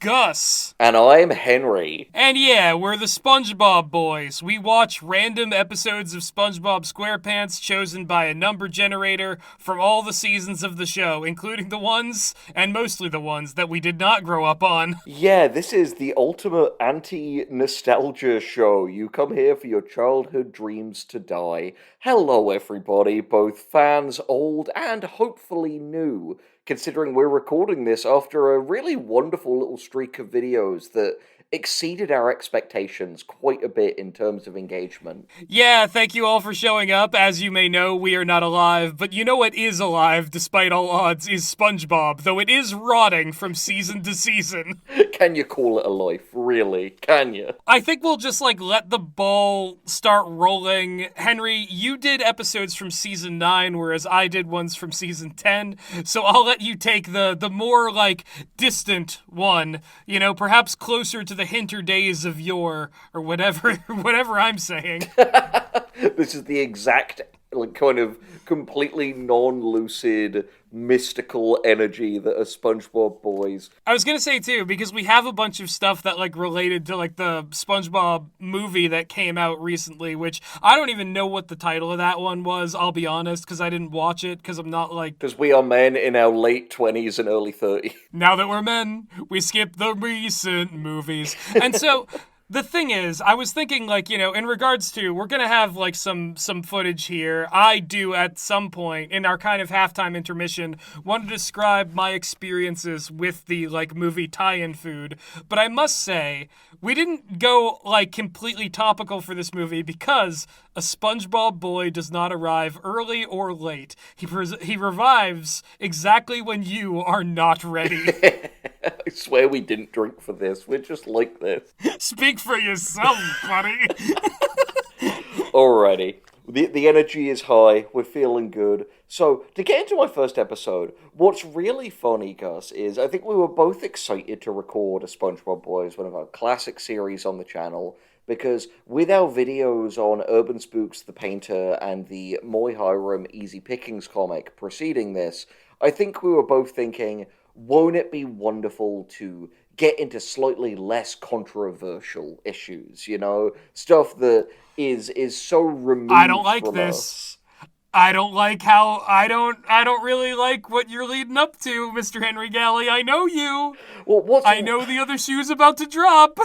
Gus. And I'm Henry. And yeah, we're the Spongebob boys. We watch random episodes of SpongeBob SquarePants chosen by a number generator from all the seasons of the show, including the ones, and mostly the ones, that we did not grow up on. Yeah, this is the ultimate anti-nostalgia show. You come here for your childhood dreams to die. Hello, everybody, both fans old and hopefully new, considering we're recording this after a really wonderful little streak of videos that exceeded our expectations quite a bit in terms of engagement. Yeah, thank you all for showing up. As you may know, we are not alive, but you know what is alive, despite all odds, is SpongeBob, though it is rotting from season to season. Can you call it a life, really? Can you? I think we'll just, let the ball start rolling. Henry, you did episodes from season 9, whereas I did ones from season 10, so I'll let you take the more, distant one, perhaps closer to the hinter days of yore, or whatever I'm saying. This is the exact, kind of completely non-lucid, mystical energy that are SpongeBob boys. I was gonna say, too, because we have a bunch of stuff that, related to, the SpongeBob movie that came out recently, which I don't even know what the title of that one was, I'll be honest, because I didn't watch it, because I'm not, Because we are men in our late 20s and early 30s. Now that we're men, we skip the recent movies. And so... The thing is, I was thinking, in regards to, we're going to have, some footage here. I do, at some point, in our kind of halftime intermission, want to describe my experiences with the, movie tie-in food. But I must say, we didn't go, completely topical for this movie because a SpongeBob boy does not arrive early or late. He revives exactly when you are not ready. I swear we didn't drink for this. We're just like this. Speak for yourself, buddy. Alrighty. The energy is high. We're feeling good. So, to get into my first episode, what's really funny, Gus, is I think we were both excited to record a SpongeBob Boys, one of our classic series on the channel, because with our videos on Urban Spooks the Painter and the Moy Hiram Easy Pickings comic preceding this, I think we were both thinking, won't it be wonderful to get into slightly less controversial issues, stuff that is so removed I don't like from this. us. I don't like how I don't really like what you're leading up to, Mr. Henry Galley. I know you. Well, I know the other shoe's about to drop.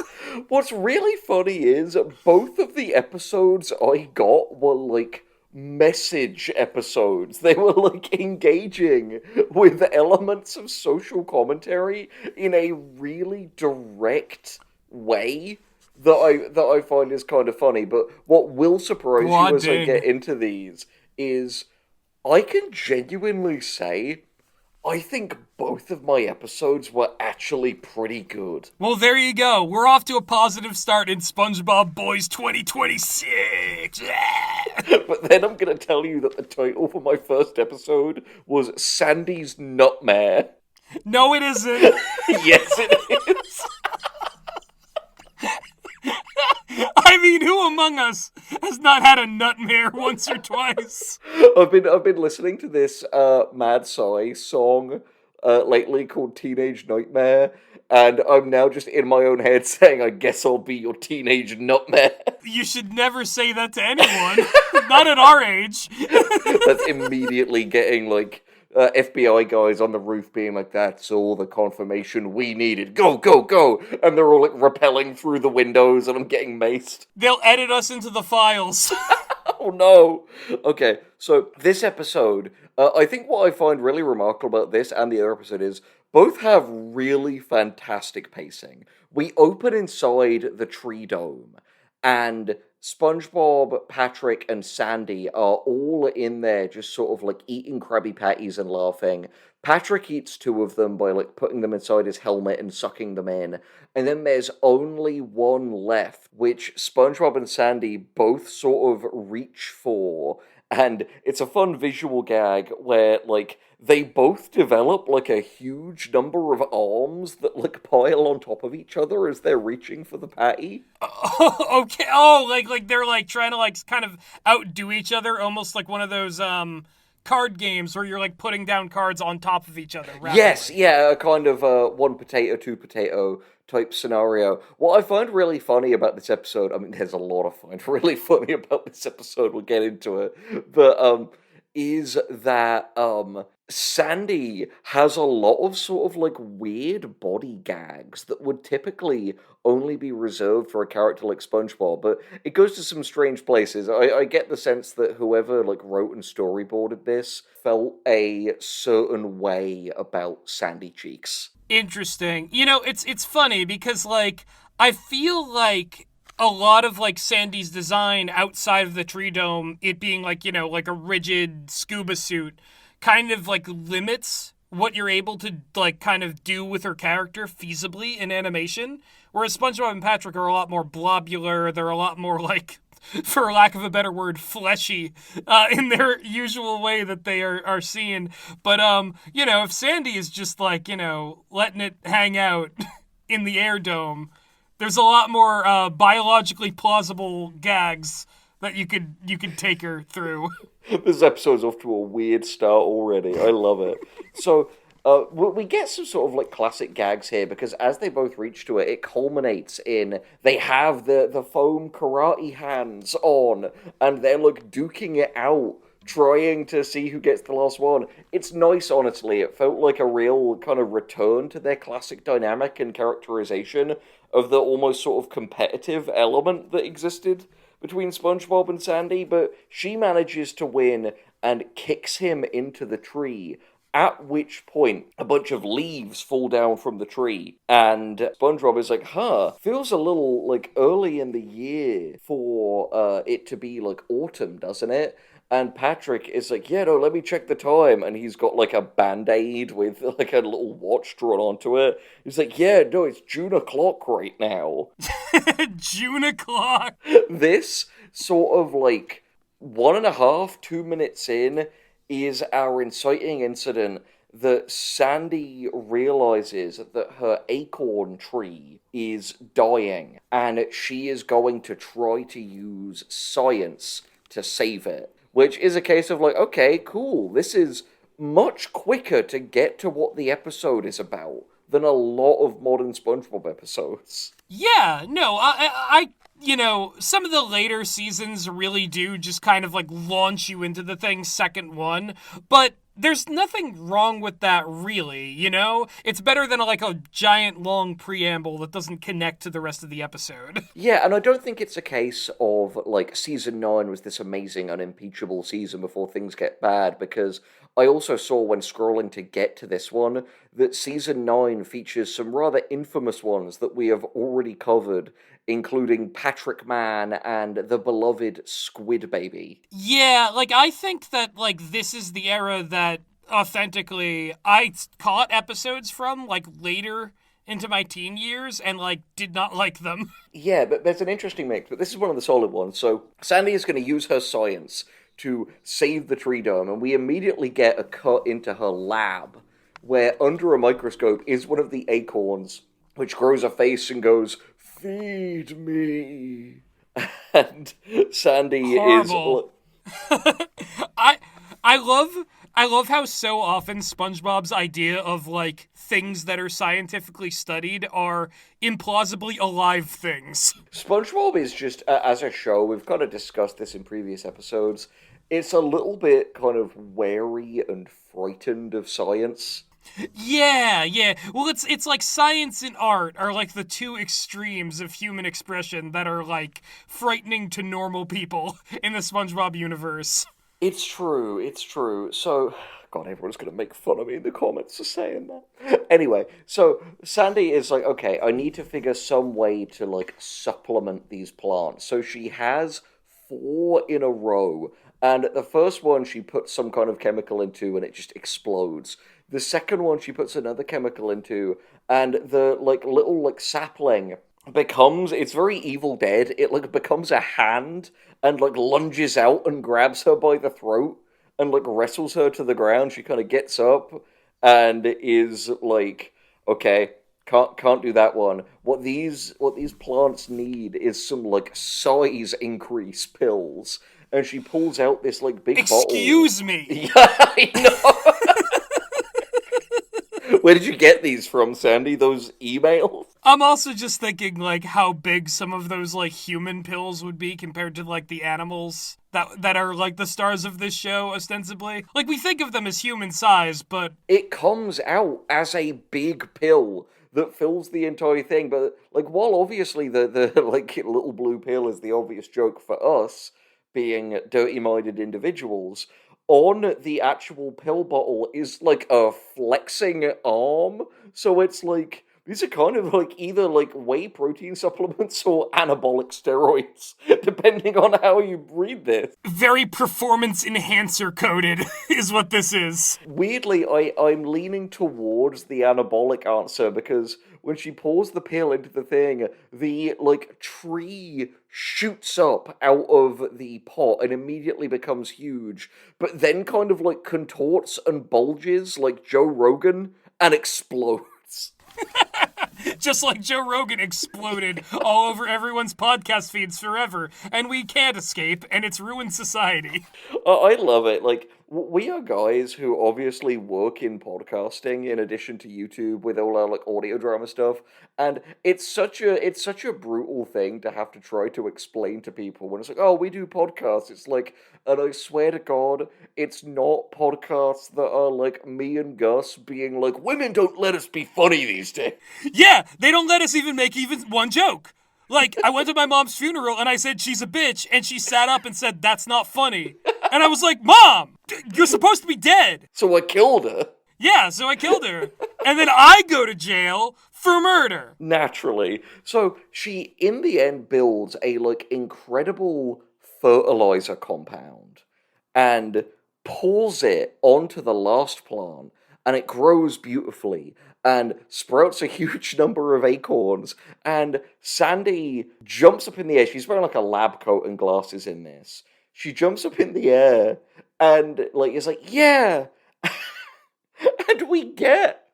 What's really funny is both of the episodes I got were message episodes. They were engaging with elements of social commentary in a really direct way that I find is kind of funny. But what will surprise you as I get into these is I can genuinely say I think both of my episodes were actually pretty good. Well, there you go. We're off to a positive start in SpongeBob Boys 2026. But then I'm going to tell you that the title for my first episode was Sandy's Nutmare. No, it isn't. Yes, it is. I mean, who among us has not had a nutmare once or twice? I've been listening to this Mad Sai song lately called Teenage Nightmare, and I'm now just in my own head saying, I guess I'll be your teenage nutmare. You should never say that to anyone. Not at our age. That's immediately getting FBI guys on the roof being like, that's all the confirmation we needed. Go, go, go. And they're all rappelling through the windows and I'm getting maced. They'll edit us into the files. Oh no. Okay, so this episode, I think what I find really remarkable about this and the other episode is both have really fantastic pacing. We open inside the tree dome and SpongeBob, Patrick, and Sandy are all in there just sort of eating Krabby Patties and laughing. Patrick eats 2 of them by putting them inside his helmet and sucking them in. And then there's only one left, which SpongeBob and Sandy both sort of reach for. And it's a fun visual gag where, they both develop, a huge number of arms that, pile on top of each other as they're reaching for the patty. Okay. Oh, they're, trying to, kind of outdo each other, almost like one of those, card games where you're like putting down cards on top of each other rapidly. Yes, yeah, a kind of one potato, two potato type scenario. What I find really funny about this episode, I mean, there's a lot of find really funny about this episode. We'll get into it, but is that Sandy has a lot of sort of like weird body gags that would typically only be reserved for a character like SpongeBob, but it goes to some strange places. I get the sense that whoever like wrote and storyboarded this felt a certain way about Sandy Cheeks. Interesting. You know, it's funny because like I feel like a lot of like Sandy's design outside of the tree dome, it being like, you know, like a rigid scuba suit, kind of like limits what you're able to like kind of do with her character feasibly in animation. Whereas SpongeBob and Patrick are a lot more blobular, they're a lot more like for lack of a better word, fleshy in their usual way that they are seen. But you know, if Sandy is just like, you know, letting it hang out in the air dome, there's a lot more biologically plausible gags that you could take her through. This episode's off to a weird start already. I love it. So, we get some sort of like classic gags here because as they both reach to it, it culminates in they have the foam karate hands on and they're like duking it out, trying to see who gets the last one. It's nice, honestly. It felt like a real kind of return to their classic dynamic and characterization of the almost sort of competitive element that existed between SpongeBob and Sandy, but she manages to win and kicks him into the tree, at which point a bunch of leaves fall down from the tree, and SpongeBob is like, feels a little like early in the year for it to be like autumn, doesn't it? And Patrick is like, yeah, no, let me check the time. And he's got like a band-aid with like a little watch drawn onto it. He's like, yeah, no, it's June o'clock right now. June o'clock. This sort of like 1.5, 2 minutes in is our inciting incident that Sandy realizes that her acorn tree is dying and she is going to try to use science to save it. Which is a case of like, okay, cool, this is much quicker to get to what the episode is about than a lot of modern SpongeBob episodes. Yeah, no, I you know, some of the later seasons really do just kind of like launch you into the thing second one, but there's nothing wrong with that, really, you know? It's better than like a giant long preamble that doesn't connect to the rest of the episode. Yeah, and I don't think it's a case of, like, Season 9 was this amazing, unimpeachable season before things get bad, because I also saw when scrolling to get to this one that Season 9 features some rather infamous ones that we have already covered, including Patrick Man and the beloved Squid Baby. Yeah, like, I think that, like, this is the era that, authentically, I caught episodes from, like, later into my teen years and, like, did not like them. Yeah, but there's an interesting mix, but this is one of the solid ones. So, Sandy is going to use her science to save the tree dome, and we immediately get a cut into her lab, where under a microscope is one of the acorns, which grows a face and goes, "Feed me." And Sandy Horrible. I love how so often SpongeBob's idea of, like, things that are scientifically studied are implausibly alive things. SpongeBob is just, as a show, we've kind of discussed this in previous episodes, it's a little bit kind of wary and frightened of science. Yeah. Well, it's like science and art are like the two extremes of human expression that are like frightening to normal people in the SpongeBob universe. It's true. So, God, everyone's going to make fun of me in the comments for saying that. Anyway, so Sandy is like, okay, I need to figure some way to, like, supplement these plants. So she has 4 in a row, and the first one she puts some kind of chemical into and it just explodes. The second one she puts another chemical into, and the, like, little, like, sapling becomes, it's very Evil Dead, it, like, becomes a hand and, like, lunges out and grabs her by the throat and, like, wrestles her to the ground. She kind of gets up and is like, okay, can't do that one. What these plants need is some, like, size increase pills. and she pulls out this like big bottle. Excuse me. Yeah, I know. Where did you get these from, Sandy? Those emails? I'm also just thinking, like, how big some of those, like, human pills would be compared to, like, the animals that are, like, the stars of this show, ostensibly. Like, we think of them as human size, but... It comes out as a big pill that fills the entire thing, but, like, while obviously the like, little blue pill is the obvious joke for us, being dirty-minded individuals, on the actual pill bottle is, like, a flexing arm, so it's, like... These are kind of like either like whey protein supplements or anabolic steroids, depending on how you read this. Very performance enhancer coded is what this is. Weirdly, I'm leaning towards the anabolic answer because when she pours the pill into the thing, the like tree shoots up out of the pot and immediately becomes huge, but then kind of like contorts and bulges like Joe Rogan and explodes. Just like Joe Rogan exploded all over everyone's podcast feeds forever, and we can't escape, and it's ruined society. I love it. Like, we are guys who obviously work in podcasting in addition to YouTube with all our like audio drama stuff, and it's such a brutal thing to have to try to explain to people when it's like, oh, we do podcasts. It's like, and I swear to God, it's not podcasts that are like me and Gus being like, women don't let us be funny these days. Yeah, they don't let us even make even one joke. Like, I went to my mom's funeral and I said, she's a bitch, and she sat up and said, that's not funny. And I was like, Mom, you're supposed to be dead. So I killed her. Yeah, so I killed her. And then I go to jail for murder. Naturally. So she, in the end, builds a, like, incredible fertilizer compound and pours it onto the last plant, and it grows beautifully and sprouts a huge number of acorns, and Sandy jumps up in the air. She's wearing like a lab coat and glasses in this. She jumps up in the air and like is like, yeah. And we get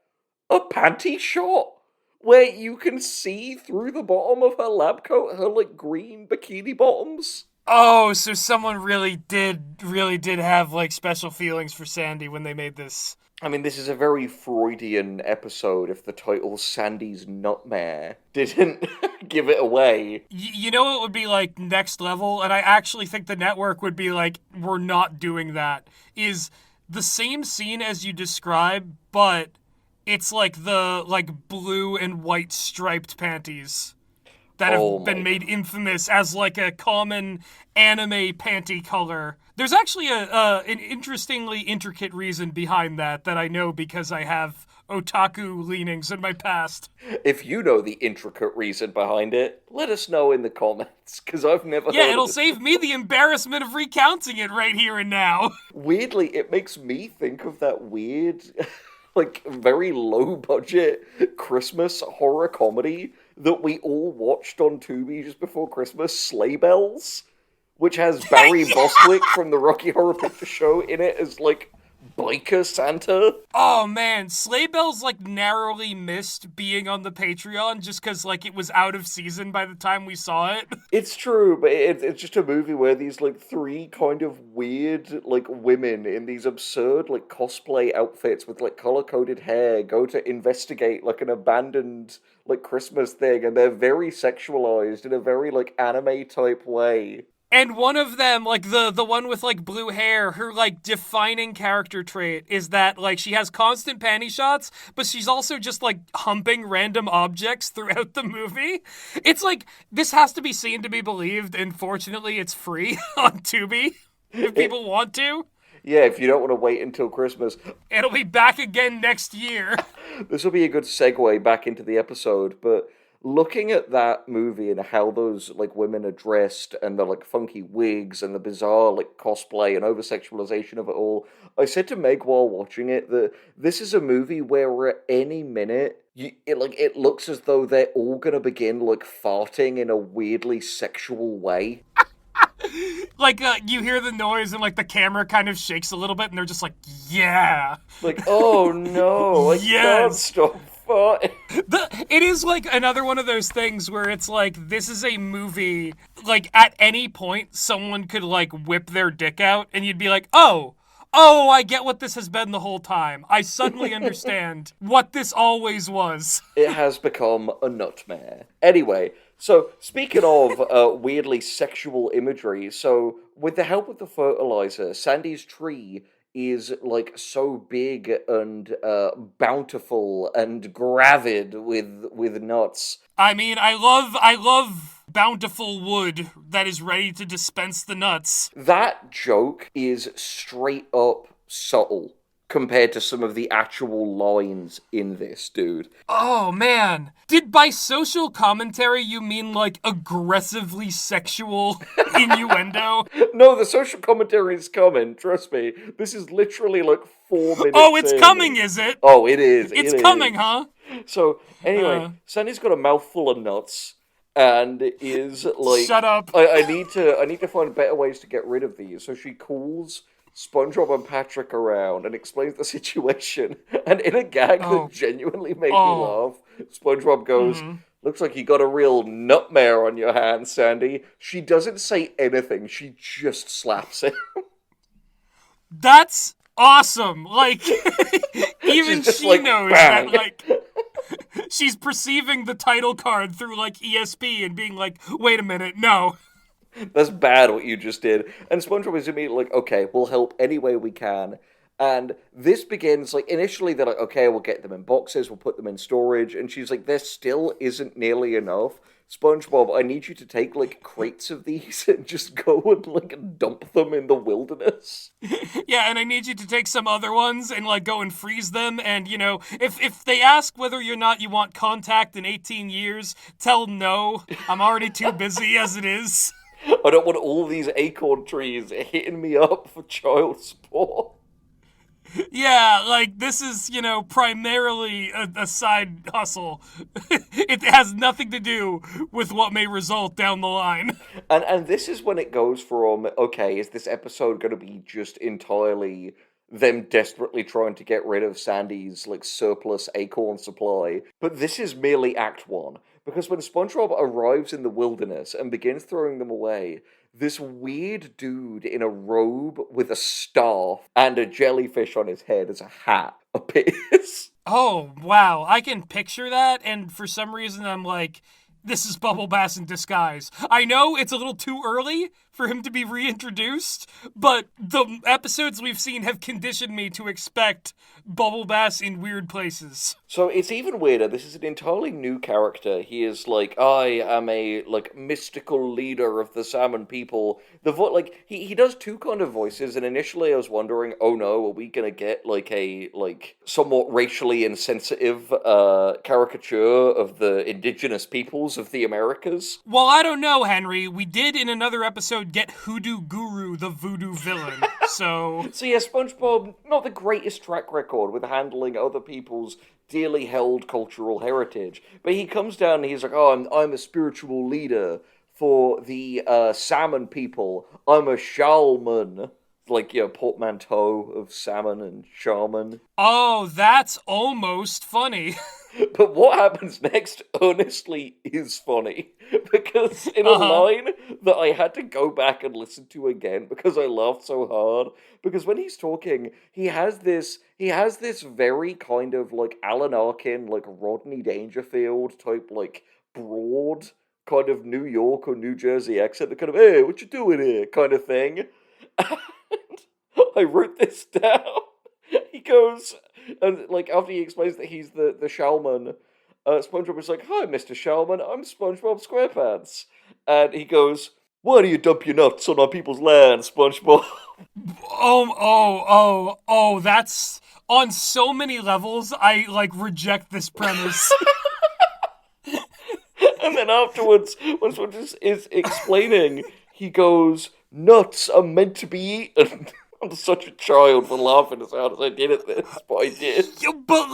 a panty shot where you can see through the bottom of her lab coat her like green bikini bottoms. Oh, so someone really did have like special feelings for Sandy when they made this. I mean, this is a very Freudian episode if the title Sandy's Nutmare didn't give it away. You know what would be, like, next level? And I actually think the network would be like, we're not doing that. Is the same scene as you describe, but it's like the, like, blue and white striped panties that have been made infamous as, like, a common anime panty color. There's actually an interestingly intricate reason behind that I know because I have otaku leanings in my past. If you know the intricate reason behind it, let us know in the comments, because I've never heard Yeah, it'll of it. save me the embarrassment of recounting it right here and now. Weirdly, it makes me think of that weird, like, very low-budget Christmas horror comedy that we all watched on Tubi just before Christmas, Sleigh Bells, which has Barry Bostwick from the Rocky Horror Picture Show in it as, like, biker Santa. Oh man, Sleigh Bells like narrowly missed being on the Patreon just because like it was out of season by the time we saw it. It's true, but it's just a movie where these like three kind of weird like women in these absurd like cosplay outfits with like color-coded hair go to investigate like an abandoned like Christmas thing, and they're very sexualized in a very like anime type way. And one of them, like the one with like blue hair, her like defining character trait is that like she has constant panty shots, but she's also just like humping random objects throughout the movie. It's like, this has to be seen to be believed, and fortunately it's free on Tubi if people want to. Yeah, if you don't want to wait until Christmas. It'll be back again next year. This will be a good segue back into the episode, but looking at that movie and how those like women are dressed and the like funky wigs and the bizarre like cosplay and over-sexualization of it all, I said to Meg while watching it that this is a movie where at any minute it looks as though they're all gonna begin like farting in a weirdly sexual way. Like, you hear the noise and, like, the camera kind of shakes a little bit, and they're just like, yeah. Like, oh no, I can't stop fine. It is like another one of those things where it's like, this is a movie, like at any point someone could like whip their dick out and you'd be like, oh, I get what this has been the whole time. I suddenly understand what this always was. It has become a nutmare. Anyway, so speaking of weirdly sexual imagery, so with the help of the fertilizer, Sandy's tree is like so big and bountiful and gravid with nuts. I mean, I love bountiful wood that is ready to dispense the nuts. That joke is straight up subtle compared to some of the actual lines in this, dude. Oh man. Did by social commentary you mean like aggressively sexual innuendo? No, the social commentary is coming, trust me. This is literally like 4 minutes Oh, it's in. coming, is it? Oh, it is. It's coming, huh? So, anyway, Sandy's got a mouthful of nuts and is like, Shut up. I need to find better ways to get rid of these. So she calls SpongeBob and Patrick around and explains the situation. And in a gag that genuinely made me laugh, SpongeBob goes, "Looks like you got a real nutmare on your hands, Sandy." She doesn't say anything. She just slaps him. That's awesome. Like, even she like, knows bang. that, like, she's perceiving the title card through, like, ESP and being like, wait a minute, no. That's bad what you just did. And SpongeBob is immediately like, okay, we'll help any way we can. And this begins, like, initially they're like, okay, we'll get them in boxes, we'll put them in storage. And she's like, there still isn't nearly enough. SpongeBob, I need you to take, like, crates of these and just go and, like, dump them in the wilderness. Yeah, and I need you to take some other ones and, like, go and freeze them. And, you know, if they ask whether or not you want contact in 18 years, tell no. I'm already too busy as it is. I don't want all these acorn trees hitting me up for child support. Yeah, like, this is, you know, primarily a side hustle. It has nothing to do with what may result down the line. And this is when it goes from, okay, is this episode going to be just entirely them desperately trying to get rid of Sandy's, like, surplus acorn supply? But this is merely Act 1. Because when SpongeBob arrives in the wilderness and begins throwing them away, this weird dude in a robe with a staff and a jellyfish on his head as a hat appears. Oh, wow. I can picture that, and for some reason I'm like, this is Bubble Bass in disguise. I know it's a little too early for him to be reintroduced, but the episodes we've seen have conditioned me to expect Bubble Bass in weird places. So it's even weirder. This is an entirely new character. He is like, I am a, like, mystical leader of the salmon people. He does two kind of voices, and initially I was wondering, oh no, are we gonna get, like, a, like, somewhat racially insensitive caricature of the indigenous peoples of the Americas? Well, I don't know, Henry. We did in another episode get Hoodoo Guru, the voodoo villain, so... So yeah, SpongeBob, not the greatest track record with handling other people's dearly held cultural heritage, but he comes down and he's like, oh, I'm a spiritual leader for the salmon people. I'm a shaman. Like, you know, portmanteau of salmon and shaman. Oh, that's almost funny. But what happens next, honestly, is funny. Because in a line that I had to go back and listen to again because I laughed so hard. Because when he's talking, he has this very kind of, like, Alan Arkin, like, Rodney Dangerfield type, like, broad kind of New York or New Jersey accent. The kind of, hey, what you doing here kind of thing. And I wrote this down. He goes, and, like, after he explains that he's the shaman, SpongeBob is like, hi, Mr. Shaman, I'm SpongeBob SquarePants. And he goes, why do you dump your nuts on our people's land, SpongeBob? Oh, that's... On so many levels, I, like, reject this premise. And then afterwards, when SpongeBob is explaining, he goes, nuts are meant to be eaten. I'm such a child for laughing as hard as I did at this, but I did. But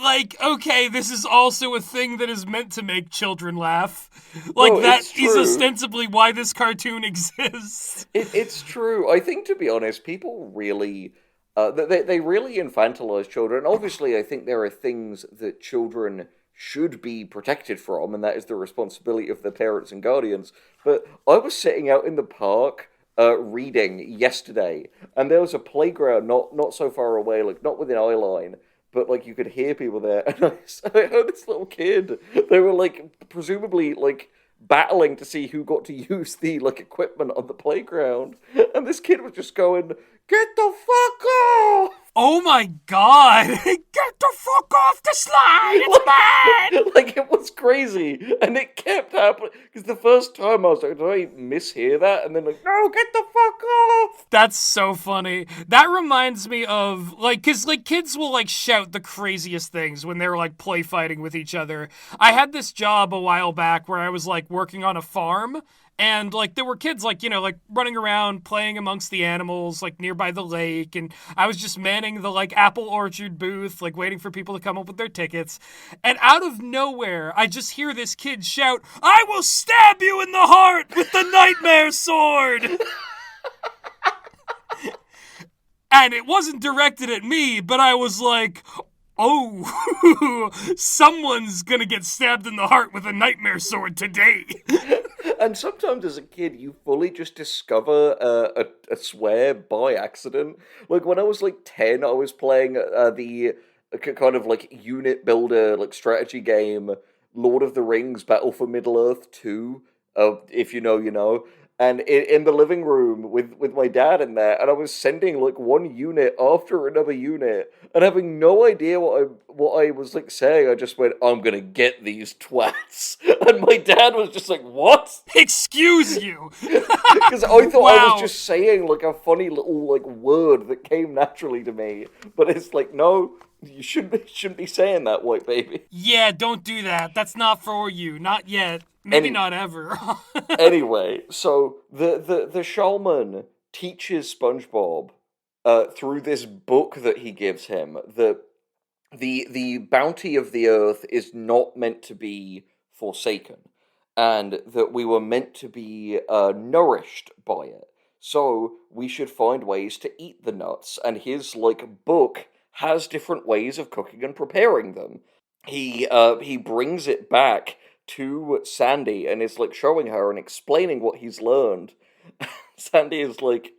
like, okay, this is also a thing that is meant to make children laugh. Like, no, that is ostensibly why this cartoon exists. It's true. I think, to be honest, people really They really infantilize children. Obviously, I think there are things that children should be protected from, and that is the responsibility of their parents and guardians. But I was sitting out in the park reading yesterday, and there was a playground not so far away, like not within eye line, but like you could hear people there. And I heard this little kid. They were like presumably like battling to see who got to use the like equipment on the playground, and this kid was just going, "Get the fuck off!" Oh my god! Get the fuck off the slide! It's bad! Like, it was crazy, and it kept happening. Because the first time I was like, did I mishear that? And then like, no, get the fuck off! That's so funny. That reminds me of, like, because, like, kids will, like, shout the craziest things when they're, like, play fighting with each other. I had this job a while back where I was, like, working on a farm, and, like, there were kids, like, you know, like, running around, playing amongst the animals, like, nearby the lake, and I was just manning the, like, apple orchard booth, like, waiting for people to come up with their tickets, and out of nowhere, I just hear this kid shout, "I will stab you in the heart with the nightmare sword!" And it wasn't directed at me, but I was like, oh, someone's gonna get stabbed in the heart with a nightmare sword today. And sometimes as a kid, you fully just discover a swear by accident. Like, when I was like 10, I was playing the kind of like unit builder, like strategy game, Lord of the Rings Battle for Middle-earth 2. If you know, you know. And in the living room with my dad in there, and I was sending like one unit after another unit, and having no idea what I was like saying. I just went, "I'm gonna get these twats," and my dad was just like, "What?" Excuse you. Because I thought I was Wow. just saying like a funny little like word that came naturally to me, but it's like, no, you shouldn't be saying that, white baby. Yeah, don't do that. That's not for you. Not yet. Maybe Any not ever. Anyway, so the shaman teaches SpongeBob through this book that he gives him that the bounty of the earth is not meant to be forsaken, and that we were meant to be nourished by it. So we should find ways to eat the nuts, and his like book has different ways of cooking and preparing them. He brings it back to Sandy and is like showing her and explaining what he's learned. Sandy is like,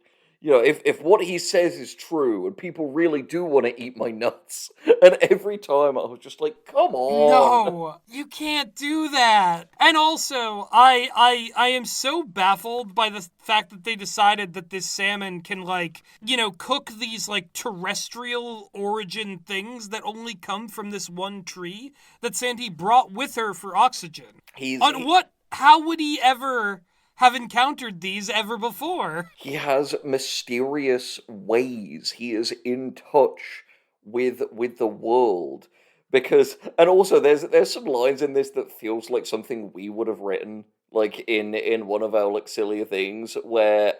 if what he says is true and people really do want to eat my nuts, and every time I was just like, come on. No, you can't do that. And also, I am so baffled by the fact that they decided that this salmon can, like, you know, cook these like terrestrial origin things that only come from this one tree that Sandy brought with her for oxygen. He's On what? How would he ever have encountered these ever before? he has mysterious ways. He is in touch with the world. Because, and also there's some lines in this that feels like something we would have written, like in one of our like sillier things, where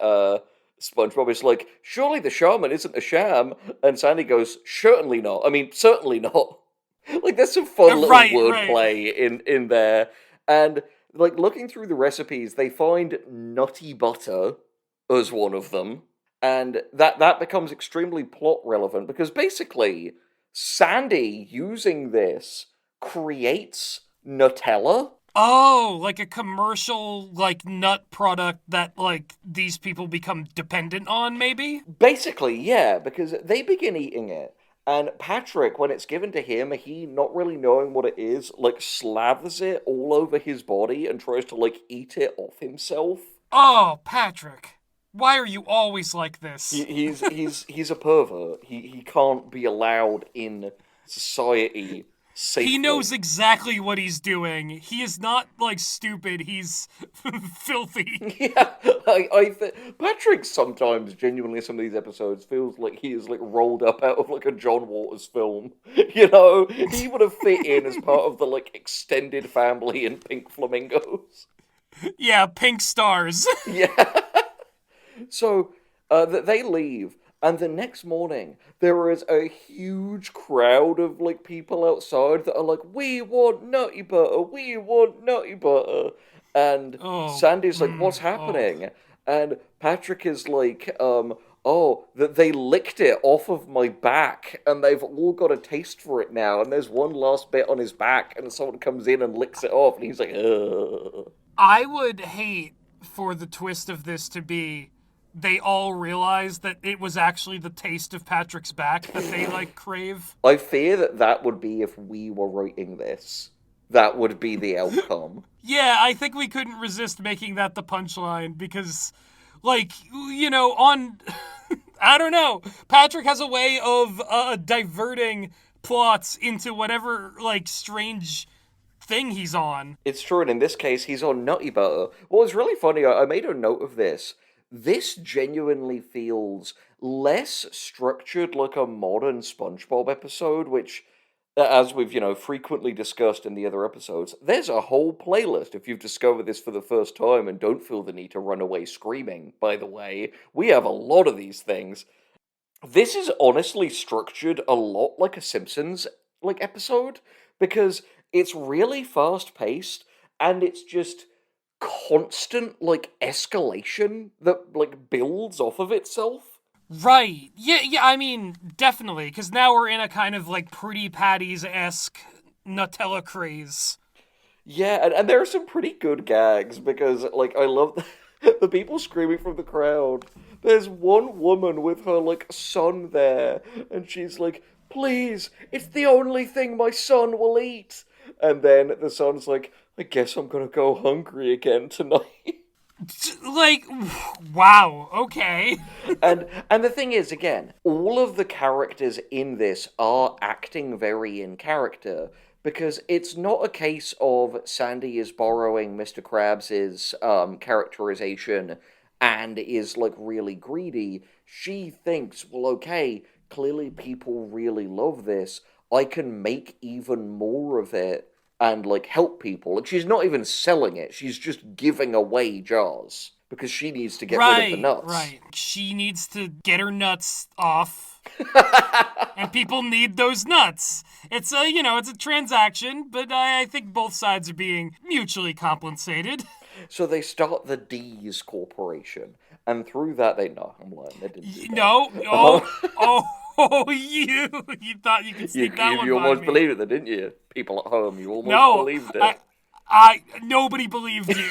SpongeBob is like, surely the shaman isn't a sham, and Sandy goes, certainly not. I mean, certainly not. Like, there's some fun little Right. wordplay in there. And like, looking through the recipes, they find nutty butter as one of them, and that becomes extremely plot relevant because basically Sandy using this creates Nutella. Oh, like a commercial, like, nut product that, like, these people become dependent on, maybe? Basically, yeah, because they begin eating it. And Patrick, when it's given to him, he not really knowing what it is, like slathers it all over his body and tries to like eat it off himself. Oh, Patrick. Why are you always like He, this? he's a pervert. He can't be allowed in society He knows safely. exactly what he's doing. He is not, like, stupid. He's filthy. Yeah, Patrick sometimes genuinely some of these episodes feels like he is like rolled up out of like a John Waters film. You know, he would have fit in as part of the like extended family in Pink Flamingos. Yeah, pink stars. Yeah. So they leave, and the next morning there is a huge crowd of like people outside that are like, "We want nutty butter, we want nutty butter," and Oh, Sandy's like, "What's oh. happening?" And Patrick is like, oh, that they licked it off of my back, and they've all got a taste for it now, and there's one last bit on his back, and someone comes in and licks it off, and he's like, ugh. I would hate for the twist of this to be they all realize that it was actually the taste of Patrick's back that they, like, crave. I fear that that would be if we were writing this. That would be the outcome. Yeah, I think we couldn't resist making that the punchline because, like, you know, on... I don't know. Patrick has a way of diverting plots into whatever, like, strange thing he's on. It's true, and in this case, he's on Nutty Butter. What was really funny, I made a note of this. This genuinely feels less structured like a modern Spongebob episode, which, as we've, frequently discussed in the other episodes, there's a whole playlist if you've discovered this for the first time and don't feel the need to run away screaming, by the way. We have a lot of these things. This is honestly structured a lot like a Simpsons, episode, because it's really fast-paced, and it's just constant, escalation that, builds off of itself. Right. Yeah, I mean, definitely, because now we're in a kind of, like, Pretty Patties-esque Nutella craze. Yeah, and there are some pretty good gags, because, I love the people screaming from the crowd. There's one woman with her, son there, and she's like, please, it's the only thing my son will eat. And then the son's like, I guess I'm gonna go hungry again tonight. Like, wow, okay. And the thing is, again, all of the characters in this are acting very in character, because it's not a case of Sandy is borrowing Mr. Krabs' characterization and is, really greedy. She thinks, well, okay, clearly people really love this. I can make even more of it and, help people. She's not even selling it. She's just giving away jars because she needs to get rid of the nuts. Right. She needs to get her nuts off. And people need those nuts. It's it's a transaction, but I think both sides are being mutually compensated. So they start the D's Corporation, and through that I'm lying. They didn't do that. No. You thought you could sneak that one You by almost me. believed it, though, didn't you? People at home, you almost believed it. Nobody believed you.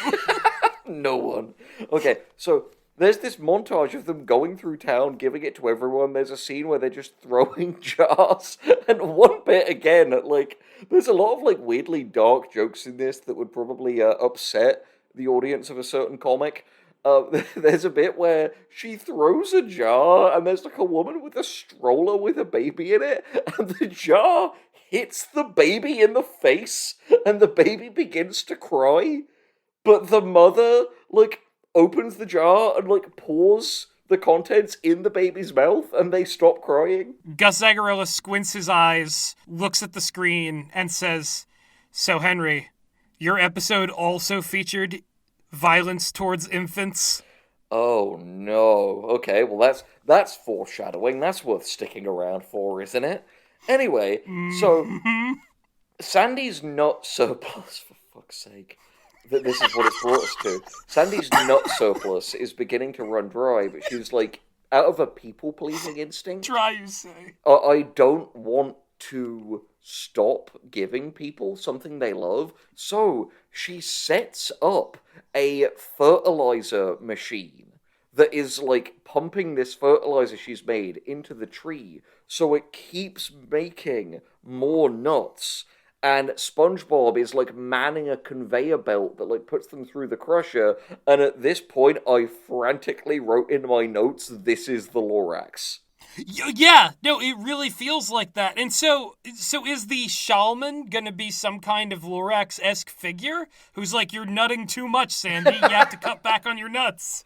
No one. Okay, so there's this montage of them going through town, giving it to everyone. There's a scene where they're just throwing jars. And one bit, again, there's a lot of, weirdly dark jokes in this that would probably upset the audience of a certain comic. There's a bit where she throws a jar, and there's, a woman with a stroller with a baby in it, and the jar hits the baby in the face, and the baby begins to cry. But the mother, opens the jar and, pours the contents in the baby's mouth, and they stop crying. Gus Zagarella squints his eyes, looks at the screen, and says, so, Henry, your episode also featured violence towards infants? Oh, no. Okay, well, that's foreshadowing. That's worth sticking around for, isn't it? Anyway, so, Sandy's nut surplus, for fuck's sake. This is what it's brought us to. Sandy's nut surplus is beginning to run dry, but she's out of a people-pleasing instinct. Dry, you say. I don't want to stop giving people something they love, so she sets up a fertilizer machine that is, pumping this fertilizer she's made into the tree, so it keeps making more nuts. And SpongeBob is, manning a conveyor belt that, puts them through the crusher. And at this point, I frantically wrote in my notes, this is the Lorax. Yeah, no, it really feels like that. And so is the shaman gonna be some kind of Lorax-esque figure? Who's like, you're nutting too much, Sandy. You have to cut back on your nuts.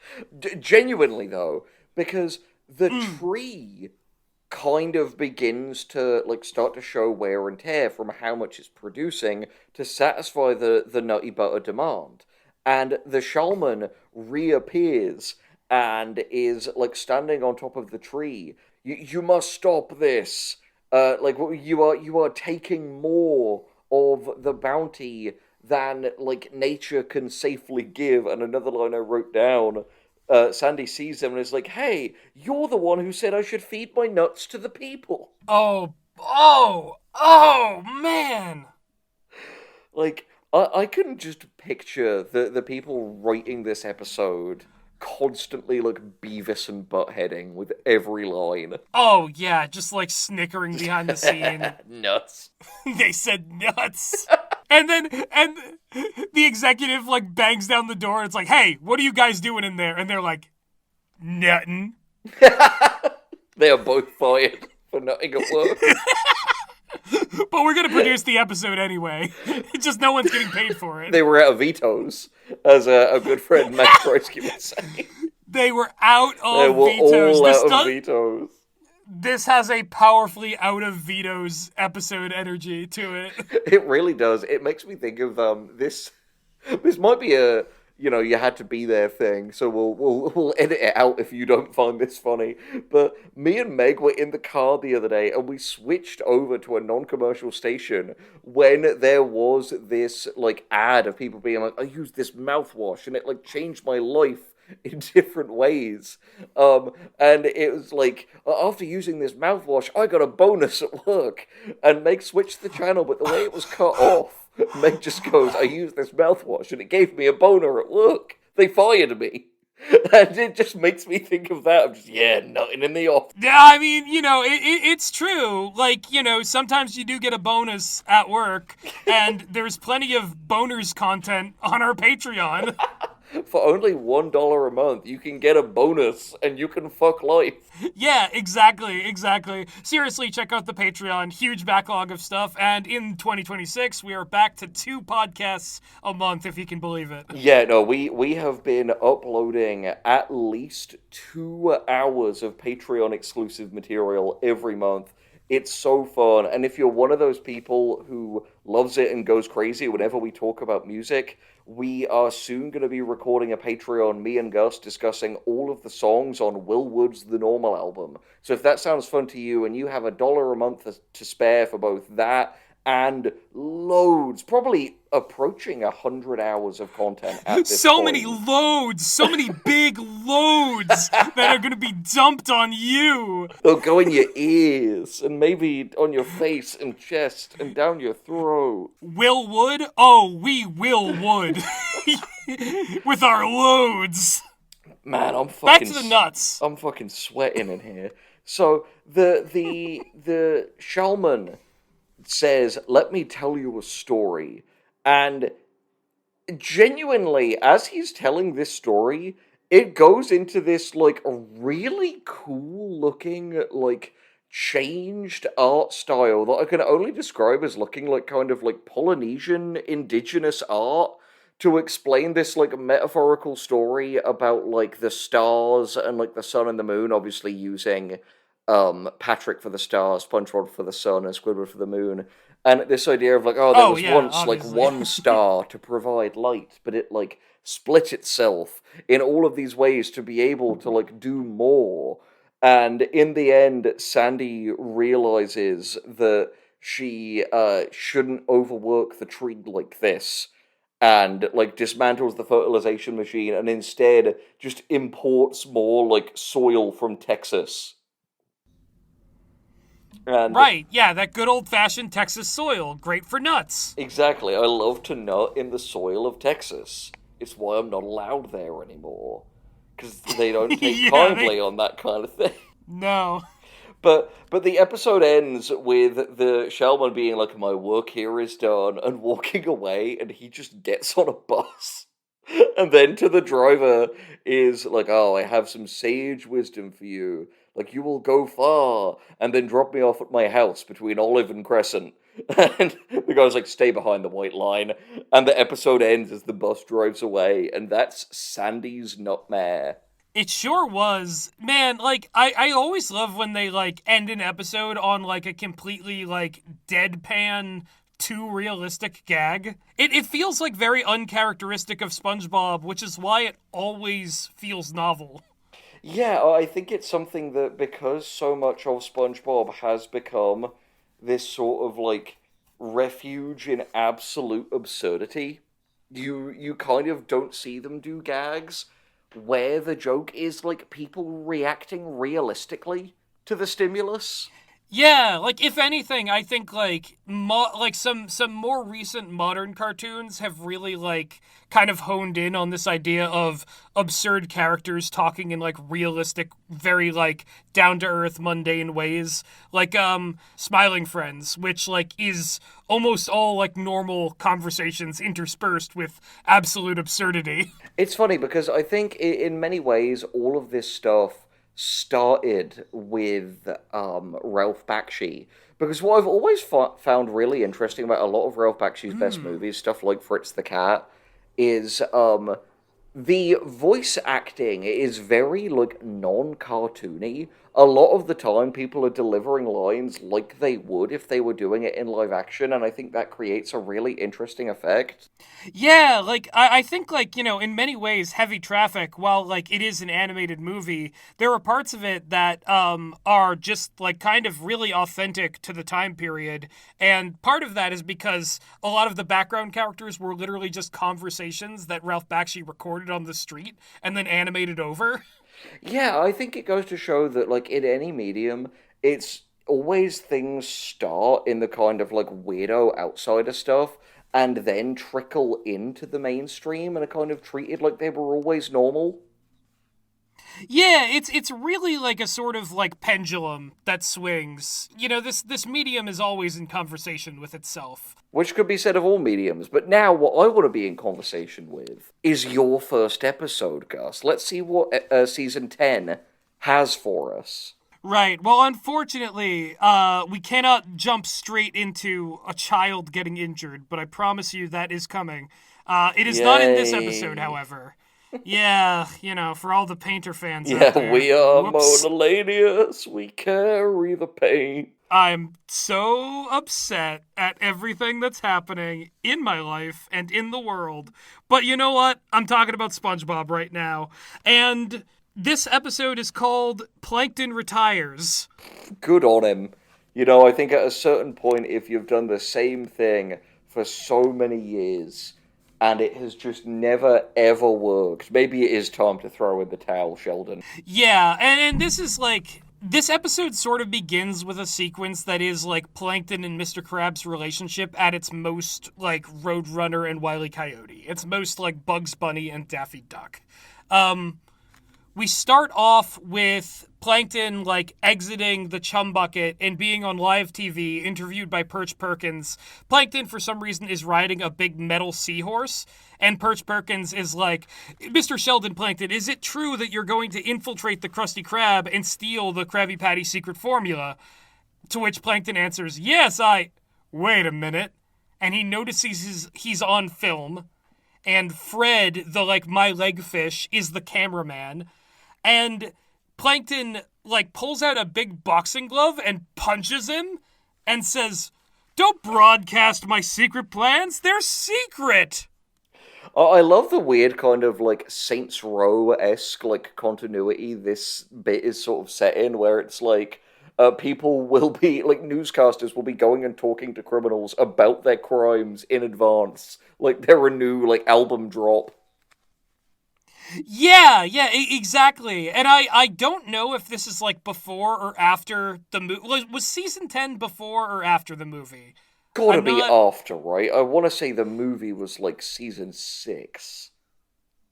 Genuinely, though, because the tree kind of begins to start to show wear and tear from how much it's producing to satisfy the nutty butter demand. And the shaman reappears and is standing on top of the tree. You must stop this. You are taking more of the bounty than nature can safely give. And another line I wrote down, Sandy sees them and is like, "Hey, you're the one who said I should feed my nuts to the people." Oh, man. Like, I can just picture the people writing this episode constantly like Beavis and Buttheading with every line. Oh, yeah, just like snickering behind the scene. Nuts. They said nuts. And the executive like bangs down the door and it's like, "Hey, what are you guys doing in there?" And they're like, "Nuttin'." They are both fired for nutting at work. But we're gonna produce the episode anyway. It's just no one's getting paid for it. They were out of vetoes, as a good friend Max Kreisky would say. They were out of They were vetoes. all out of vetoes. This has a powerfully out of vetoes episode energy to it. It really does. It makes me think of this. This might be a you had to be there thing. So we'll edit it out if you don't find this funny. But me and Meg were in the car the other day, and we switched over to a non-commercial station when there was this like ad of people being like, "I used this mouthwash and it like changed my life in different ways." And it was like, after using this mouthwash, I got a bonus at work. And Meg switched the channel, but the way it was cut off, Meg just goes, "I used this mouthwash and it gave me a boner at work. They fired me." And it just makes me think of that. I'm just, nothing in the office. Yeah, I mean, it's true. Like, sometimes you do get a bonus at work, and there's plenty of boners content on our Patreon. For only $1 a month, you can get a bonus and you can fuck life. Yeah, exactly. Seriously, check out the Patreon. Huge backlog of stuff. And in 2026, we are back to 2 podcasts a month, if you can believe it. Yeah, no, we have been uploading at least 2 hours of Patreon exclusive material every month. It's so fun. And if you're one of those people who loves it and goes crazy whenever we talk about music, we are soon going to be recording a Patreon, me and Gus, discussing all of the songs on Will Wood's The Normal album. So if that sounds fun to you and you have $1 a month to spare for both that and loads, probably approaching 100 hours of content at this so point. many loads, so many big loads that are going to be dumped on you. They'll go in your ears and maybe on your face and chest and down your throat. Will Wood? Oh, we will Wood. With our loads. Man, I'm fucking... Back to the nuts. I'm fucking sweating in here. So, the shaman says, "Let me tell you a story." And genuinely, as he's telling this story, it goes into this, like, really cool-looking, like, changed art style that I can only describe as looking like kind of, like, Polynesian indigenous art to explain this, like, metaphorical story about, like, the stars and, like, the sun and the moon, obviously using Patrick for the stars, SpongeBob for the sun, and Squidward for the moon. And this idea of, like, there was once, obviously. like, one star to provide light, but it, like, split itself in all of these ways to be able to, like, do more. And in the end, Sandy realizes that she shouldn't overwork the tree like this, and, like, dismantles the fertilization machine, and instead just imports more, like, soil from Texas. And Right, yeah, that good old-fashioned Texas soil. Great for nuts. exactly, I love to nut in the soil of Texas. It's why I'm not allowed there anymore. Because they don't take kindly on that kind of thing. No. But the episode ends with the shaman being like, "My work here is done," and walking away, and he just gets on a bus. And then to the driver is like, "Oh, I have some sage wisdom for you. Like, you will go far, and then drop me off at my house between Olive and Crescent." And the guy's like, "Stay behind the white line." And the episode ends as the bus drives away, and that's Sandy's nutmare. It sure was. Man, like, I always love when they, like, end an episode on, like, a completely, like, deadpan, too realistic gag. It feels, like, very uncharacteristic of SpongeBob, which is why it always feels novel. Yeah, I think it's something that, because so much of SpongeBob has become this sort of, like, refuge in absolute absurdity, you kind of don't see them do gags. where the joke is like people reacting realistically to the stimulus. Yeah, like if anything, I think like like some more recent modern cartoons have really like kind of honed in on this idea of absurd characters talking in like realistic, very like down to earth, mundane ways. Like Smiling Friends, which like is almost all like normal conversations interspersed with absolute absurdity. It's funny because I think in many ways all of this stuff started with Ralph Bakshi. Because what I've always found really interesting about a lot of Ralph Bakshi's best movies, stuff like Fritz the Cat, is the voice acting is very like non-cartoony. A lot of the time people are delivering lines like they would if they were doing it in live action, and I think that creates a really interesting effect. Yeah, like I think like, in many ways Heavy Traffic, while like it is an animated movie, there are parts of it that are just like kind of really authentic to the time period. And part of that is because a lot of the background characters were literally just conversations that Ralph Bakshi recorded on the street and then animated over. Yeah, I think it goes to show that, like, in any medium, it's always things start in the kind of, like, weirdo outsider stuff and then trickle into the mainstream and are kind of treated like they were always normal. Yeah, it's really like a sort of like pendulum that swings. This medium is always in conversation with itself. Which could be said of all mediums, but now what I want to be in conversation with is your first episode, Gus. Let's see what season 10 has for us. Right. Well, unfortunately, we cannot jump straight into a child getting injured, but I promise you that is coming. It is not in this episode, Yay. however. Yeah, for all the Painter fans out Yeah, there. we are Whoops. Monolanius. We carry the pain. I'm so upset at everything that's happening in my life and in the world. But you know what? I'm talking about SpongeBob right now. And this episode is called Plankton Retires. Good on him. You know, I think at a certain point, if you've done the same thing for so many years and it has just never ever worked, maybe it is time to throw in the towel, Sheldon. Yeah, and this is like. This episode sort of begins with a sequence that is like Plankton and Mr. Krabs' relationship at its most like Roadrunner and Wile E. Coyote. It's most like Bugs Bunny and Daffy Duck. We start off with Plankton like exiting the chum bucket and being on live TV, interviewed by Perch Perkins. Plankton, for some reason, is riding a big metal seahorse, and Perch Perkins is like, "Mr. Sheldon Plankton, is it true that you're going to infiltrate the Krusty Krab and steal the Krabby Patty secret formula?" To which Plankton answers, "Yes, I..." Wait a minute. And he notices he's on film, and Fred, the like my leg fish, is the cameraman. And Plankton, like, pulls out a big boxing glove and punches him and says, "Don't broadcast my secret plans. They're secret." I love the weird kind of like Saints Row-esque like continuity this bit is sort of set in, where it's like people will be like newscasters will be going and talking to criminals about their crimes in advance, like they're a new like album drop. Yeah, exactly. And I don't know if this is like before or after the movie. Was season 10 before or after the movie? Gotta I'm be not. after, right? I want to say the movie was like season 6,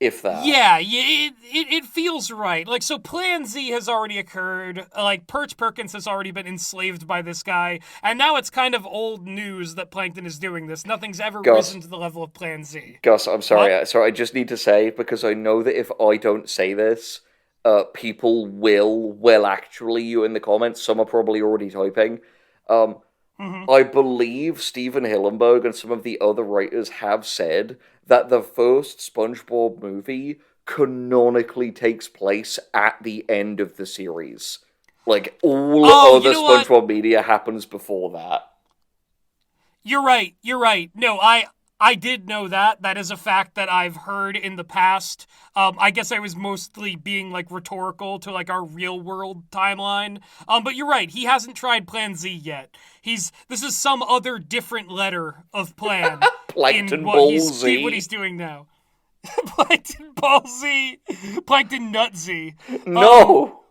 if that. Yeah, it feels right. Like, so Plan Z has already occurred. Like, Perch Perkins has already been enslaved by this guy. And now it's kind of old news that Plankton is doing this. Nothing's ever Gus, risen to the level of Plan Z. Gus, I'm sorry. What? Sorry, I just need to say because I know that if I don't say this, people will actually you in the comments. Some are probably already typing. Um, Mm-hmm. I believe Steven Hillenburg and some of the other writers have said that the first SpongeBob movie canonically takes place at the end of the series. Like, all Oh, you other know what? SpongeBob media happens before that. You're right. You're right. No, I did know that. That is a fact that I've heard in the past. I guess I was mostly being like rhetorical to like our real world timeline. But you're right. He hasn't tried Plan Z yet. This is some other different letter of plan in Plankton what Ball he's Z. what he's doing now. Plankton ballsy. Plankton nutsy. No!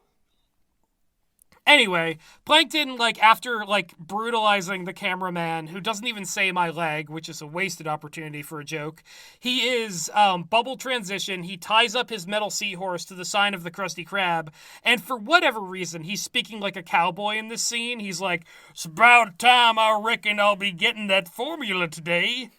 Anyway, Plankton, like, after, like, brutalizing the cameraman, who doesn't even say my leg, which is a wasted opportunity for a joke, he is, bubble transition, he ties up his metal seahorse to the sign of the Krusty Krab, and for whatever reason, he's speaking like a cowboy in this scene. He's like, "It's about time I reckon I'll be getting that formula today."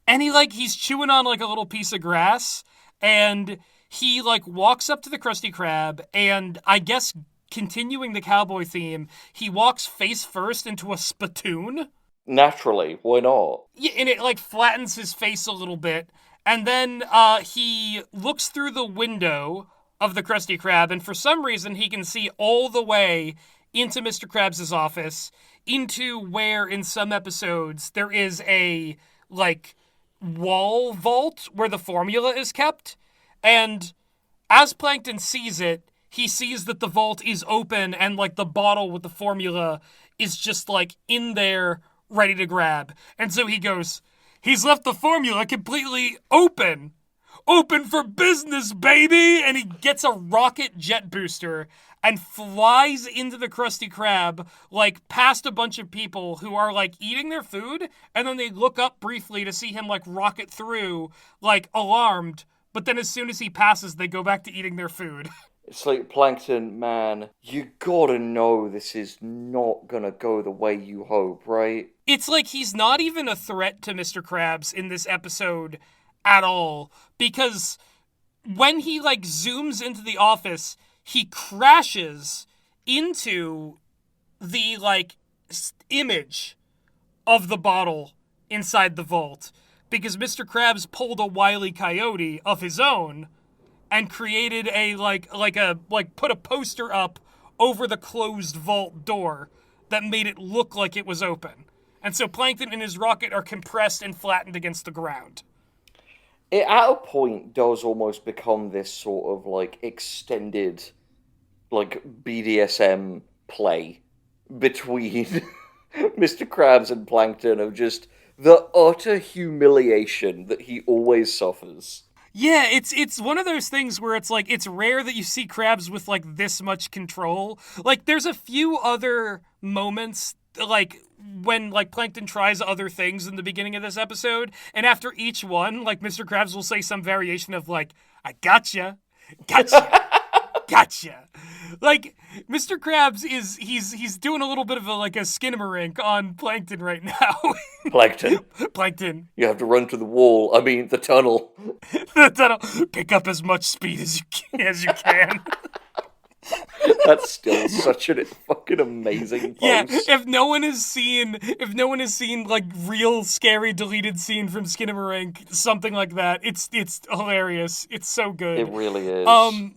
And he's chewing on, like, a little piece of grass, and he, like, walks up to the Krusty Krab, and I guess continuing the cowboy theme, he walks face first into a spittoon. Naturally, why not? Yeah, and it, like, flattens his face a little bit. And then he looks through the window of the Krusty Krab, and for some reason he can see all the way into Mr. Krabs' office, into where, in some episodes, there is a, like, wall vault where the formula is kept. And as Plankton sees it, he sees that the vault is open and, like, the bottle with the formula is just, like, in there, ready to grab. And so he goes, "He's left the formula completely open. Open for business, baby!" And he gets a rocket jet booster and flies into the Krusty Krab, like, past a bunch of people who are, like, eating their food, and then they look up briefly to see him, like, rocket through, like, alarmed. But then as soon as he passes, they go back to eating their food. It's like, Plankton, man, you gotta know this is not gonna go the way you hope, right? It's like he's not even a threat to Mr. Krabs in this episode at all. Because when he, like, zooms into the office, he crashes into the, like, image of the bottle inside the vault. Because Mr. Krabs pulled a Wile E. Coyote of his own and created put a poster up over the closed vault door that made it look like it was open. And so Plankton and his rocket are compressed and flattened against the ground. It, at a point, does almost become this sort of, like, extended, like, BDSM play between Mr. Krabs and Plankton of just the utter humiliation that he always suffers. Yeah, it's one of those things where it's like, it's rare that you see Krabs with, like, this much control. Like, there's a few other moments, like, when, like, Plankton tries other things in the beginning of this episode, and after each one, like, Mr. Krabs will say some variation of, like, "I gotcha, gotcha." Gotcha. Like, Mr. Krabs he's doing a little bit of a skinamarink on Plankton right now. Plankton. Plankton. You have to run to the wall. I mean, the tunnel. The tunnel. Pick up as much speed as you can. That's still such a fucking amazing post. Yeah, if no one has seen like real scary deleted scene from Skinamarink, something like that, it's hilarious. It's so good. It really is.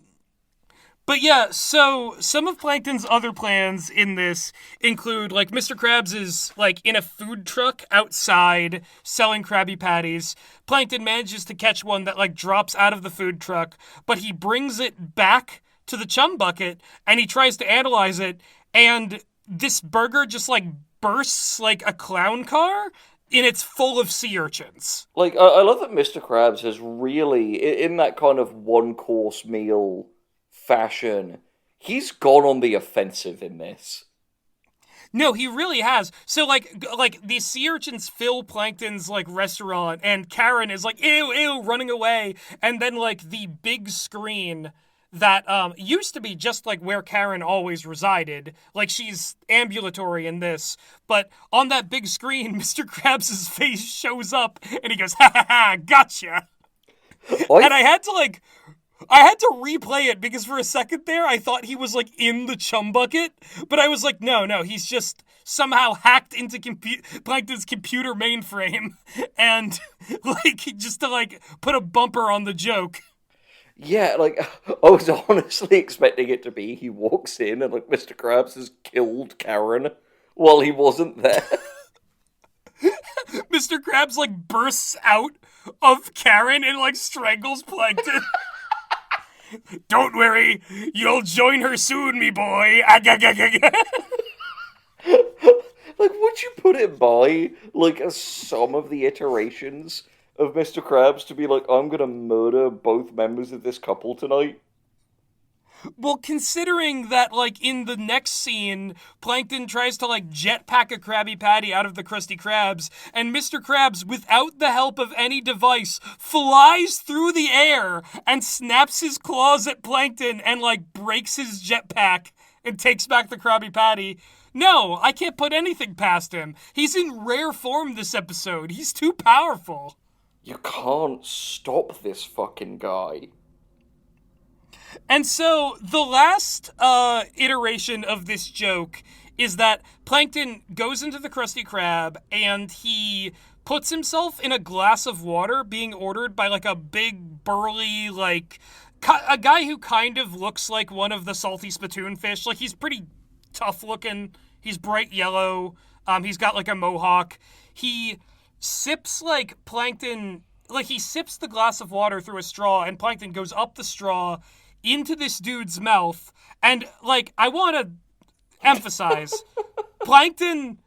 But yeah, so some of Plankton's other plans in this include, like, Mr. Krabs is, like, in a food truck outside selling Krabby Patties. Plankton manages to catch one that, like, drops out of the food truck, but he brings it back to the chum bucket, and he tries to analyze it, and this burger just, like, bursts like a clown car, and it's full of sea urchins. Like, I love that Mr. Krabs has really, in that kind of one-course meal fashion, he's gone on the offensive in this. No, he really has. So, like these sea urchins fill Plankton's, like, restaurant, and Karen is like, ew, ew, running away. And then, like, the big screen that used to be just, like, where Karen always resided. Like, she's ambulatory in this. But on that big screen, Mr. Krabs' face shows up, and he goes, "Ha ha ha, gotcha." And I had to replay it because for a second there, I thought he was, like, in the chum bucket. But I was like, no, he's just somehow hacked into Plankton's computer mainframe. And, like, just to, like, put a bumper on the joke. Yeah, like, I was honestly expecting it to be he walks in and, like, Mr. Krabs has killed Karen while he wasn't there. Mr. Krabs, like, bursts out of Karen and, like, strangles Plankton. "Don't worry, you'll join her soon, me boy." Like, would you put it by, like, some of the iterations of Mr. Krabs to be like, I'm gonna murder both members of this couple tonight? Well, considering that, like, in the next scene, Plankton tries to, like, jetpack a Krabby Patty out of the Krusty Krabs, and Mr. Krabs, without the help of any device, flies through the air and snaps his claws at Plankton and, like, breaks his jetpack and takes back the Krabby Patty. No, I can't put anything past him. He's in rare form this episode. He's too powerful. You can't stop this fucking guy. And so the last iteration of this joke is that Plankton goes into the Krusty Krab and he puts himself in a glass of water being ordered by like a big burly, like a guy who kind of looks like one of the salty spittoon fish. Like he's pretty tough looking. He's bright yellow. He's got like a mohawk. He sips like Plankton, like he sips the glass of water through a straw and Plankton goes up the straw into this dude's mouth, and, like, I want to emphasize, Plankton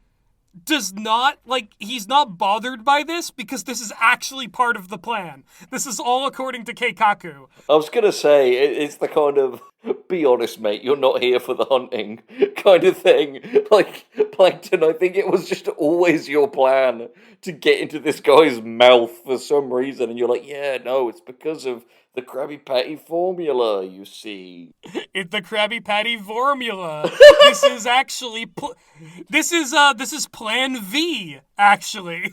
does not, like, he's not bothered by this because this is actually part of the plan. This is all according to Keikaku. I was gonna say, it's the kind of, be honest mate, you're not here for the hunting kind of thing. Like, Plankton, I think it was just always your plan to get into this guy's mouth for some reason, and you're like, yeah, no, it's because of the Krabby Patty formula, you see. It's the Krabby Patty formula. This is actually this is Plan V, actually.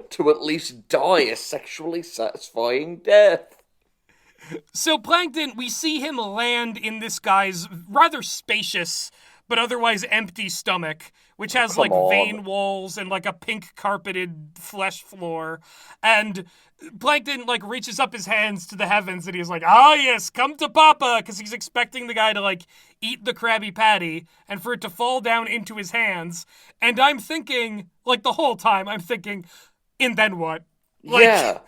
To at least die a sexually satisfying death. So Plankton, we see him land in this guy's rather spacious but otherwise empty stomach, which has like vein walls and like a pink carpeted flesh floor. And Plankton like reaches up his hands to the heavens and he's like, ah yes, come to Papa, because he's expecting the guy to like eat the Krabby Patty and for it to fall down into his hands. And I'm thinking, like the whole time, I'm thinking, and then what? Like, yeah.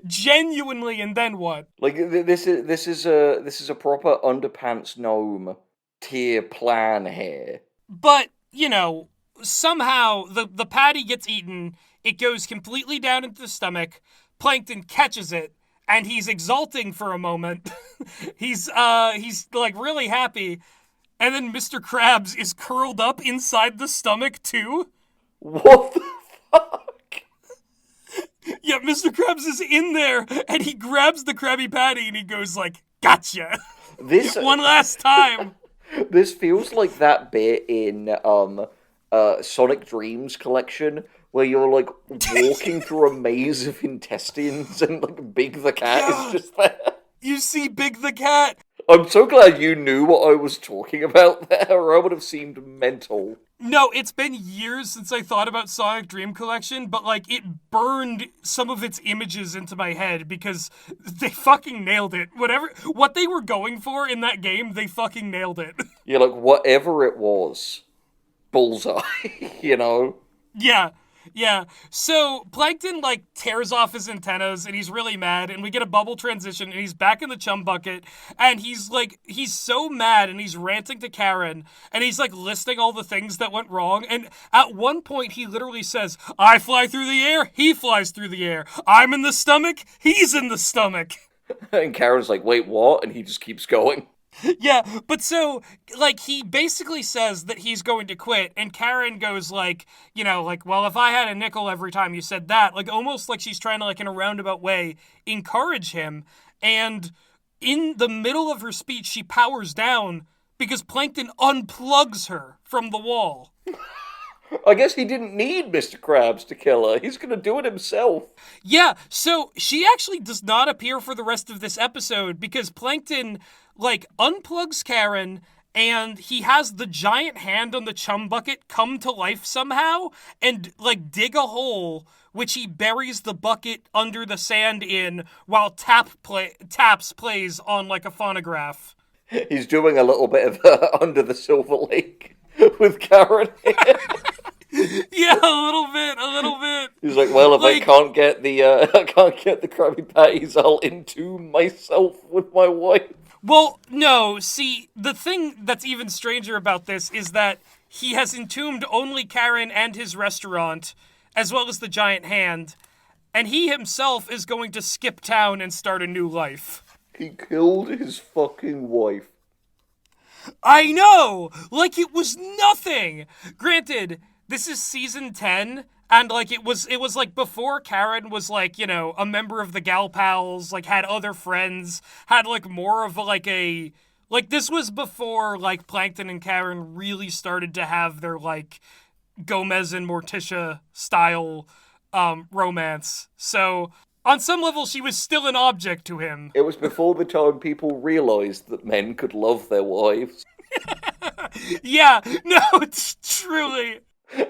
Genuinely, and then what? Like this is a proper underpants gnome tier plan here. But, you know, somehow the patty gets eaten, it goes completely down into the stomach, Plankton catches it, and he's exulting for a moment. he's like really happy, and then Mr. Krabs is curled up inside the stomach too. What the fuck? Yeah, Mr. Krabs is in there, and he grabs the Krabby Patty and he goes like, gotcha! This one last time. This feels like that bit in Sonic Dreams collection where you're like walking through a maze of intestines and like Big the Cat is just there. You see Big the Cat. I'm so glad you knew what I was talking about there, or I would have seemed mental. No, it's been years since I thought about Sonic Dream Collection, but like it burned some of its images into my head because they fucking nailed it. What they were going for in that game, they fucking nailed it. Yeah, like whatever it was, bullseye, you know? Yeah. So Plankton like tears off his antennas and he's really mad, and we get a bubble transition and he's back in the chum bucket and he's so mad and he's ranting to Karen and he's like listing all the things that went wrong, and at one point he literally says, I fly through the air, he flies through the air. I'm in the stomach, he's in the stomach. And Karen's like, wait, what? And he just keeps going. Yeah, but so, like, he basically says that he's going to quit, and Karen goes, like, you know, like, well, if I had a nickel every time you said that, like, almost like she's trying to, like, in a roundabout way, encourage him, and in the middle of her speech, she powers down because Plankton unplugs her from the wall. I guess he didn't need Mr. Krabs to kill her. He's gonna do it himself. Yeah, so she actually does not appear for the rest of this episode because Plankton, like, unplugs Karen, and he has the giant hand on the chum bucket come to life somehow and, like, dig a hole, which he buries the bucket under the sand in while Taps plays on, like, a phonograph. He's doing a little bit of Under the Silver Lake with Karen. Yeah, a little bit. He's like, well, if I can't get the Krabby Patties, I'll entomb myself with my wife. Well, no, see, the thing that's even stranger about this is that he has entombed only Karen and his restaurant, as well as the giant hand, and he himself is going to skip town and start a new life. He killed his fucking wife. I know! Like, it was nothing! Granted, this is season 10, and, like, it was like, before Karen was, like, you know, a member of the Gal Pals, like, had other friends, had, like, more of, like, like, this was before, like, Plankton and Karen really started to have their, like, Gomez and Morticia style, romance. So, on some level, she was still an object to him. It was before the time people realized that men could love their wives. Yeah, no, it's truly.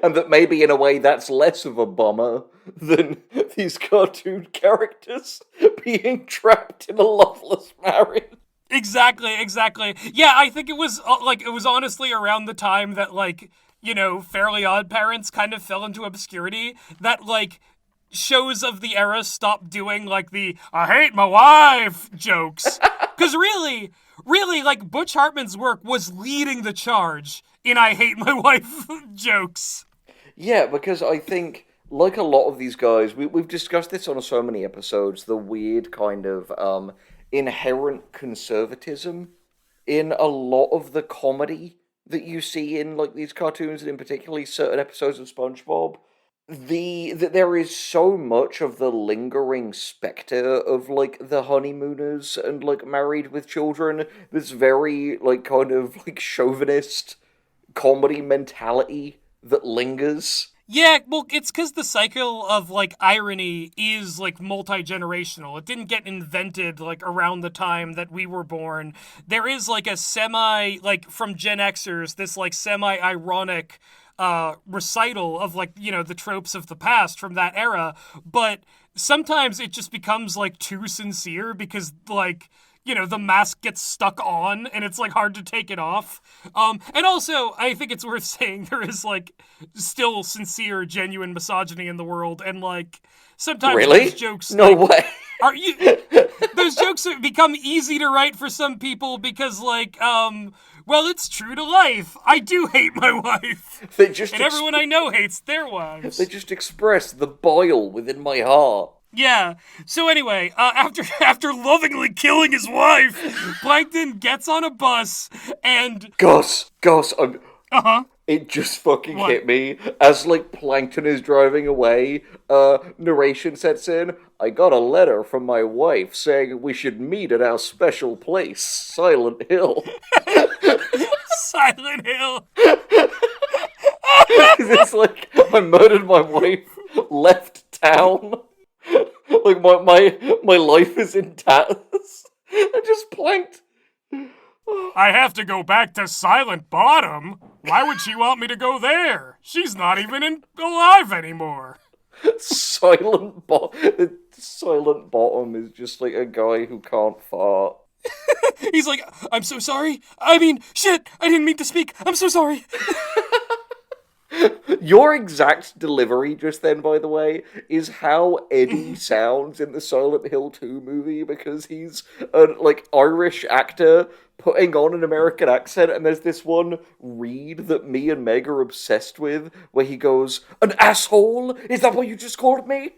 And that maybe in a way that's less of a bummer than these cartoon characters being trapped in a loveless marriage. Exactly. Yeah, I think it was, it was honestly around the time that, like, you know, Fairly Odd Parents kind of fell into obscurity, that, like, shows of the era stopped doing, like, the "I hate my wife" jokes. Because really, like, Butch Hartman's work was leading the charge in "I hate my wife" jokes. Yeah, because I think, like a lot of these guys, we've discussed this on so many episodes, the weird kind of inherent conservatism in a lot of the comedy that you see in, like, these cartoons, and in particularly certain episodes of SpongeBob. There is so much of the lingering specter of, like, the honeymooners and, like, married with children, this very, like, kind of, like, chauvinist comedy mentality that lingers. Yeah, well, it's because the cycle of, like, irony is, like, multi-generational. It didn't get invented, like, around the time that we were born. There is, like, a like, from Gen Xers, this, like, semi-ironic recital of, like, you know, the tropes of the past from that era, but sometimes it just becomes, like, too sincere because, like, you know, the mask gets stuck on and it's, like, hard to take it off. And also, I think it's worth saying there is, like, still sincere, genuine misogyny in the world, and, like, sometimes Really? those jokes, No like, way. those jokes become easy to write for some people because, like, well, it's true to life. I do hate my wife. And everyone I know hates their wives. They just express the bile within my heart. Yeah. So anyway, after lovingly killing his wife, Plankton gets on a bus and Gus, Uh-huh. it just fucking What? hit me as, like, Plankton is driving away. Narration sets in. I got a letter from my wife saying we should meet at our special place, Silent Hill. Silent Hill. It's like I murdered my wife, left town. Like my life is in tatters. I just planked. I have to go back to Silent Bottom. Why would she want me to go there? She's not even alive anymore. Silent Bottom is just like a guy who can't fart. He's like, I'm so sorry. I mean, shit, I didn't mean to speak. I'm so sorry. Your exact delivery just then, by the way, is how Eddie sounds in the Silent Hill 2 movie, because he's a, like, Irish actor putting on an American accent, and there's this one read that me and Meg are obsessed with, where he goes, "An asshole? Is that what you just called me?"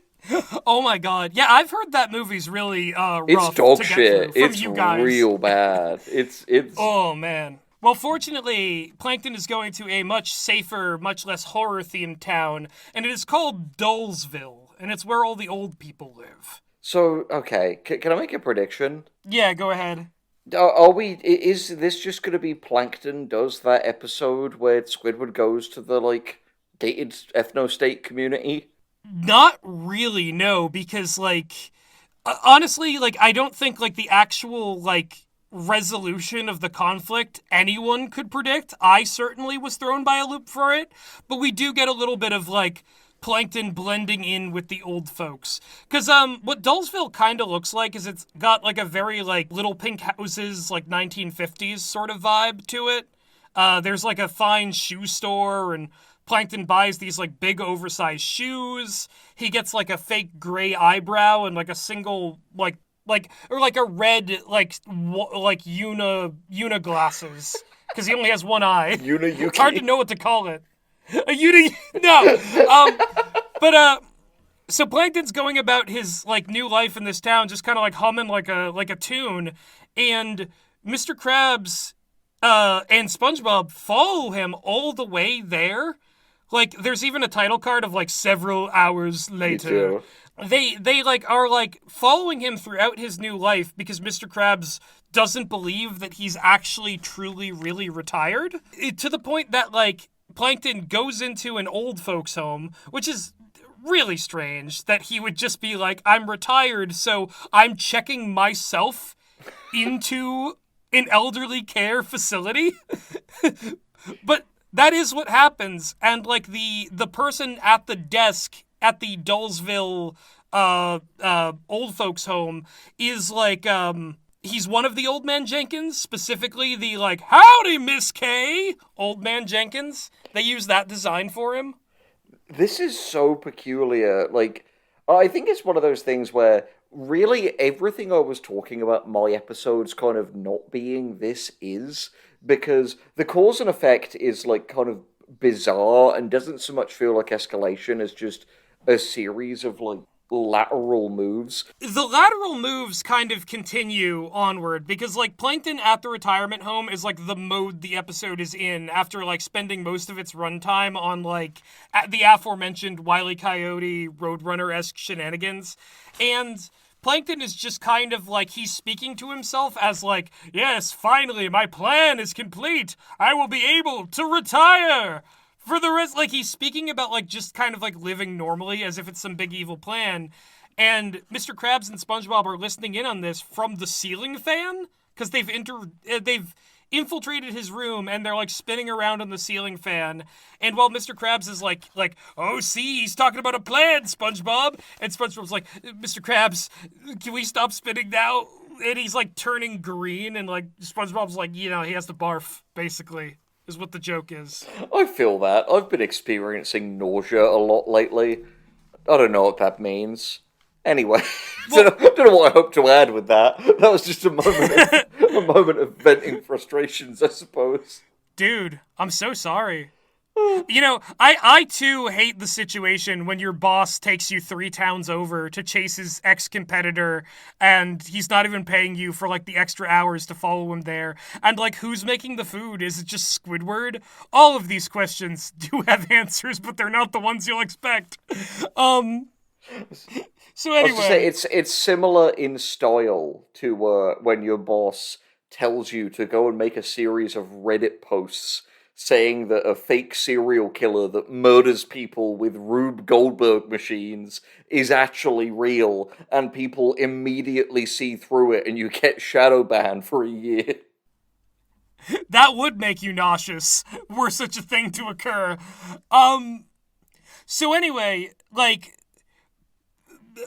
Oh my god. Yeah, I've heard that movie's really rough It's dog to get shit. through from It's you guys. real bad. It's Oh man. Well, fortunately, Plankton is going to a much safer, much less horror-themed town, and it is called Dullsville, and it's where all the old people live. So, okay, can I make a prediction? Yeah, go ahead. Is this just gonna be Plankton does that episode where Squidward goes to the, like, gated ethno-state community? Not really, no, because, like, honestly, like, I don't think, like, the actual, like, resolution of the conflict anyone could predict. I certainly was thrown by a loop for it, but we do get a little bit of, like, Plankton blending in with the old folks. Because, what Dullsville kind of looks like is it's got, like, a very, like, Little Pink Houses, like, 1950s sort of vibe to it. There's, like, a fine shoe store, and Plankton buys these, like, big oversized shoes. He gets, like, a fake gray eyebrow and, like, a single, or like a red, Una glasses, because he only has one eye. It's hard to know what to call it. A Una, no. So Plankton's going about his like new life in this town, just kind of like humming like a tune, and Mr. Krabs and SpongeBob follow him all the way there. Like, there's even a title card of like several hours Me later. too. They like are like following him throughout his new life because Mr. Krabs doesn't believe that he's actually truly really retired. To the point that like Plankton goes into an old folks home, which is really strange that he would just be like, I'm retired, so I'm checking myself into an elderly care facility. But that is what happens, and like the person at the desk at the Dullsville old folks home is like he's one of the Old Man Jenkins, specifically the like howdy Miss K Old Man Jenkins. They use that design for him. This is so peculiar. Like, I think it's one of those things where really everything I was talking about my episodes kind of not being this is because the cause and effect is like kind of bizarre and doesn't so much feel like escalation as just a series of like lateral moves. The lateral moves kind of continue onward because like Plankton at the retirement home is like the mode the episode is in after like spending most of its runtime on like the aforementioned Wile E. Coyote Roadrunner-esque shenanigans. And Plankton is just kind of like he's speaking to himself as like, yes, finally my plan is complete. I will be able to retire. For the rest, like he's speaking about like just kind of like living normally as if it's some big evil plan. And Mr. Krabs and SpongeBob are listening in on this from the ceiling fan because they've infiltrated his room and they're like spinning around on the ceiling fan. And while Mr. Krabs is like, oh, see, he's talking about a plan, SpongeBob. And SpongeBob's like, Mr. Krabs, can we stop spinning now? And he's like turning green and like SpongeBob's like, he has to barf, basically, is what the joke is. I feel that. I've been experiencing nausea a lot lately. I don't know what that means. Anyway, Well, don't know what I hope to add with that. That was just a moment of venting frustrations, I suppose. dude, I'm so sorry. I too hate the situation when your boss takes you 3 towns over to chase his ex-competitor and he's not even paying you for like the extra hours to follow him there. And like, who's making the food? Is it just Squidward? All of these questions do have answers, but they're not the ones you'll expect. Um, so I was to say anyway, it's similar in style to when your boss tells you to go and make a series of Reddit posts saying that a fake serial killer that murders people with Rube Goldberg machines is actually real, and people immediately see through it, and you get shadow banned for a year. that would make you nauseous were such a thing to occur. Um, so anyway, like,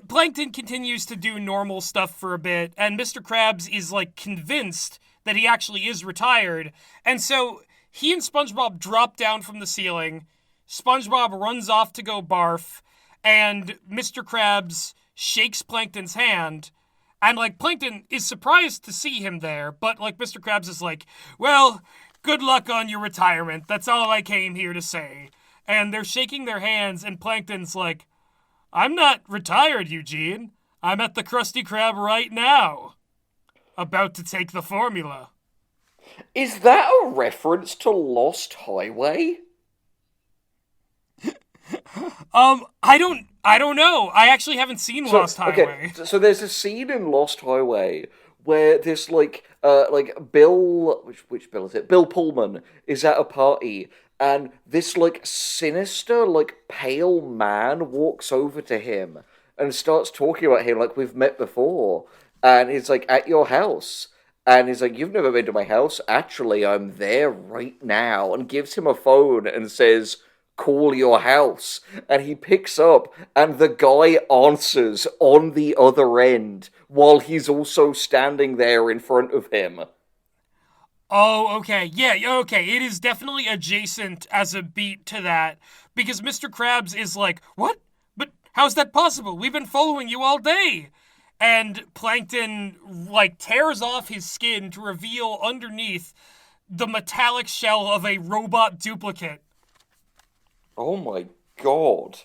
Plankton continues to do normal stuff for a bit, and Mr. Krabs is like convinced that he actually is retired. And so he and SpongeBob drop down from the ceiling. SpongeBob runs off to go barf, and Mr. Krabs shakes Plankton's hand. And like Plankton is surprised to see him there, but like Mr. Krabs is like, well, good luck on your retirement. That's all I came here to say. And they're shaking their hands, and Plankton's like, I'm not retired, Eugene. I'm at the Krusty Krab right now, about to take the formula. Is that a reference to Lost Highway? I don't know. I actually haven't seen Lost Highway. Okay, so there's a scene in Lost Highway where this like Bill, which Bill is it? Bill Pullman is at a party, and this like sinister, like pale man walks over to him and starts talking about him like we've met before, and he's like at your house. And he's like, you've never been to my house? Actually, I'm there right now. And gives him a phone and says, call your house. And he picks up, and the guy answers on the other end while he's also standing there in front of him. Oh, okay. Yeah, okay. It is definitely adjacent as a beat to that. Because Mr. Krabs is like, what? But how's that possible? We've been following you all day. And Plankton, like, tears off his skin to reveal underneath the metallic shell of a robot duplicate. Oh my god.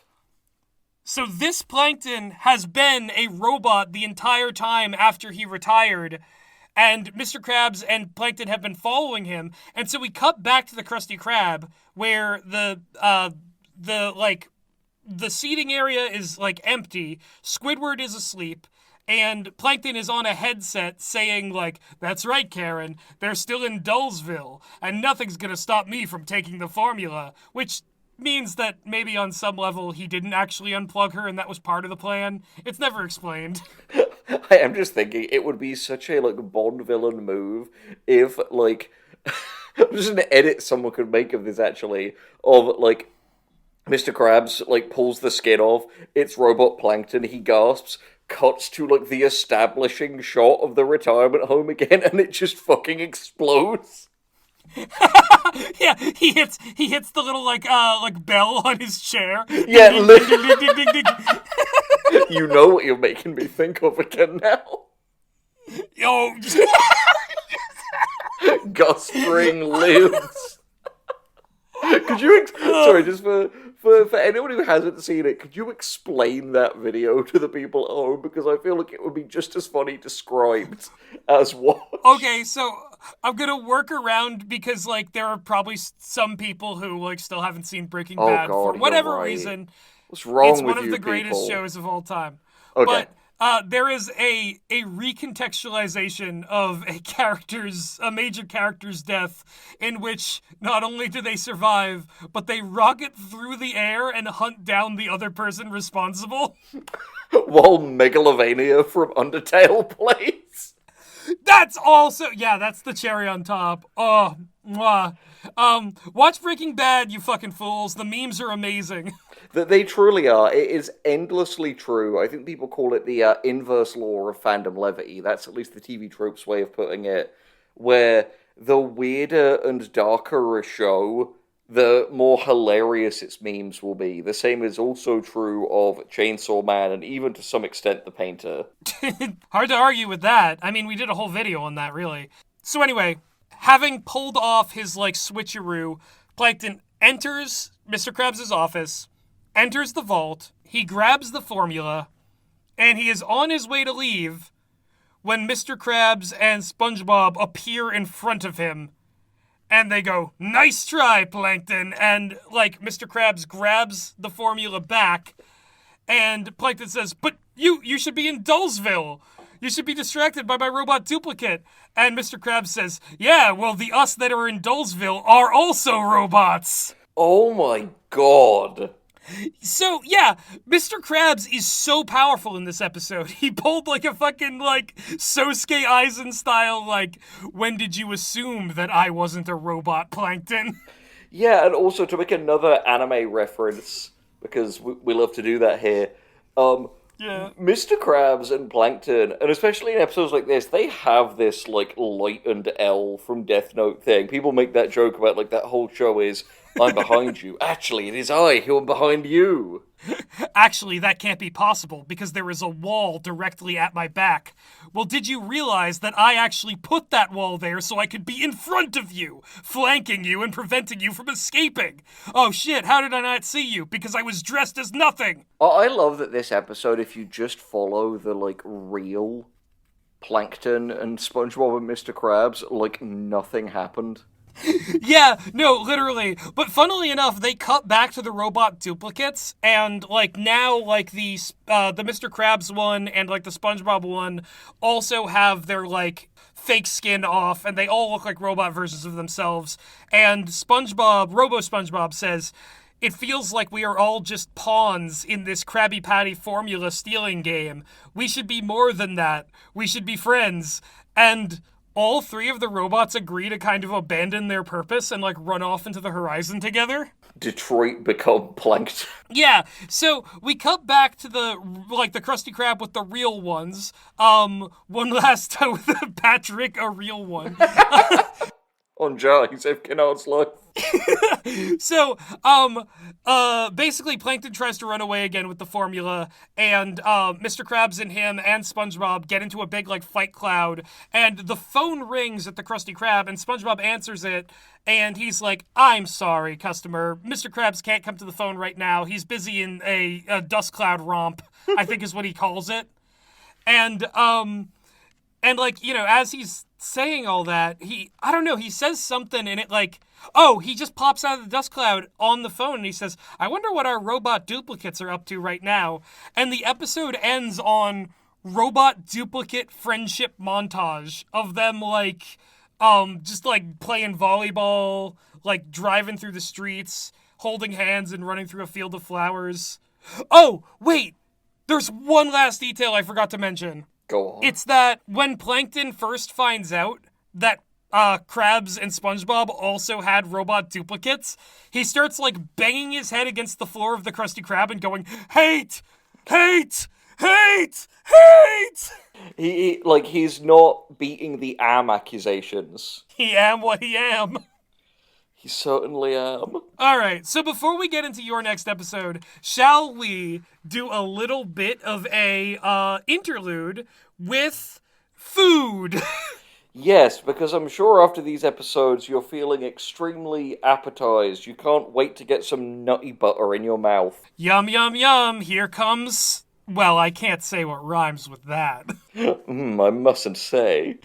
So this Plankton has been a robot the entire time after he retired, and Mr. Krabs and Plankton have been following him. And so we cut back to the Krusty Krab, where the seating area is like empty. Squidward is asleep. And Plankton is on a headset saying, like, "That's right, Karen. They're still in Dullsville, and nothing's gonna stop me from taking the formula," which means that maybe on some level he didn't actually unplug her and that was part of the plan. It's never explained. I am just thinking it would be such a like Bond villain move if like just an edit someone could make of this actually of like Mr. Krabs like pulls the skin off, it's robot Plankton, he gasps, cuts to like the establishing shot of the retirement home again, and it just fucking explodes. Yeah, he hits the little like bell on his chair. Yeah, Ding, ding, ding, ding, ding, ding, ding. You know what you're making me think of again now. Yo, Guspering lives. Could you sorry, just for anyone who hasn't seen it, could you explain that video to the people at home? Because I feel like it would be just as funny described as watched. Okay, so I'm gonna work around because like there are probably some people who like still haven't seen Breaking Bad God, for whatever you're right. reason. What's wrong It's with one of you the greatest people? shows of all time. Okay. But there is a recontextualization of a major character's death in which not only do they survive, but they rocket through the air and hunt down the other person responsible. While Megalovania from Undertale plays. That's also, yeah, that's the cherry on top. Oh, mwah. Watch Breaking Bad, you fucking fools. The memes are amazing. That they truly are. It is endlessly true. I think people call it the inverse law of fandom levity. That's at least the TV Tropes way of putting it. Where the weirder and darker a show, the more hilarious its memes will be. The same is also true of Chainsaw Man and even to some extent The Painter. Hard to argue with that. I mean, we did a whole video on that, really. So anyway, having pulled off his, like, switcheroo, Plankton enters Mr. Krabs' office, enters the vault, he grabs the formula, and he is on his way to leave when Mr. Krabs and Spongebob appear in front of him. And they go, "Nice try, Plankton." And, like, Mr. Krabs grabs the formula back, and Plankton says, "But you should be in Dullsville. You should be distracted by my robot duplicate." And Mr. Krabs says, "Yeah, well, the us that are in Dullsville are also robots." Oh my god. So, yeah, Mr. Krabs is so powerful in this episode. He pulled, like, a fucking, like, Sosuke Aizen style, like, "When did you assume that I wasn't a robot, Plankton?" Yeah, and also to make another anime reference, because we love to do that here, Yeah. Mr. Krabs and Plankton, and especially in episodes like this, they have this, like, lightened L from Death Note thing. People make that joke about, like, that whole show is, "I'm behind you." Actually, it is I who am behind you. Actually, that can't be possible because there is a wall directly at my back. Well, did you realize that I actually put that wall there so I could be in front of you, flanking you and preventing you from escaping? Oh shit, how did I not see you? Because I was dressed as nothing. I love that this episode, if you just follow the, like, real Plankton and SpongeBob and Mr. Krabs, like, nothing happened. Yeah, no, literally. But funnily enough, they cut back to the robot duplicates, and like now, like the Mr. Krabs one and like the SpongeBob one also have their like fake skin off, and they all look like robot versions of themselves. And Robo SpongeBob says, "It feels like we are all just pawns in this Krabby Patty formula stealing game. We should be more than that. We should be friends." And all three of the robots agree to kind of abandon their purpose and, like, run off into the horizon together. Detroit become Plankton. Yeah, so we cut back to the Krusty Krab with the real ones. One last time with Patrick, a real one. On Jar, he saved Kennard's life. So, basically Plankton tries to run away again with the formula, and, Mr. Krabs and him and SpongeBob get into a big, like, fight cloud, and the phone rings at the Krusty Krab, and SpongeBob answers it, And he's like, I'm sorry, customer. Mr. Krabs can't come to the phone right now. He's busy in a dust cloud romp, I think is what he calls it. And like, as he's saying all that, I don't know, he says something and it like, he just pops out of the dust cloud on the phone and he says, I wonder what our robot duplicates are up to right now. And the episode ends on robot duplicate friendship montage of them like, just like playing volleyball, like driving through the streets, holding hands and running through a field of flowers. Oh, wait, there's one last detail I forgot to mention. Go on. It's that when Plankton first finds out that Krabs and Spongebob also had robot duplicates, he starts like banging his head against the floor of the Krusty Krab and going, hate, hate, hate, hate! He's not beating the am accusations. He am what he am. He certainly am. Alright, so before we get into your next episode, shall we do a little bit of a interlude with food? Yes, because I'm sure after these episodes you're feeling extremely appetized. You can't wait to get some nutty butter in your mouth. Yum, yum, yum. Here comes... Well, I can't say what rhymes with that. I mustn't say.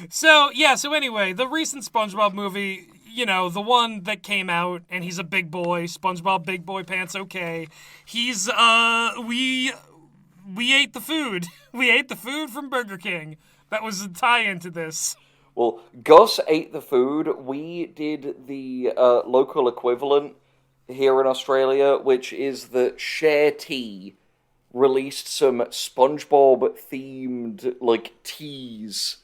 So anyway, the recent SpongeBob movie, the one that came out, and he's a big boy, SpongeBob Big Boy Pants, okay. He's, we ate the food. We ate the food from Burger King. That was a tie-in to this. Well, Gus ate the food. We did the local equivalent here in Australia, which is that Share Tea released some SpongeBob-themed, teas.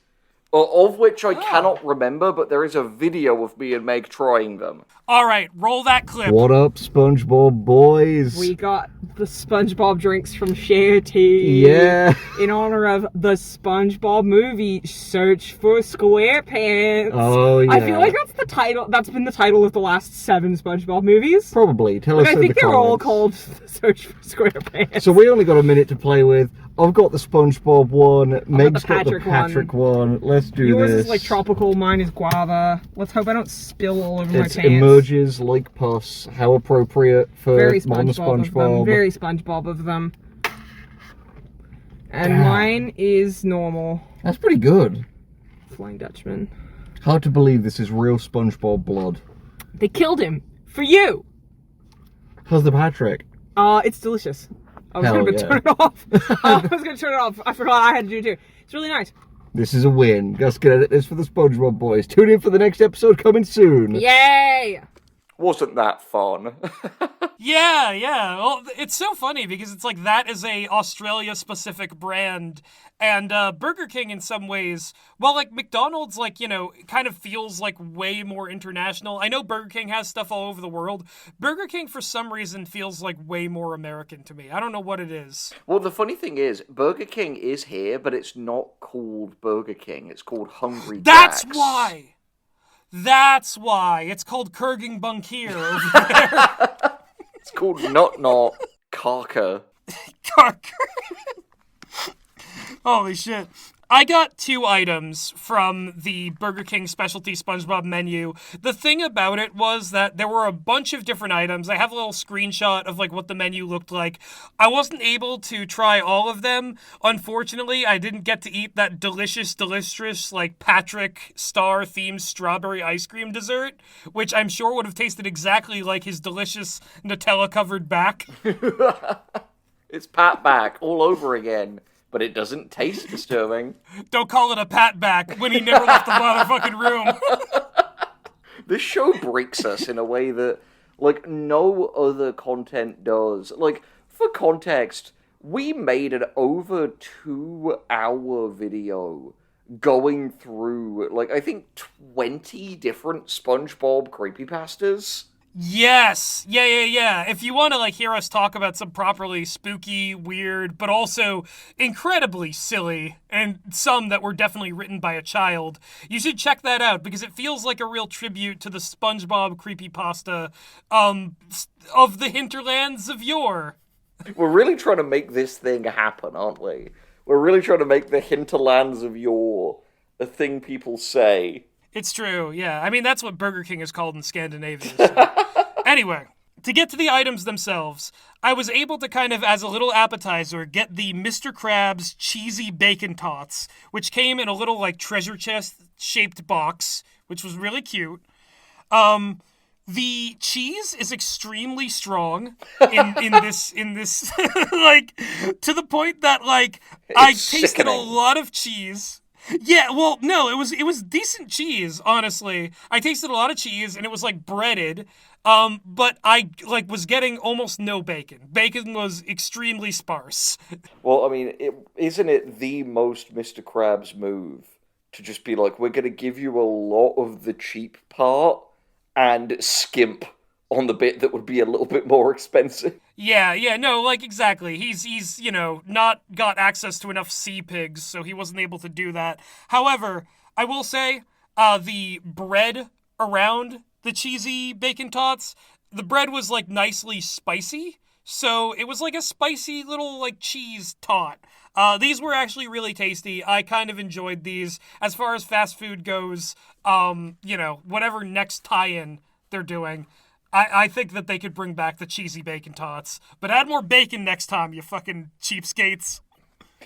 Of which I cannot remember, but there is a video of me and Meg trying them. Alright, roll that clip. What up, SpongeBob boys? We got the SpongeBob drinks from Share Tea. Yeah. In honor of the SpongeBob movie, Search for SquarePants. Oh, yeah. I feel like that's the title. That's been the title of the last 7 SpongeBob movies. Probably. Tell us I in think the they're all comments. called Search for SquarePants. So we only got a minute to play with. I've got the SpongeBob one. Meg's got the Patrick one. Let's do Yours this. is like tropical, mine is guava. Let's hope I don't spill all over my It pants. emerges like pus. How appropriate for Very modern SpongeBob of them. Very SpongeBob of them. And Damn. mine is normal. That's pretty good. Flying Dutchman. Hard to believe this is real SpongeBob blood. They killed him for you. How's the Patrick? It's delicious. I was Hell going to yeah. turn it off. I was going to turn it off. I forgot I had to do it too. It's really nice. This is a win. Gus can edit this for the SpongeBob boys. Tune in for the next episode coming soon. Yay! Wasn't that fun? Yeah. Well, it's so funny because it's like that is a Australia-specific brand, and Burger King in some ways, well, like McDonald's, kind of feels like way more international. I know Burger King has stuff all over the world. Burger King, for some reason, feels like way more American to me. I don't know what it is. Well, the funny thing is, Burger King is here, but it's not called Burger King. It's called Hungry Jack's. That's why! That's why! It's called Kurgang Bunkir over there. It's called Not Carker. Carker. Holy shit. I got 2 items from the Burger King specialty SpongeBob menu. The thing about it was that there were a bunch of different items. I have a little screenshot of what the menu looked like. I wasn't able to try all of them. Unfortunately, I didn't get to eat that delicious Patrick Star themed strawberry ice cream dessert, which I'm sure would have tasted exactly like his delicious Nutella covered back. It's Pat back all over again. But it doesn't taste disturbing. Don't call it a pat back when he never left the motherfucking room. This show breaks us in a way that, no other content does. For context, we made an over 2-hour video going through, I think 20 different SpongeBob creepypastas. Yes! Yeah. If you want to, hear us talk about some properly spooky, weird, but also incredibly silly, and some that were definitely written by a child, you should check that out, because it feels like a real tribute to the SpongeBob creepypasta, of the hinterlands of yore. We're really trying to make this thing happen, aren't we? We're really trying to make the hinterlands of yore a thing people say. It's true, yeah. I mean, that's what Burger King is called in Scandinavia. So. Anyway, to get to the items themselves, I was able to kind of, as a little appetizer, get the Mr. Krabs cheesy bacon tots, which came in a little, like, treasure chest-shaped box, which was really cute. The cheese is extremely strong in this like, to the point that, like, I tasted sickening. a lot of cheese. Yeah, well, no, it was decent cheese, honestly. I tasted a lot of cheese, and it was, like, breaded, but I, like, was getting almost no bacon. Bacon was extremely sparse. Well, I mean, isn't it the most Mr. Krabs move to just be like, we're going to give you a lot of the cheap part and skimp on the bit that would be a little bit more expensive? Yeah, no, like, exactly. He's, you know, not got access to enough sea pigs, so he wasn't able to do that. However, I will say, the bread around the cheesy bacon tots, the bread was, like, nicely spicy, so it was like a spicy little, like, cheese tot. These were actually really tasty. I kind of enjoyed these. As far as fast food goes, you know, whatever next tie-in they're doing, I think that they could bring back the cheesy bacon tots. But add more bacon next time, you fucking cheapskates.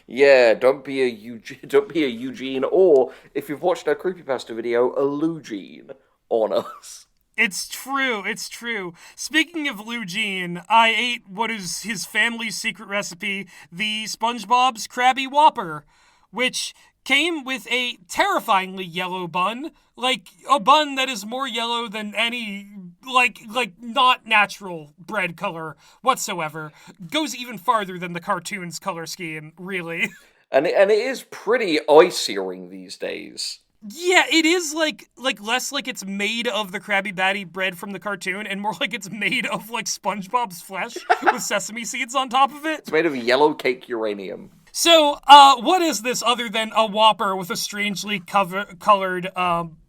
Yeah, don't be a Eugene, or if you've watched our creepypasta video, a Lugene on us. It's true. Speaking of Lou Jean, I ate what is his family's secret recipe, the Spongebob's Krabby Whopper, which came with a terrifyingly yellow bun, like a bun that is more yellow than any, like not natural bread color whatsoever. Goes even farther than the cartoon's color scheme, really. And it is pretty eye-searing these days. Yeah, it is like less like it's made of the Krabby Patty bread from the cartoon and more like it's made of like SpongeBob's flesh with sesame seeds on top of it. It's made of yellow cake uranium. So, what is this other than a Whopper with a strangely colored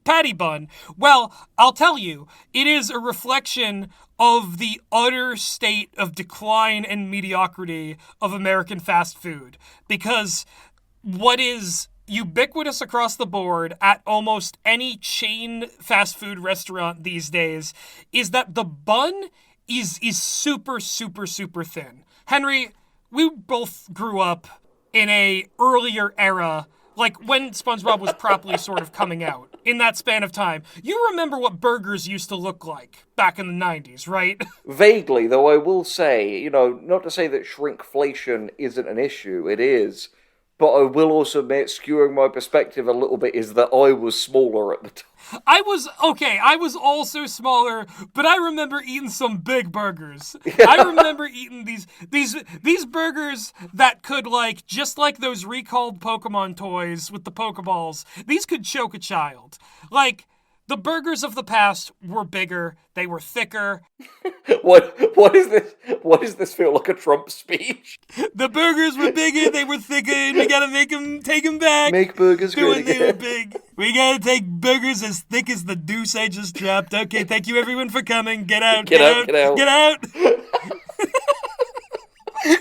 patty bun? Well, I'll tell you, it is a reflection of the utter state of decline and mediocrity of American fast food. Because what is ubiquitous across the board at almost any chain fast food restaurant these days is that the bun is super, super, super thin. Henry, we both grew up in a earlier era, like when SpongeBob was properly sort of coming out. In that span of time, you remember what burgers used to look like back in the 90s, right? Vaguely, though I will say, you know, not to say that shrinkflation isn't an issue, it is. But I will also admit, skewing my perspective a little bit, is that I was smaller at the time. I was also smaller, but I remember eating some big burgers. I remember eating these burgers that could, like, just like those recalled Pokemon toys with the Pokeballs, these could choke a child. Like, the burgers of the past were bigger, they were thicker. What is this? What does this feel like, a Trump speech? The burgers were bigger, they were thicker, and we gotta take them back. Make burgers great When they were again. big. We gotta take burgers as thick as the deuce I just dropped. Okay, thank you everyone for coming. Get out. Get out.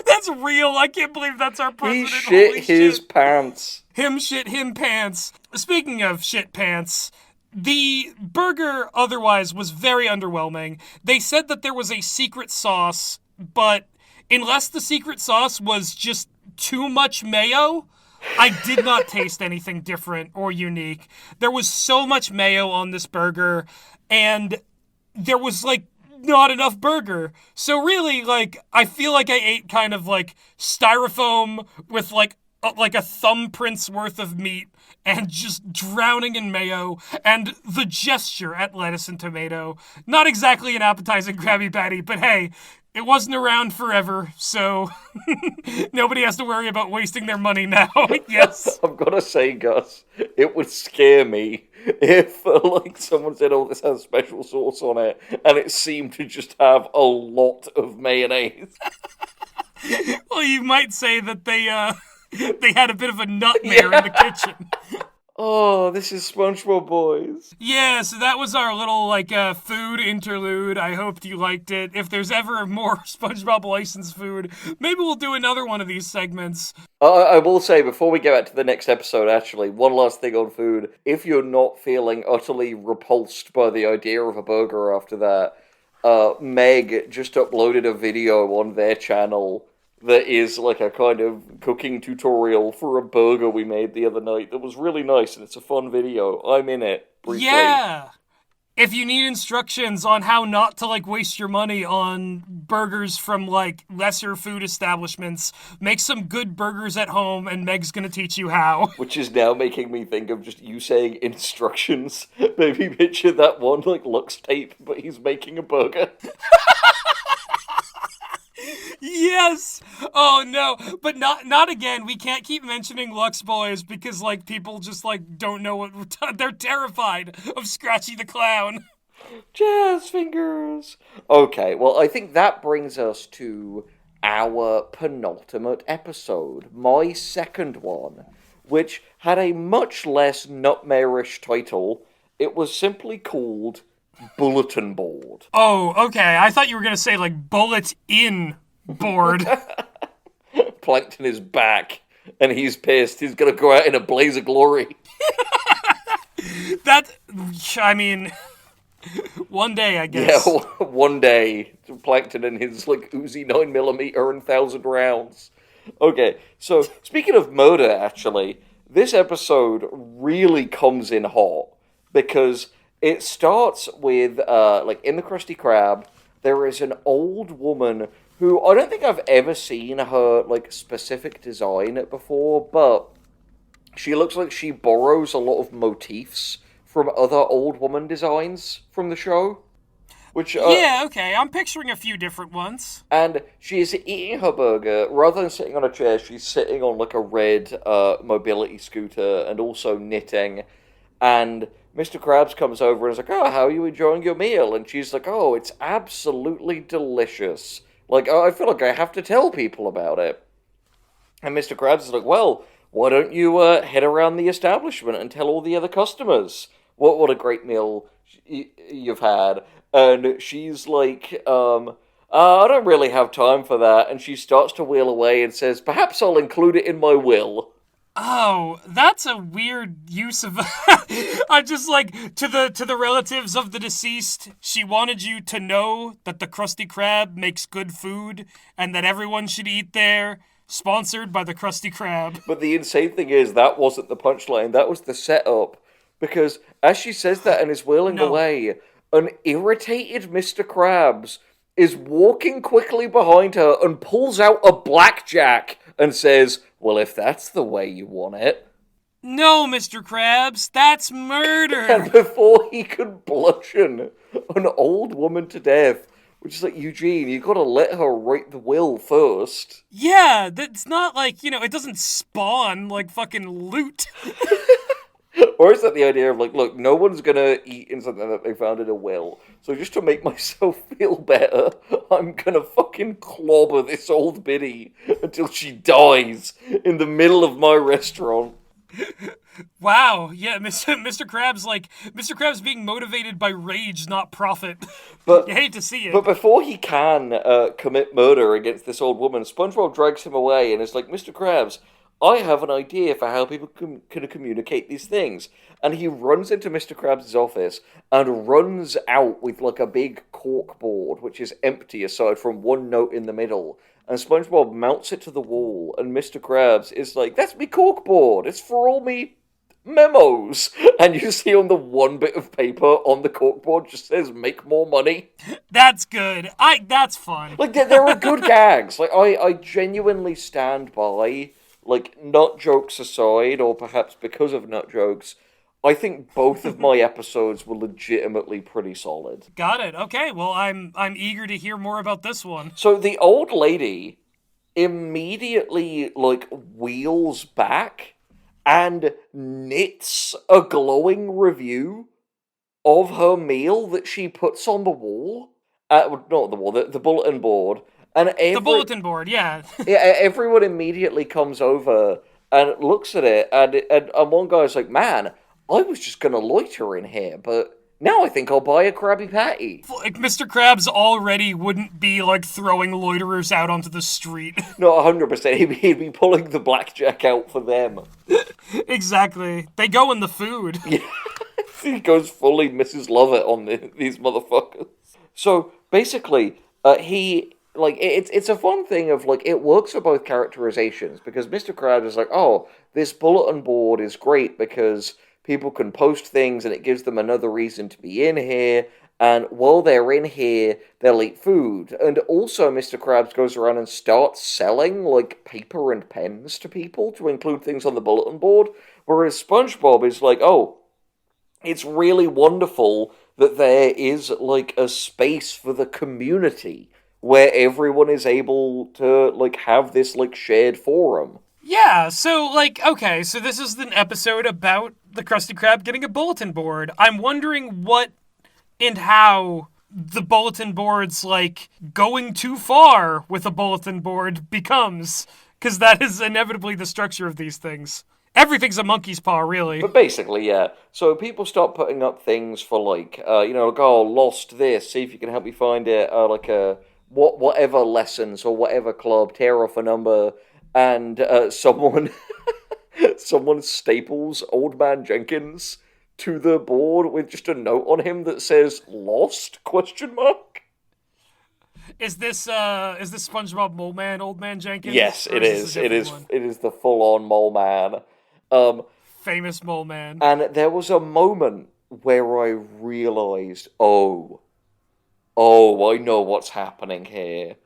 That's real. I can't believe that's our He president. shit Holy his shit. pants. Him shit him pants. Speaking of shit pants, the burger otherwise was very underwhelming. They said that there was a secret sauce, but unless the secret sauce was just too much mayo, I did not taste anything different or unique. There was so much mayo on this burger, and there was, like, not enough burger. So really, like, I feel like I ate kind of, like, styrofoam with, like a thumbprint's worth of meat and just drowning in mayo and the gesture at lettuce and tomato. Not exactly an appetizing Krabby Patty, but hey, it wasn't around forever, so nobody has to worry about wasting their money now. Yes. I've got to say, Gus, it would scare me if, like, someone said, oh, this has special sauce on it, and it seemed to just have a lot of mayonnaise. Well, you might say that they had a bit of a nutmare in the kitchen. Oh, this is SpongeBob Boys. Yeah, so that was our little, food interlude. I hoped you liked it. If there's ever more SpongeBob licensed food, maybe we'll do another one of these segments. I will say, before we get back to the next episode, actually, one last thing on food. If you're not feeling utterly repulsed by the idea of a burger after that, Meg just uploaded a video on their channel that is like a kind of cooking tutorial for a burger we made the other night that was really nice, and it's a fun video. I'm in it, briefly. Yeah! If you need instructions on how not to, waste your money on burgers from, lesser food establishments, make some good burgers at home, and Meg's gonna teach you how. Which is now making me think of just you saying instructions. Maybe picture that one, Lux tape, but he's making a burger. Yes! Oh no, but not again. We can't keep mentioning Lux Boys because people just don't know what they're terrified of Scratchy the Clown. Jazz fingers. Okay, well I think that brings us to our penultimate episode, my second one, which had a much less nutmare-ish title. It was simply called Bulletin Board. Oh, okay. I thought you were gonna say bullet-in board. Plankton is back, and he's pissed. He's gonna go out in a blaze of glory. One day, I guess. Yeah, one day, Plankton and his Uzi 9mm and 1,000 rounds. Okay, so speaking of murder, actually, this episode really comes in hot because it starts with in the Krusty Krab, there is an old woman who I don't think I've ever seen her specific design before, but she looks like she borrows a lot of motifs from other old woman designs from the show. Which yeah, okay, I'm picturing a few different ones. And she's eating her burger. Rather than sitting on a chair, she's sitting on a red mobility scooter and also knitting. And Mr. Krabs comes over and is like, "Oh, how are you enjoying your meal?" And she's like, "Oh, it's absolutely delicious. I feel like I have to tell people about it." And Mr. Krabs is like, "Well, why don't you head around the establishment and tell all the other customers what a great meal you've had?" And she's like, I don't really have time for that. And she starts to wheel away and says, "Perhaps I'll include it in my will." Oh, that's a weird use of... I just to the relatives of the deceased, she wanted you to know that the Krusty Krab makes good food and that everyone should eat there. Sponsored by the Krusty Krab. But the insane thing is, that wasn't the punchline. That was the setup. Because as she says that and is wheeling away, an irritated Mr. Krabs is walking quickly behind her and pulls out a blackjack and says, "Well, if that's the way you want it." No, Mr. Krabs, that's murder. And before he could bludgeon an old woman to death, which is Eugene, you gotta let her write the will first. Yeah, that's not it doesn't spawn fucking loot. Or is that the idea of look, no one's gonna eat in something that they found in a will, so just to make myself feel better, I'm gonna fucking clobber this old biddy until she dies in the middle of my restaurant. Wow, yeah, Mr. Mr. Krabs being motivated by rage, not profit. But you hate to see it. But before he can commit murder against this old woman, SpongeBob drags him away and is like, "Mr. Krabs, I have an idea for how people can communicate these things." And he runs into Mr. Krabs' office and runs out with a big cork board, which is empty aside from one note in the middle. And SpongeBob mounts it to the wall, and Mr. Krabs is like, "That's me cork board. It's for all me memos." And you see on the one bit of paper on the corkboard just says, "Make more money." That's good. That's fun. There are good gags. I genuinely stand by, nut jokes aside, or perhaps because of nut jokes, I think both of my episodes were legitimately pretty solid. Got it. Okay, well, I'm eager to hear more about this one. So the old lady immediately, wheels back and knits a glowing review of her meal that she puts on the wall. Not the wall, the bulletin board. And the bulletin board, yeah. Yeah, everyone immediately comes over and looks at it, and one guy's like, man, I was just gonna loiter in here, but now I think I'll buy a Krabby Patty. Like, Mr. Krabs already wouldn't be, like, throwing loiterers out onto the street. No, 100%. He'd be pulling the blackjack out for them. Exactly. They go in the food. Yeah. He goes fully Mrs. Lovett on these motherfuckers. So, basically, it's a fun thing of, like, it works for both characterizations, because Mr. Krabs is like, oh, this bulletin board is great because people can post things and it gives them another reason to be in here, and while they're in here, they'll eat food. And also Mr. Krabs goes around and starts selling, like, paper and pens to people to include things on the bulletin board, whereas SpongeBob is like, oh, it's really wonderful that there is, like, a space for the community where everyone is able to, like, have this, like, shared forum. Yeah, so, like, okay, so this is an episode about the Krusty Krab getting a bulletin board. I'm wondering what and how the bulletin board's, like, going too far with a bulletin board becomes, because that is inevitably the structure of these things. Everything's a monkey's paw, really. But basically, yeah. So people start putting up things for, like, like, oh, lost this, see if you can help me find it, whatever lessons or whatever club, tear off a number, and someone staples Old Man Jenkins to the board with just a note on him that says "Lost?" ? Is this SpongeBob Mole Man, Old Man Jenkins? Yes, it is. It is. It is the full-on Mole Man. Famous Mole Man. And there was a moment where I realized, oh, I know what's happening here.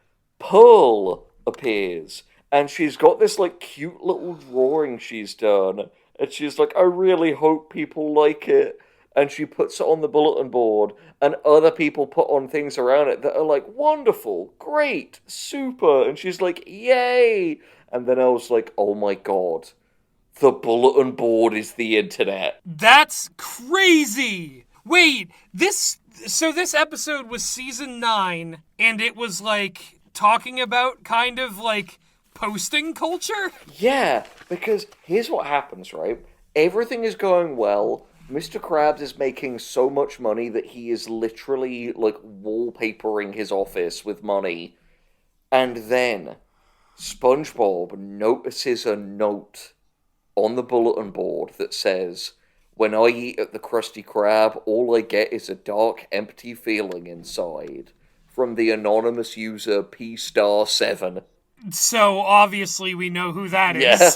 Pearl appears. And she's got this, like, cute little drawing she's done. And she's like, I really hope people like it. And she puts it on the bulletin board. And other people put on things around it that are like, wonderful, great, super. And she's like, yay. And then I was like, oh my god. The bulletin board is the internet. That's crazy. Wait, this episode was season 9. And it was, like, talking about kind of, like, posting culture? Yeah, because here's what happens, right? Everything is going well. Mr. Krabs is making so much money that he is literally, like, wallpapering his office with money. And then SpongeBob notices a note on the bulletin board that says, when I eat at the Krusty Krab, all I get is a dark, empty feeling inside. From the anonymous user P*7. So, obviously, we know who that is. Yeah,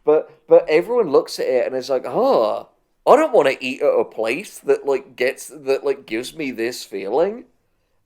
but everyone looks at it and is like, I don't want to eat at a place that, like, gives me this feeling.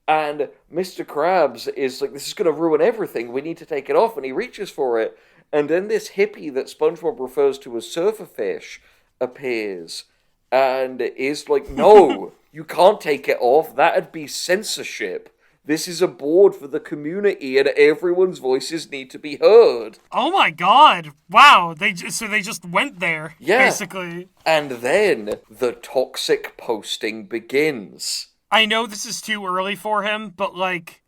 And Mr. Krabs is like, this is going to ruin everything, we need to take it off, and he reaches for it. And then this hippie that SpongeBob refers to as Surferfish appears and is like, no, you can't take it off, that'd be censorship. This is a board for the community, and everyone's voices need to be heard. Oh my god! Wow, they just went there, yeah. Basically. And then the toxic posting begins. I know this is too early for him, but, like,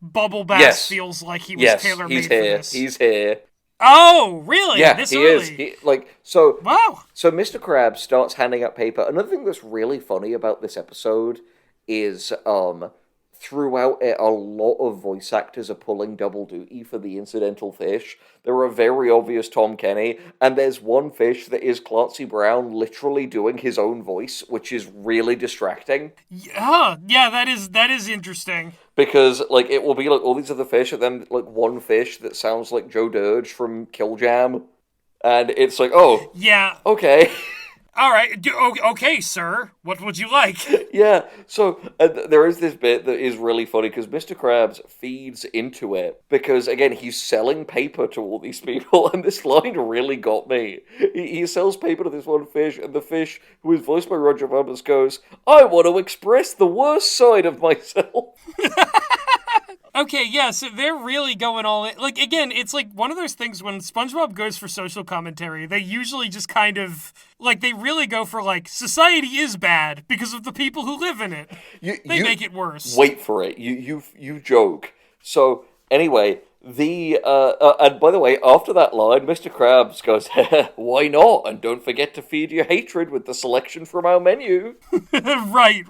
Bubble Bass feels like he was tailor-made for this. He's here. Oh, really? Yeah, this he early? is. So Wow. So Mr. Krabs starts handing out paper. Another thing that's really funny about this episode is, throughout it, a lot of voice actors are pulling double duty for the incidental fish. There are very obvious Tom Kenny, and there's one fish that is Clancy Brown literally doing his own voice, which is really distracting. Yeah, that is interesting. Because, like, it will be, like, all these other fish, and then, like, one fish that sounds like Joe Dirge from Kill Jam, and it's like, oh, yeah, okay. All right, okay, sir. What would you like? Yeah, so there is this bit that is really funny because Mr. Krabs feeds into it because, again, he's selling paper to all these people, and this line really got me. He sells paper to this one fish, and the fish, who is voiced by Roger Vabbas, goes, I want to express the worst side of myself. Okay, yeah, so they're really going all in. Like, again, it's like one of those things when SpongeBob goes for social commentary, they usually just kind of, like, they really go for, like, society is bad because of the people who live in it. They make it worse. Wait for it. You joke. So, anyway, And by the way, after that line, Mr. Krabs goes, "Why not? And don't forget to feed your hatred with the selection from our menu." Right.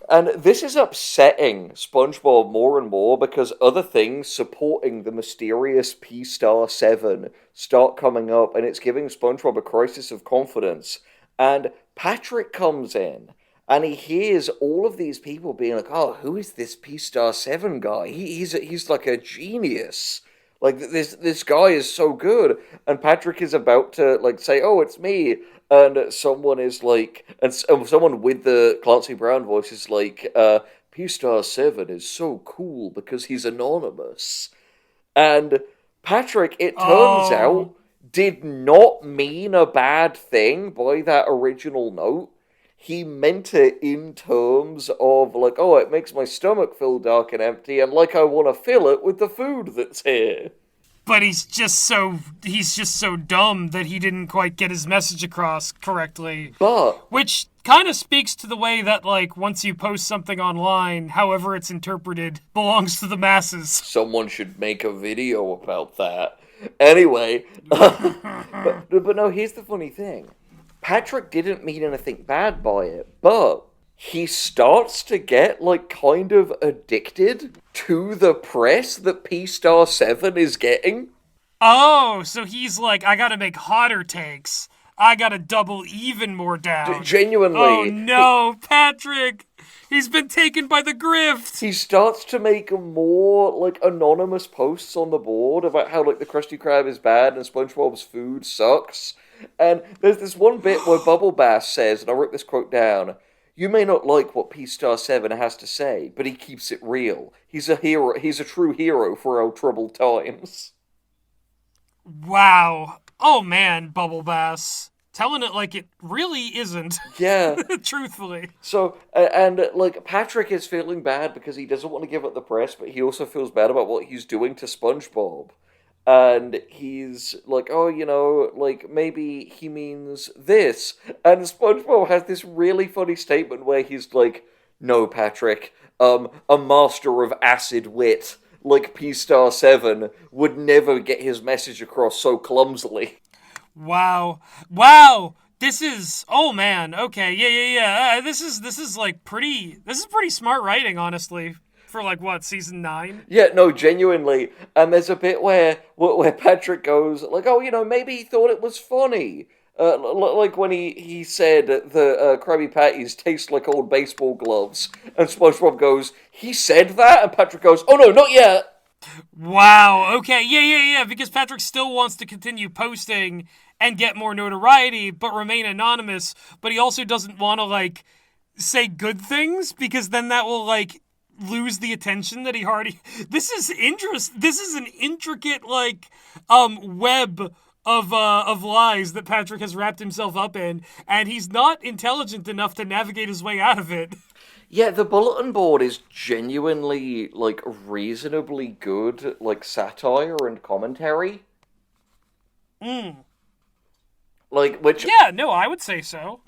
And this is upsetting SpongeBob more and more because other things supporting the mysterious P-Star 7 start coming up, and it's giving SpongeBob a crisis of confidence. And Patrick comes in, and he hears all of these people being like, "Oh, who is this P-Star 7 guy? He's like a genius. Like, this guy is so good." And Patrick is about to, like, say, "Oh, it's me." And someone is like, someone with the Clancy Brown voice is like, "P-Star 7 is so cool because he's anonymous." And Patrick, it turns out, did not mean a bad thing by that original note. He meant it in terms of, like, "Oh, it makes my stomach feel dark and empty, and like I want to fill it with the food that's here." But he's just so dumb that he didn't quite get his message across correctly. But Which kind of speaks to the way that, like, once you post something online, however it's interpreted belongs to the masses. someone should make a video about that. Anyway, but no, here's the funny thing. Patrick didn't mean anything bad by it, but he starts to get, like, kind of addicted to the press that P-Star 7 is getting. Oh, so he's like, I gotta make hotter takes. I gotta double even more down. Genuinely. Oh no, Patrick! He's been taken by the grift! He starts to make more, like, anonymous posts on the board about how, like, the Krusty Krab is bad and SpongeBob's food sucks. And there's this one bit where Bubble Bass says, and I wrote this quote down, "You may not like what P-Star 7 has to say, but he keeps it real. He's a hero. He's a true hero for our troubled times." Wow. Oh man, Bubble Bass. Telling it like it really isn't. Yeah. Truthfully. So, and, like, Patrick is feeling bad because he doesn't want to give up the press, but he also feels bad about what he's doing to SpongeBob. And he's like, "Oh, you know, like, maybe he means this." And SpongeBob has this really funny statement where he's like, "No, Patrick, a master of acid wit like P-Star 7 would never get his message across so clumsily." Wow. This is, oh man, okay, yeah. This is pretty smart writing, honestly, for, like, what, season 9? Yeah, no, genuinely. And there's a bit where Patrick goes, like, "Oh, you know, maybe he thought it was funny." Like when he said the Krabby Patties taste like old baseball gloves. And SpongeBob goes, "He said that?" And Patrick goes, "Oh no, not yet." Wow, okay, yeah, because Patrick still wants to continue posting and get more notoriety, but remain anonymous, but he also doesn't want to, like, say good things, because then that will, like, lose the attention that he already... This is an intricate, like, web of lies that Patrick has wrapped himself up in, and he's not intelligent enough to navigate his way out of it. Yeah, the bulletin board is genuinely, like, reasonably good, like, satire and commentary. Like, which... Yeah, no, I would say so.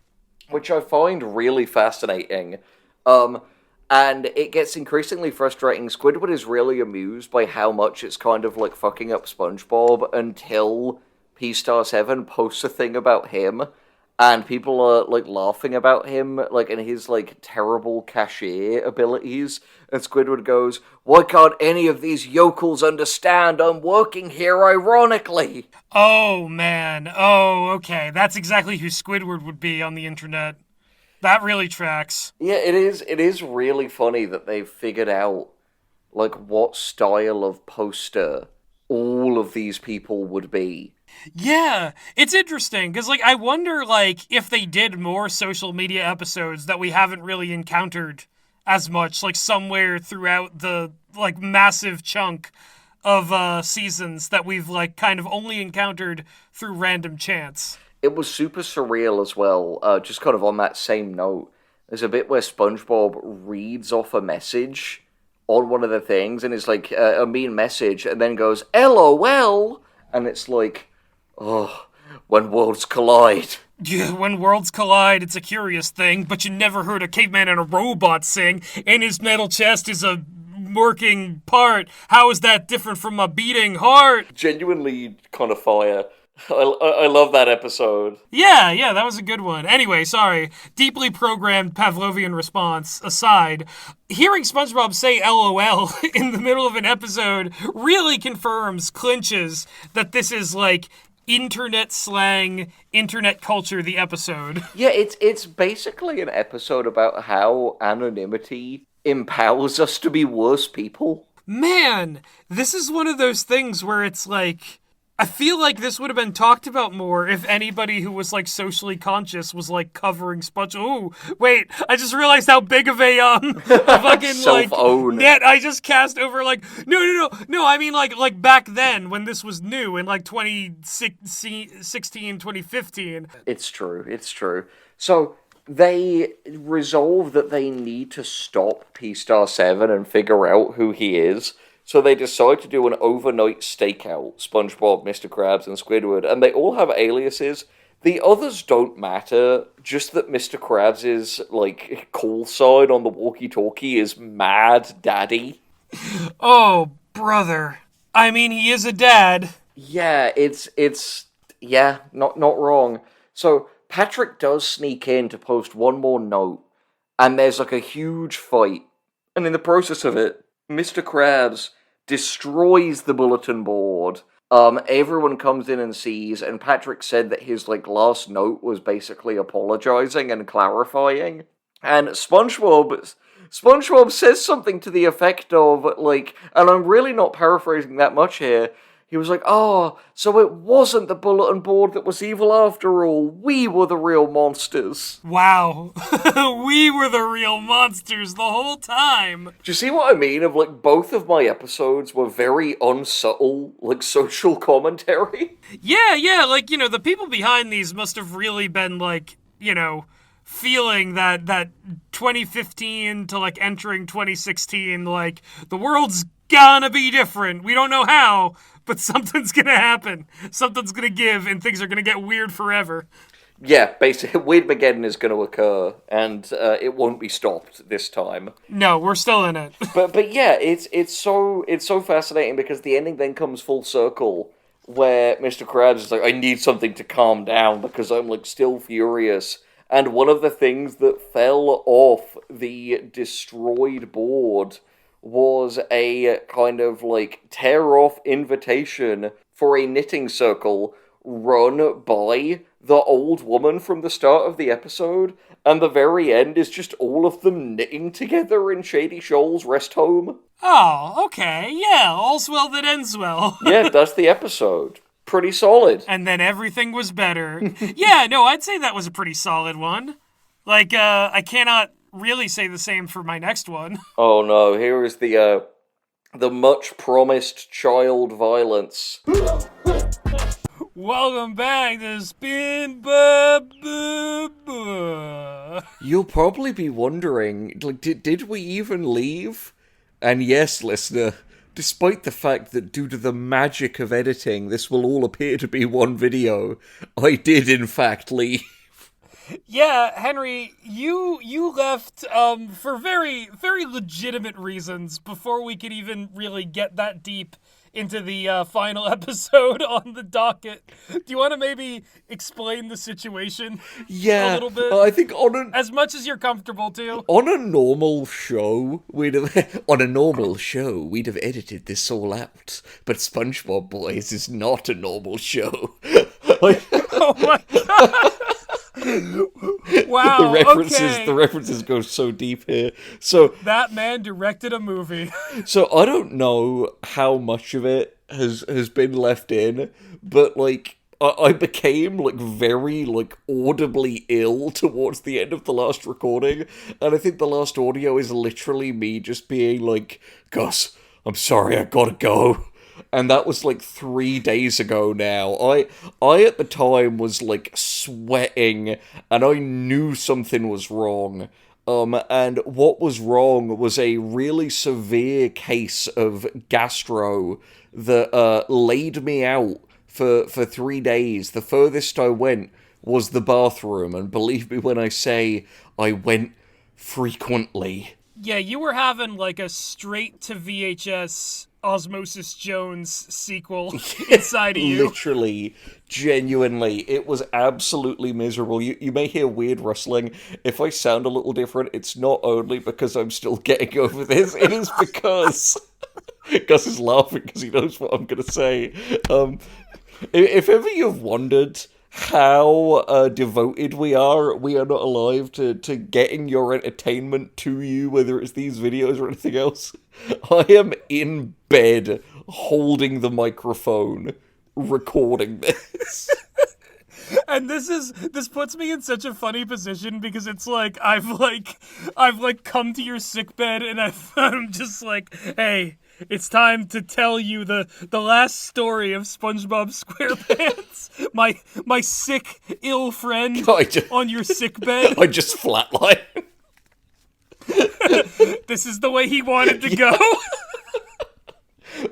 Which I find really fascinating. And it gets increasingly frustrating. Squidward is really amused by how much it's kind of, like, fucking up SpongeBob until P-Star 7 posts a thing about him. And people are, like, laughing about him, like, and his, like, terrible cashier abilities. And Squidward goes, "Why can't any of these yokels understand I'm working here ironically?" Oh, man. Oh, okay. That's exactly who Squidward would be on the internet. That really tracks. Yeah, it is really funny that they've figured out, like, what style of poster all of these people would be. Yeah, it's interesting, because, like, I wonder, like, if they did more social media episodes that we haven't really encountered as much, like, somewhere throughout the, like, massive chunk of seasons that we've, like, kind of only encountered through random chance. It was super surreal as well, just kind of on that same note. There's a bit where SpongeBob reads off a message on one of the things, and it's, like, a mean message, and then goes, "LOL!" And it's like... Oh, when worlds collide. Yeah, when worlds collide, it's a curious thing, but you never heard a caveman and a robot sing, and his metal chest is a working part. How is that different from a beating heart? Genuinely kind of fire. I love that episode. Yeah, that was a good one. Anyway, sorry. Deeply programmed Pavlovian response aside, hearing SpongeBob say LOL in the middle of an episode really clinches that this is like internet slang, internet culture, the episode. Yeah, it's basically an episode about how anonymity empowers us to be worse people. Man, this is one of those things where it's like, I feel like this would have been talked about more if anybody who was like socially conscious was like covering SpongeBob. Ooh, wait! I just realized how big of a fucking Self-own. like net I just cast over. Like no. I mean like back then when this was new in like 2016, 2015. It's true. So they resolve that they need to stop P-Star 7 and figure out who he is. So they decide to do an overnight stakeout, SpongeBob, Mr. Krabs, and Squidward, and they all have aliases. The others don't matter, just that Mr. Krabs' like, call sign on the walkie-talkie is Mad Daddy. Oh, brother. I mean, he is a dad. Yeah, yeah, not wrong. So Patrick does sneak in to post one more note, and there's like a huge fight. And in the process of it, Mr. Krabs destroys the bulletin board. Everyone comes in and sees, and Patrick said that his like last note was basically apologizing and clarifying. And SpongeBob says something to the effect of like, and I'm really not paraphrasing that much here. He was like, "Oh, so it wasn't the bulletin board that was evil after all. We were the real monsters." Wow. We were the real monsters the whole time. Do you see what I mean? Of like, both of my episodes were very unsubtle, like, social commentary. Yeah, like, you know, the people behind these must have really been like, you know, feeling that 2015 to like entering 2016, like, the world's gonna be different. We don't know how, but something's gonna happen. Something's gonna give, and things are gonna get weird forever. Yeah, basically, Weird-mageddon is going to occur, and it won't be stopped this time. No, we're still in it. But yeah, it's so fascinating because the ending then comes full circle, where Mr. Krabs is like, "I need something to calm down because I'm like still furious." And one of the things that fell off the destroyed board was a kind of like tear-off invitation for a knitting circle run by the old woman from the start of the episode, and the very end is just all of them knitting together in Shady Shoals rest home. Oh, okay, yeah, all's well that ends well. Yeah, that's the episode. Pretty solid. And then everything was better. Yeah, no, I'd say that was a pretty solid one. Like, I cannot really say the same for my next one. Oh no, here is the much-promised child violence. Welcome back to Spongebob. You'll probably be wondering, like, did we even leave? And yes, listener, despite the fact that due to the magic of editing, this will all appear to be one video, I did in fact leave. Yeah, Henry, you left for very, very legitimate reasons before we could even really get that deep into the final episode on the docket. Do you want to maybe explain the situation a little bit? I think as much as you're comfortable to. On a normal show, we'd have edited this all out. But SpongeBob Boys is not a normal show. Oh my god! Wow. The references go so deep here. So that man directed a movie. So I don't know how much of it has been left in, but like I became like very like audibly ill towards the end of the last recording, and I think the last audio is literally me just being like, "Gus, I'm sorry, I gotta go." And that was like 3 days ago now. I at the time was like sweating, and I knew something was wrong. And what was wrong was a really severe case of gastro that laid me out for 3 days. The furthest I went was the bathroom, and believe me when I say I went frequently. Yeah, you were having like a straight to VHS Osmosis Jones sequel inside of you. Literally, genuinely, it was absolutely miserable. You may hear weird rustling. If I sound a little different, it's not only because I'm still getting over this, it is because Gus is laughing because he knows what I'm going to say. If ever you've wondered how devoted we are not alive to getting your entertainment to you, whether it's these videos or anything else, I am in bed holding the microphone recording this. And this puts me in such a funny position because it's like I've come to your sickbed and I'm just like, hey, it's time to tell you the last story of SpongeBob SquarePants. My sick, ill friend on your sickbed. I just flatline. This is the way he wanted to go.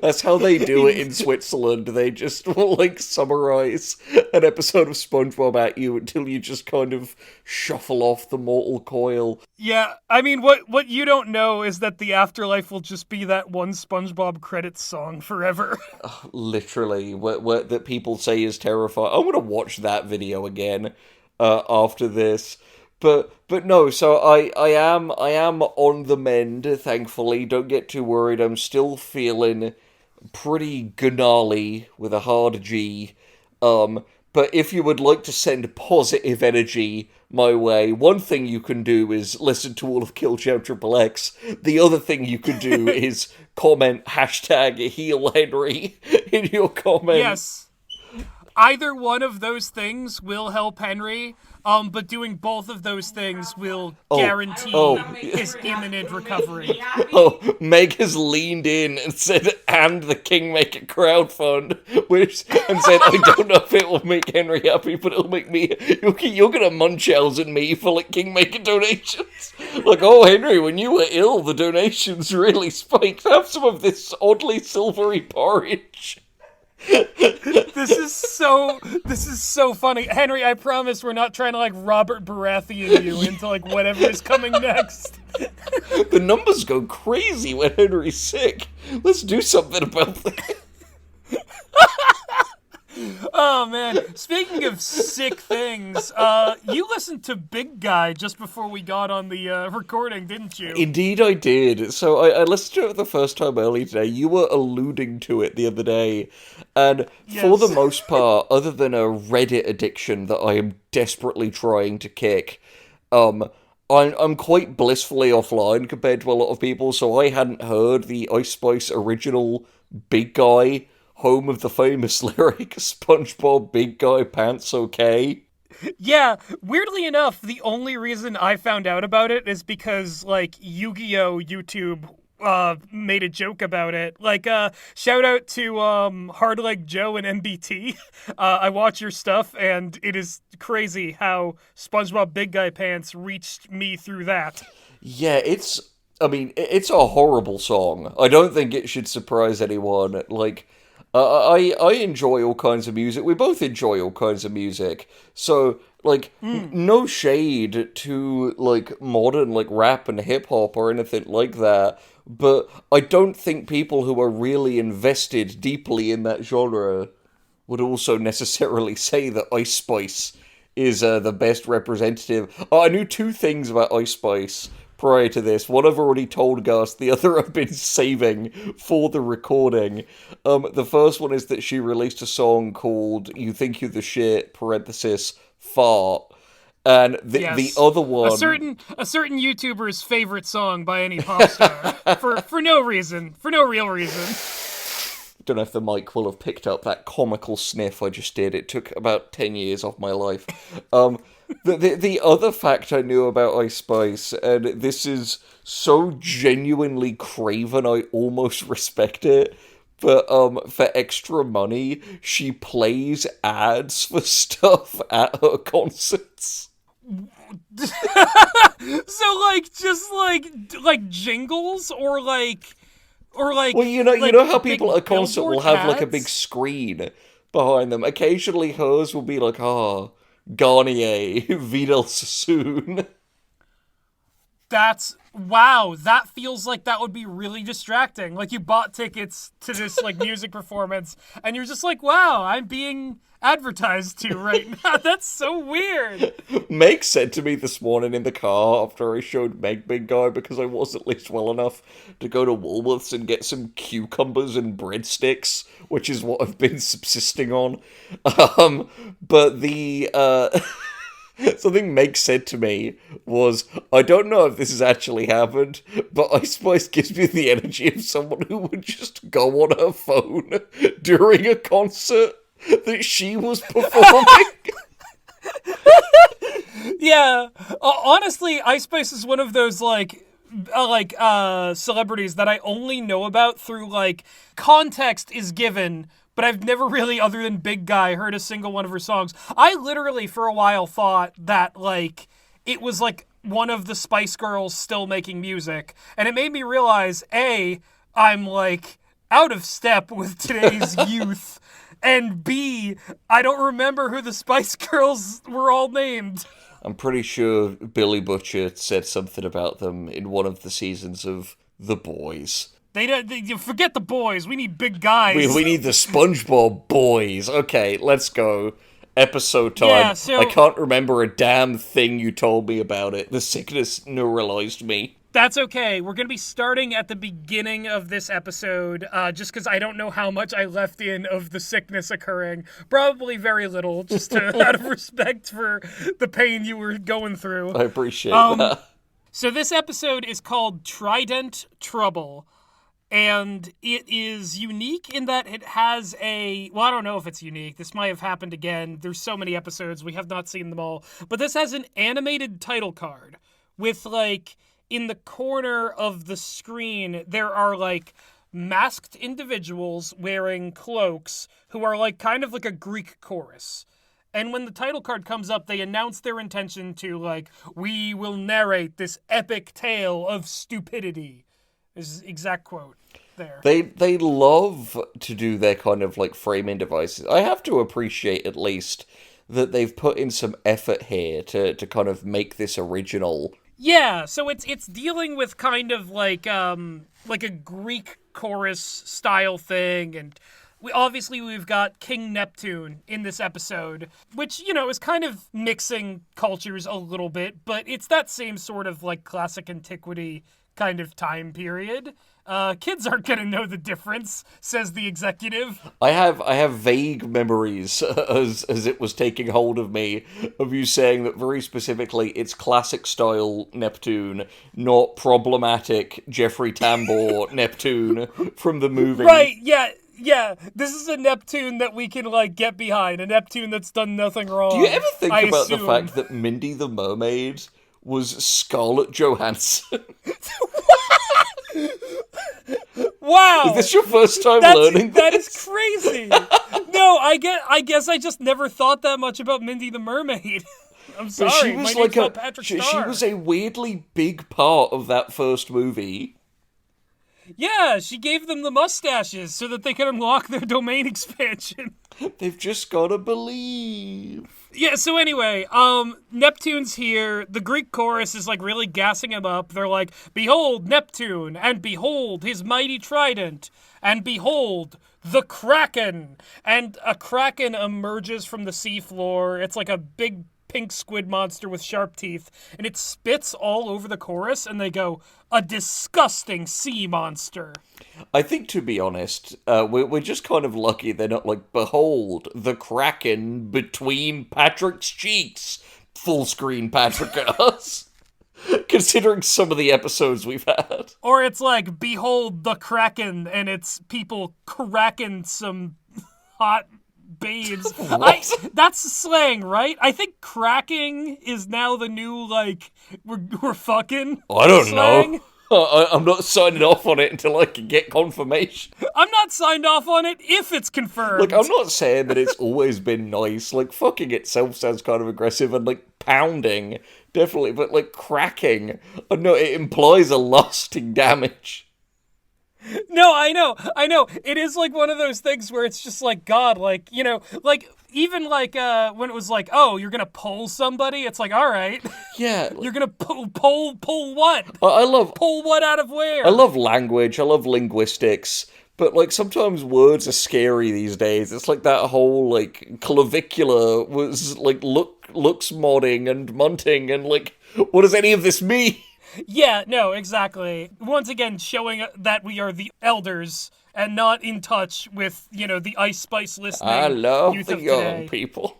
That's how they do it in Switzerland. They just will, like, summarize an episode of SpongeBob at you until you just kind of shuffle off the mortal coil. Yeah, I mean, what you don't know is that the afterlife will just be that one SpongeBob credits song forever. Literally, what that people say is terrifying. I'm gonna watch that video again after this. But no, so I am on the mend, thankfully. Don't get too worried. I'm still feeling pretty gnarly with a hard G. But if you would like to send positive energy my way, one thing you can do is listen to all of Kill Champ Triple X. The other thing you could do is comment #HealHenry in your comments. Yes. Either one of those things will help Henry, but doing both of those things will guarantee his imminent recovery. Oh, Meg has leaned in and said, and the Kingmaker crowdfund, and said, I don't know if it will make Henry happy, but it'll make me, you're gonna Munchausen me for, like, Kingmaker donations. Like, oh, Henry, when you were ill, the donations really spiked. Have some of this oddly silvery porridge. This is so funny. Henry, I promise we're not trying to, like, Robert Baratheon you into, like, whatever is coming next. The numbers go crazy when Henry's sick. Let's do something about that. Oh, man. Speaking of sick things, you listened to Big Guy just before we got on the recording, didn't you? Indeed I did. So I listened to it the first time early today. You were alluding to it the other day. And for the most part, other than a Reddit addiction that I am desperately trying to kick, I'm quite blissfully offline compared to a lot of people, so I hadn't heard the Ice Spice original Big Guy, home of the famous lyric, SpongeBob Big Guy Pants Okay. Yeah, weirdly enough, the only reason I found out about it is because, like, Yu-Gi-Oh! YouTube made a joke about it. Like, shout out to Hardleg Joe and MBT. I watch your stuff, and it is crazy how SpongeBob Big Guy Pants reached me through that. Yeah, it's a horrible song. I don't think it should surprise anyone. Like, I enjoy all kinds of music. We both enjoy all kinds of music. So, like, no shade to, like, modern, like, rap and hip-hop or anything like that. But I don't think people who are really invested deeply in that genre would also necessarily say that Ice Spice is the best representative. I knew two things about Ice Spice prior to this. One I've already told Gus, the other I've been saving for the recording. The first one is that she released a song called You Think You're the Shit, parenthesis, fart. And the other one... A certain YouTuber's favorite song by any pop star. for no reason. For no real reason. Don't know if the mic will have picked up that comical sniff I just did. It took about 10 years off my life. The other fact I knew about Ice Spice, and this is so genuinely craven, I almost respect it, but for extra money, she plays ads for stuff at her concerts. So, like, just like jingles or like well, you know how people at a concert will have like a big screen behind them. Occasionally hers will be like, Garnier, Vidal Sassoon. That's Wow, that feels like that would be really distracting. Like you bought tickets to this like music performance and you're just like, wow, I'm being advertised to right now. That's so weird. Meg said to me this morning in the car after I showed Meg Big Guy, because I was at least well enough to go to Woolworths and get some cucumbers and breadsticks, which is what I've been subsisting on. But the something Meg said to me was, I don't know if this has actually happened, but Ice Spice gives me the energy of someone who would just go on her phone during a concert that she was performing. Yeah, honestly, Ice Spice is one of those celebrities that I only know about through like context is given, but I've never really, other than Big Guy, heard a single one of her songs. I literally for a while thought that like it was like one of the Spice Girls still making music, and it made me realize I'm like out of step with today's youth. And B, I don't remember who the Spice Girls were all named. I'm pretty sure Billy Butcher said something about them in one of the seasons of The Boys. You forget the boys. We need big guys. We need the SpongeBob boys. Okay, let's go. Episode time. Yeah, so I can't remember a damn thing you told me about it. The sickness neuralized me. That's okay. We're going to be starting at the beginning of this episode, just because I don't know how much I left in of the sickness occurring. Probably very little, just out of respect for the pain you were going through. I appreciate that. So this episode is called Trident Trouble, and it is unique in that it has I don't know if it's unique. This might have happened again. There's so many episodes. We have not seen them all. But this has an animated title card with, like, in the corner of the screen, there are, like, masked individuals wearing cloaks who are, like, kind of like a Greek chorus. And when the title card comes up, they announce their intention to, like, we will narrate this epic tale of stupidity. Is exact quote there. They love to do their kind of, like, framing devices. I have to appreciate, at least, that they've put in some effort here to kind of make this original. Yeah, so it's dealing with kind of like a Greek chorus style thing, and we've got King Neptune in this episode, which, you know, is kind of mixing cultures a little bit, but it's that same sort of like classic antiquity kind of time period. Kids aren't gonna know the difference, says the executive. I have vague memories as it was taking hold of me of you saying that very specifically it's classic style Neptune, not problematic Jeffrey Tambor Neptune from the movie. Right, yeah. This is a Neptune that we can, like, get behind. A Neptune that's done nothing wrong. Do you ever think about assume the fact that Mindy the Mermaid was Scarlett Johansson? Wow! Is this your first time learning That this? is crazy! No, I guess I just never thought that much about Mindy the Mermaid. I'm sorry, But she was my name's like not Patrick she Star. was a weirdly big part of that first movie. Yeah, she gave them the mustaches so that they could unlock their domain expansion. They've just gotta believe. Yeah, so anyway, Neptune's here. The Greek chorus is, like, really gassing him up. They're like, behold Neptune, and behold his mighty trident, and behold the Kraken. And a Kraken emerges from the seafloor. It's like a big pink squid monster with sharp teeth, and it spits all over the chorus, and they go, a disgusting sea monster. I think, to be honest, we're just kind of lucky they're not like, behold, the Kraken between Patrick's cheeks. Full screen Patrick at us. Considering some of the episodes we've had. Or it's like, behold the Kraken, and it's people cracking some hot babes. That's slang, right? I think cracking is now the new, like, we're fucking I don't slang. know. I'm not signing off on it until I can get confirmation. I'm not signed off on it if it's confirmed. Like, I'm not saying that it's always been nice. Like, fucking itself sounds kind of aggressive, and, like, pounding, definitely. But, like, cracking, I know it implies a lasting damage. No, I know. It is like one of those things where it's just like, God, like, like, even like, when it was like, oh, you're gonna pull somebody, it's like, all right. Yeah. You're gonna pull what? I love Pull what out of where? I love language, I love linguistics, but like sometimes words are scary these days. It's like that whole like clavicular was like looks modding and munting and like what does any of this mean? Yeah, no, exactly. Once again, showing that we are the elders and not in touch with, the Ice Spice listening I love youth the of young today. people.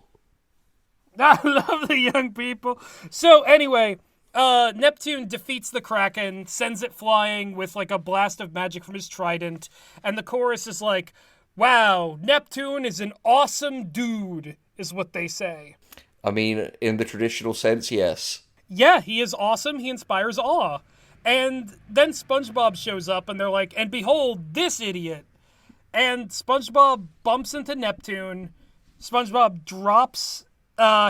I love the young people. So anyway, Neptune defeats the Kraken, sends it flying with like a blast of magic from his trident, and the chorus is like, wow, Neptune is an awesome dude, is what they say. I mean, in the traditional sense, yes. Yeah, he is awesome. He inspires awe. And then SpongeBob shows up, and they're like, and behold, this idiot. And SpongeBob bumps into Neptune. SpongeBob drops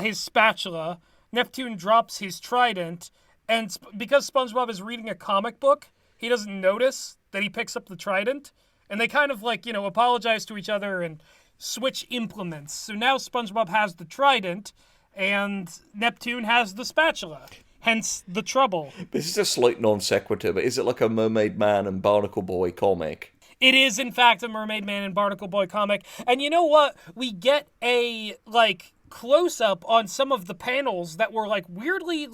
his spatula. Neptune drops his trident. And because SpongeBob is reading a comic book, he doesn't notice that he picks up the trident. And they kind of like, apologize to each other and switch implements. So now SpongeBob has the trident, and Neptune has the spatula. Hence the trouble. This is a slight non sequitur, but is it like a Mermaid Man and Barnacle Boy comic? It is, in fact, a Mermaid Man and Barnacle Boy comic. And you know what? We get a, close-up on some of the panels that were, weirdly,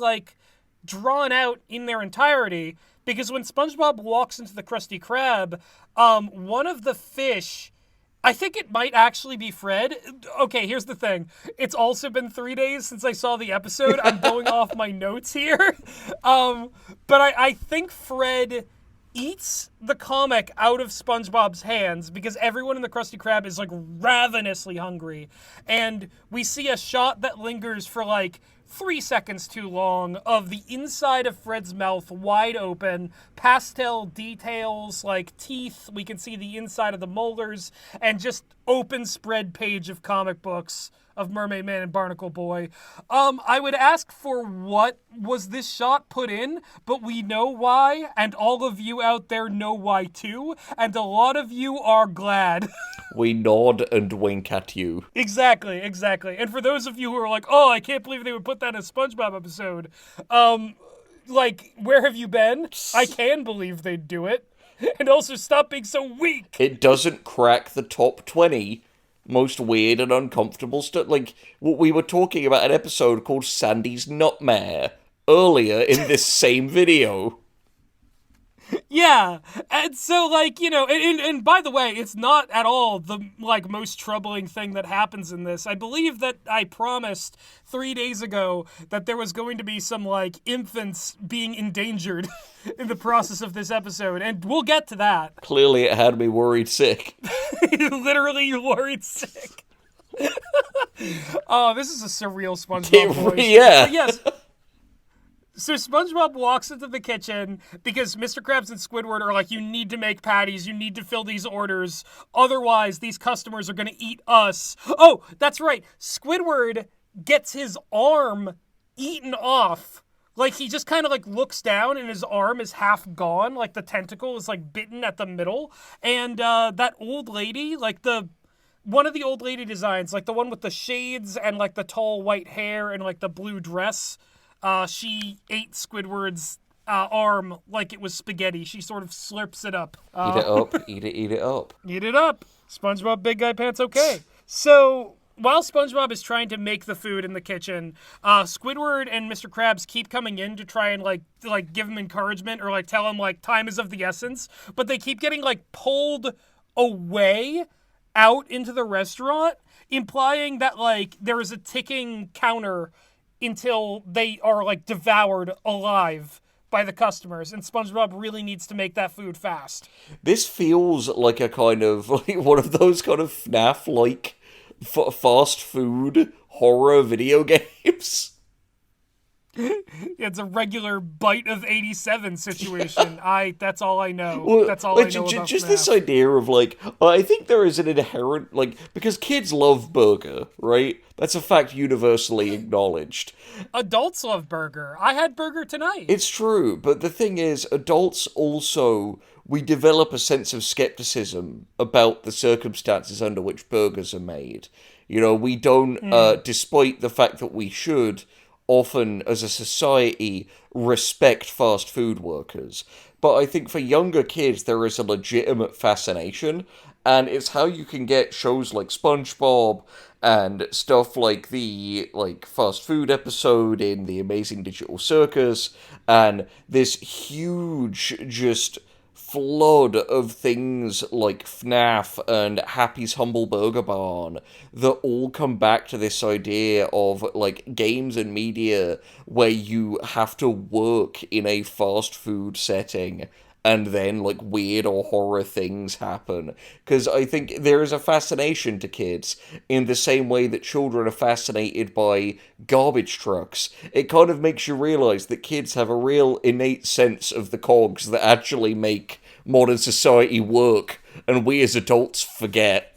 drawn out in their entirety. Because when SpongeBob walks into the Krusty Krab, one of the fish... I think it might actually be Fred. Okay, here's the thing. It's also been 3 days since I saw the episode. I'm going off my notes here. But I think Fred eats the comic out of SpongeBob's hands because everyone in the Krusty Krab is, ravenously hungry. And we see a shot that lingers for, 3 seconds too long of the inside of Fred's mouth wide open, pastel details like teeth. We can see the inside of the molars and just open spread page of comic books of Mermaid Man and Barnacle Boy. I would ask for what was this shot put in, but we know why, and all of you out there know why too, and a lot of you are glad. We nod and wink at you. Exactly. And for those of you who are like, oh, I can't believe they would put that in a SpongeBob episode, where have you been? I can believe they'd do it. And also, stop being so weak. It doesn't crack the top 20 most weird and uncomfortable stuff. Like, we were talking about an episode called Sandy's Nutmare earlier in this same video. Yeah, and so, and by the way, it's not at all the, most troubling thing that happens in this. I believe that I promised 3 days ago that there was going to be some, infants being endangered in the process of this episode, and we'll get to that. Clearly it had me worried sick. Literally, you're worried sick. Oh, this is a surreal SpongeBob voice. Yeah. But yes. So SpongeBob walks into the kitchen because Mr. Krabs and Squidward are like, you need to make patties, you need to fill these orders, otherwise these customers are going to eat us. Oh, that's right. Squidward gets his arm eaten off. He just kind of, looks down and his arm is half gone. The tentacle is, bitten at the middle. And that old lady, one of the old lady designs, the one with the shades and, the tall white hair and, the blue dress, she ate Squidward's arm like it was spaghetti. She sort of slurps it up. Eat it up, eat it up. Eat it up. SpongeBob Big Guy Pants okay. So, while SpongeBob is trying to make the food in the kitchen, Squidward and Mr. Krabs keep coming in to try and, give him encouragement or, tell him, time is of the essence. But they keep getting, pulled away out into the restaurant, implying that, there is a ticking counter until they are, devoured alive by the customers, and SpongeBob really needs to make that food fast. This feels like a kind of, one of those kind of FNAF-like fast food horror video games. It's a regular bite of 87 situation. That's all I know. Well, That's all like, I know about just FNAF. this idea of like, I think there is an inherent like because kids love burger, right? That's a fact universally acknowledged. Adults love burger. I had burger tonight. It's true, but the thing is, adults also we develop a sense of skepticism about the circumstances under which burgers are made. You know, we don't, despite the fact that we should often, as a society, respect fast food workers. But I think for younger kids, there is a legitimate fascination, and it's how you can get shows like SpongeBob and stuff like the fast food episode in The Amazing Digital Circus, and this huge just flood of things like FNAF and Happy's Humble Burger Barn that all come back to this idea of like games and media where you have to work in a fast food setting and then like weird or horror things happen. Because I think there is a fascination to kids in the same way that children are fascinated by garbage trucks. It kind of makes you realize that kids have a real innate sense of the cogs that actually make modern society work, and we as adults forget.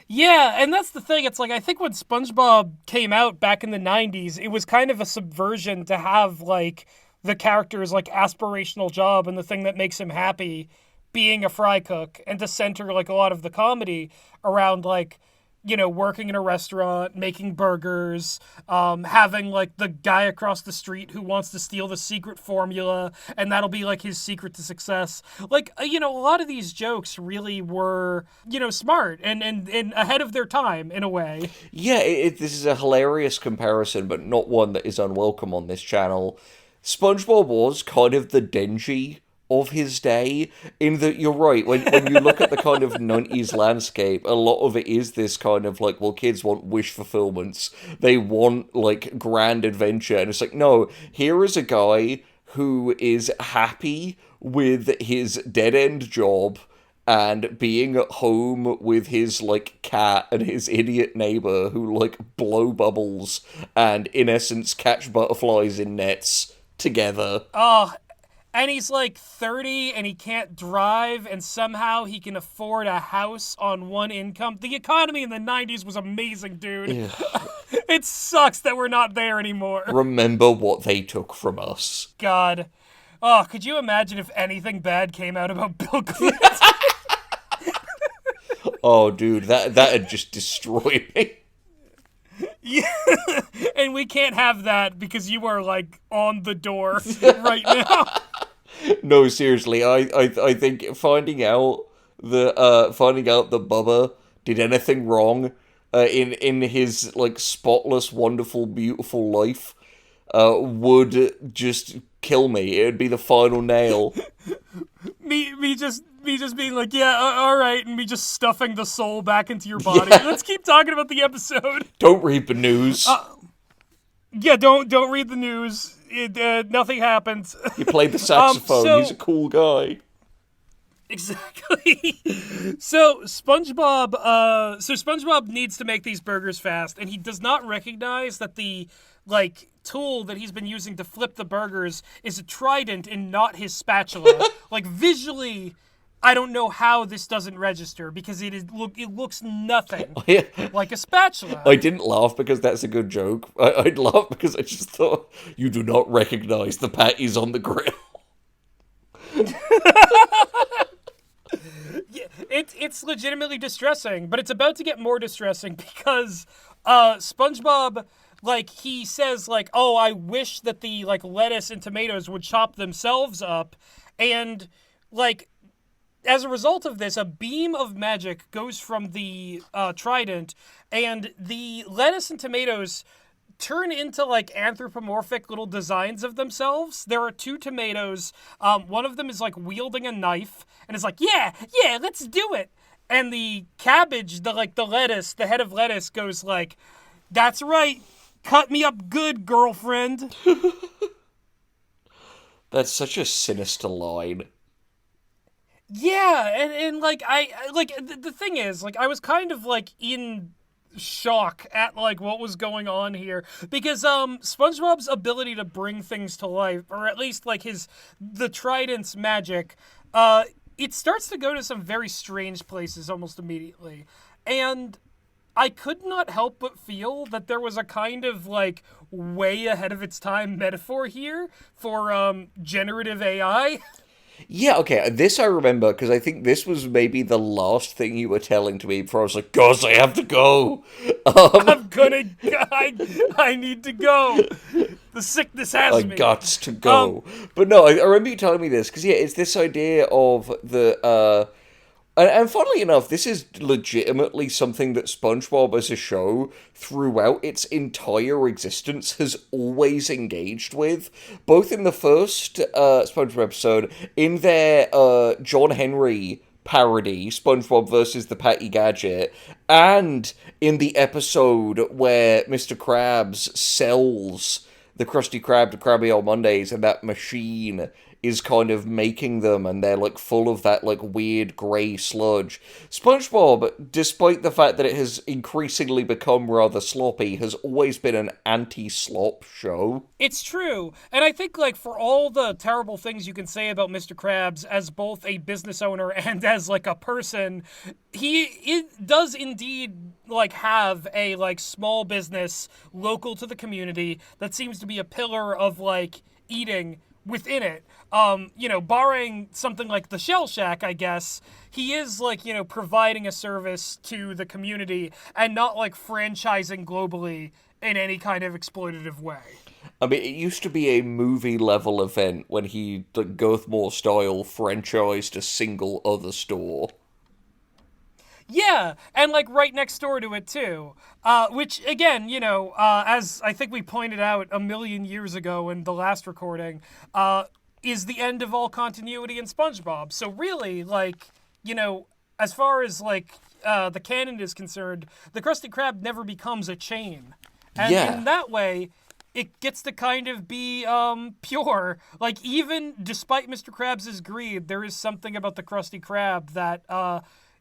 Yeah, and that's the thing. It's like, I think when SpongeBob came out back in the 90s, it was kind of a subversion to have, like, the character's, like, aspirational job and the thing that makes him happy being a fry cook, and to center, like, a lot of the comedy around, like, you know, working in a restaurant, making burgers, having, like, the guy across the street who wants to steal the secret formula, and that'll be, like, his secret to success. Like, you know, a lot of these jokes really were, you know, smart and ahead of their time, in a way. Yeah, this is a hilarious comparison, but not one that is unwelcome on this channel. SpongeBob was kind of the Denji of his day, in that you're right, when you look at the kind of 90s landscape, a lot of it is this kind of like, well, kids want wish fulfillments, they want like grand adventure, and it's like, no, here is a guy who is happy with his dead-end job and being at home with his like cat and his idiot neighbor who like blow bubbles and in essence catch butterflies in nets together. Oh, and he's like 30 and he can't drive, and somehow he can afford a house on one income. The economy in the 90s was amazing, dude. Yeah. It sucks that we're not there anymore. Remember what they took from us. God. Oh, could you imagine if anything bad came out about Bill Clinton? Oh, dude, that'd just destroy me. Yeah. And we can't have that because you are like on the door right now. No, seriously, I think finding out that Bubba did anything wrong in his like spotless, wonderful, beautiful life would just kill me. It would be the final nail. Me just being like, yeah, all right, and me just stuffing the soul back into your body. Yeah. Let's keep talking about the episode. Don't read the news. Yeah, don't read the news. Nothing happens. He played the saxophone. He's a cool guy. Exactly. So SpongeBob needs to make these burgers fast, and he does not recognize that the like tool that he's been using to flip the burgers is a trident and not his spatula. Like visually, I don't know how this doesn't register because it looks nothing like a spatula. I didn't laugh because that's a good joke. I'd laugh because I just thought you do not recognize the patties on the grill. Yeah, it's legitimately distressing, but it's about to get more distressing because SpongeBob, like, he says, like, oh, I wish that the, like, lettuce and tomatoes would chop themselves up, and, like, as a result of this, a beam of magic goes from the trident, and the lettuce and tomatoes turn into, like, anthropomorphic little designs of themselves. There are two tomatoes. One of them is, like, wielding a knife, and is like, yeah, let's do it. And the cabbage, the lettuce, the head of lettuce goes like, that's right, cut me up good, girlfriend. That's such a sinister line. Yeah, and like, the thing is, like, I was kind of, like, in shock at like what was going on here, because SpongeBob's ability to bring things to life, or at least like the Trident's magic, it starts to go to some very strange places almost immediately. And I could not help but feel that there was a kind of like way ahead of its time metaphor here for generative AI. Yeah, okay, this I remember, because I think this was maybe the last thing you were telling to me before I was like, "Guys, I have to go." I need to go. The sickness has me. I got to go. But no, I remember you telling me this, because yeah, it's this idea of the, and funnily enough, this is legitimately something that SpongeBob as a show, throughout its entire existence, has always engaged with. Both in the first SpongeBob episode, in their John Henry parody, SpongeBob versus the Patty Gadget, and in the episode where Mr. Krabs sells the Krusty Krab to Krabby on Mondays, and that machine is kind of making them, and they're like full of that like weird grey sludge. SpongeBob, despite the fact that it has increasingly become rather sloppy, has always been an anti-slop show. It's true. And I think like for all the terrible things you can say about Mr. Krabs as both a business owner and as like a person, it does indeed like have a like small business local to the community that seems to be a pillar of like eating within it. Barring something like the Shell Shack, I guess, he is like, providing a service to the community and not like franchising globally in any kind of exploitative way. I mean, it used to be a movie-level event when he, like, Girthmore-style franchised a single other store. Yeah, and like right next door to it too. Which again, as I think we pointed out a million years ago in the last recording, is the end of all continuity in SpongeBob. So really, like, as far as like the canon is concerned, the Krusty Krab never becomes a chain. And in that way, it gets to kind of be pure. Like, even despite Mr. Krabs' greed, there is something about the Krusty Krab that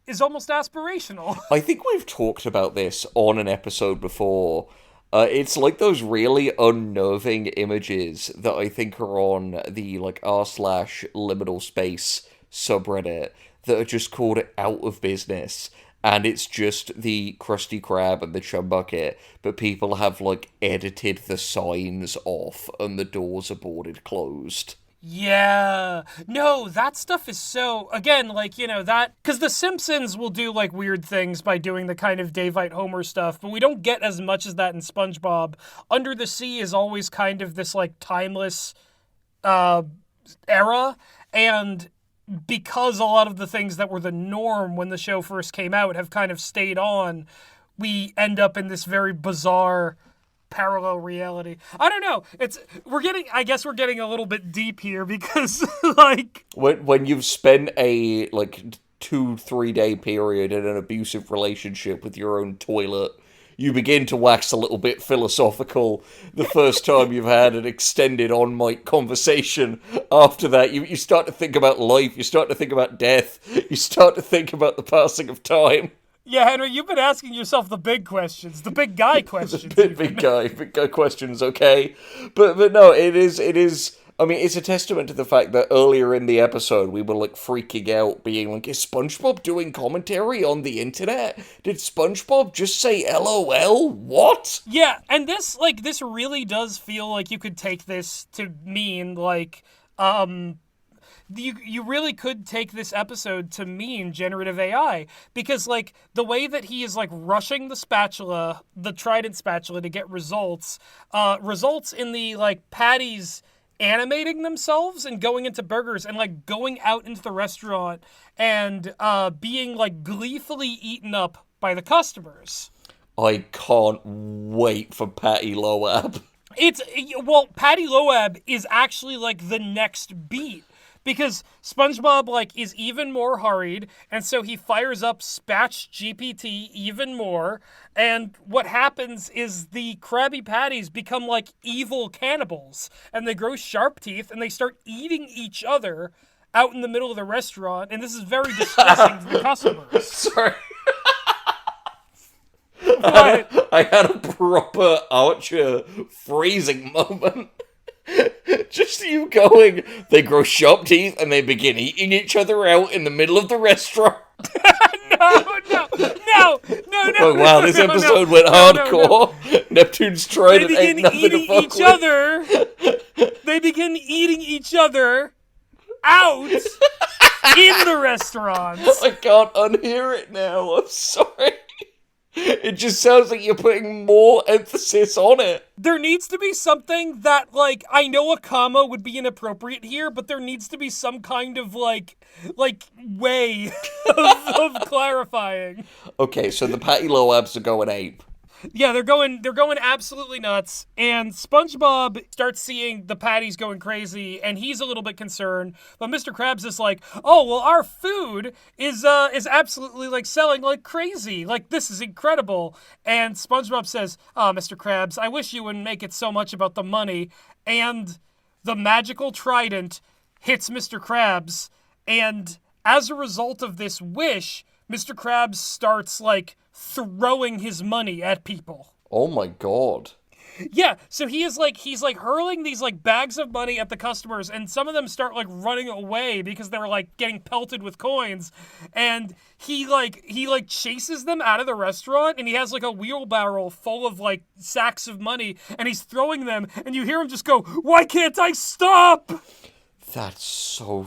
is almost aspirational. I think we've talked about this on an episode before. It's like those really unnerving images that I think are on the like r/liminal space subreddit that are just called Out of Business. And it's just the Krusty Krab and the Chum Bucket, but people have like edited the signs off and the doors are boarded closed. Yeah. No, that stuff is so, again, like, that, because The Simpsons will do, like, weird things by doing the kind of Daveite Homer stuff, but we don't get as much as that in SpongeBob. Under the Sea is always kind of this, like, timeless era, and because a lot of the things that were the norm when the show first came out have kind of stayed on, we end up in this very bizarre parallel reality. I don't know. I guess we're getting a little bit deep here because like when you've spent a like 2-3 day period in an abusive relationship with your own toilet, you begin to wax a little bit philosophical the first time you've had an extended on-mic conversation. After that, you start to think about life, you start to think about death, you start to think about the passing of time. Yeah, Henry, you've been asking yourself the big questions, the big guy questions. big guy questions, okay? But no, it is. I mean, it's a testament to the fact that earlier in the episode we were like freaking out, being like, "Is SpongeBob doing commentary on the internet? Did SpongeBob just say LOL? What?" Yeah, and this really does feel like you could take this to mean like, You really could take this episode to mean generative AI, because like the way that he is like rushing the Trident spatula to get results in the like patties animating themselves and going into burgers and like going out into the restaurant and being like gleefully eaten up by the customers. I can't wait for Patty Loab. Patty Loab is actually like the next beat. Because SpongeBob, like, is even more hurried, and so he fires up Spatch GPT even more, and what happens is the Krabby Patties become, like, evil cannibals, and they grow sharp teeth, and they start eating each other out in the middle of the restaurant, and this is very distressing to the customers. Sorry. I had a proper Archer freezing moment. Just you going, they grow sharp teeth and they begin eating each other out in the middle of the restaurant. No. Oh wow, this episode went hardcore. Neptune's Trident ain't nothing to fuck each other. They begin eating each other out in the restaurants. I can't unhear it now. I'm sorry. It just sounds like you're putting more emphasis on it. There needs to be something that, like, I know a comma would be inappropriate here, but there needs to be some kind of, like way of clarifying. Okay, so the Patty Loabs are going ape. Yeah, they're going absolutely nuts, and SpongeBob starts seeing the patties going crazy, and he's a little bit concerned. But Mr. Krabs is like, "Oh, well, our food is absolutely like selling like crazy. Like this is incredible." And SpongeBob says, "Oh, Mr. Krabs, I wish you wouldn't make it so much about the money." And the magical trident hits Mr. Krabs, and as a result of this wish, Mr. Krabs starts like throwing his money at people. Oh my god. Yeah, so he's like hurling these like bags of money at the customers, and some of them start like running away because they're like getting pelted with coins, and he chases them out of the restaurant, and he has like a wheelbarrow full of like sacks of money, and he's throwing them, and you hear him just go, "Why can't I stop?" That's so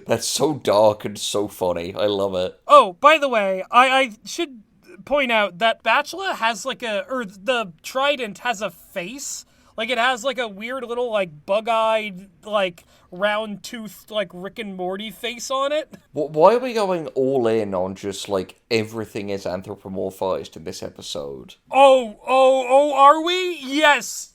that's so dark and so funny. I love it. Oh, by the way, I should point out that Bachelor has the Trident has a face. Like, it has like a weird little like bug-eyed, like round-toothed, like Rick and Morty face on it. Why are we going all in on just like everything is anthropomorphized in this episode? Oh, are we? Yes.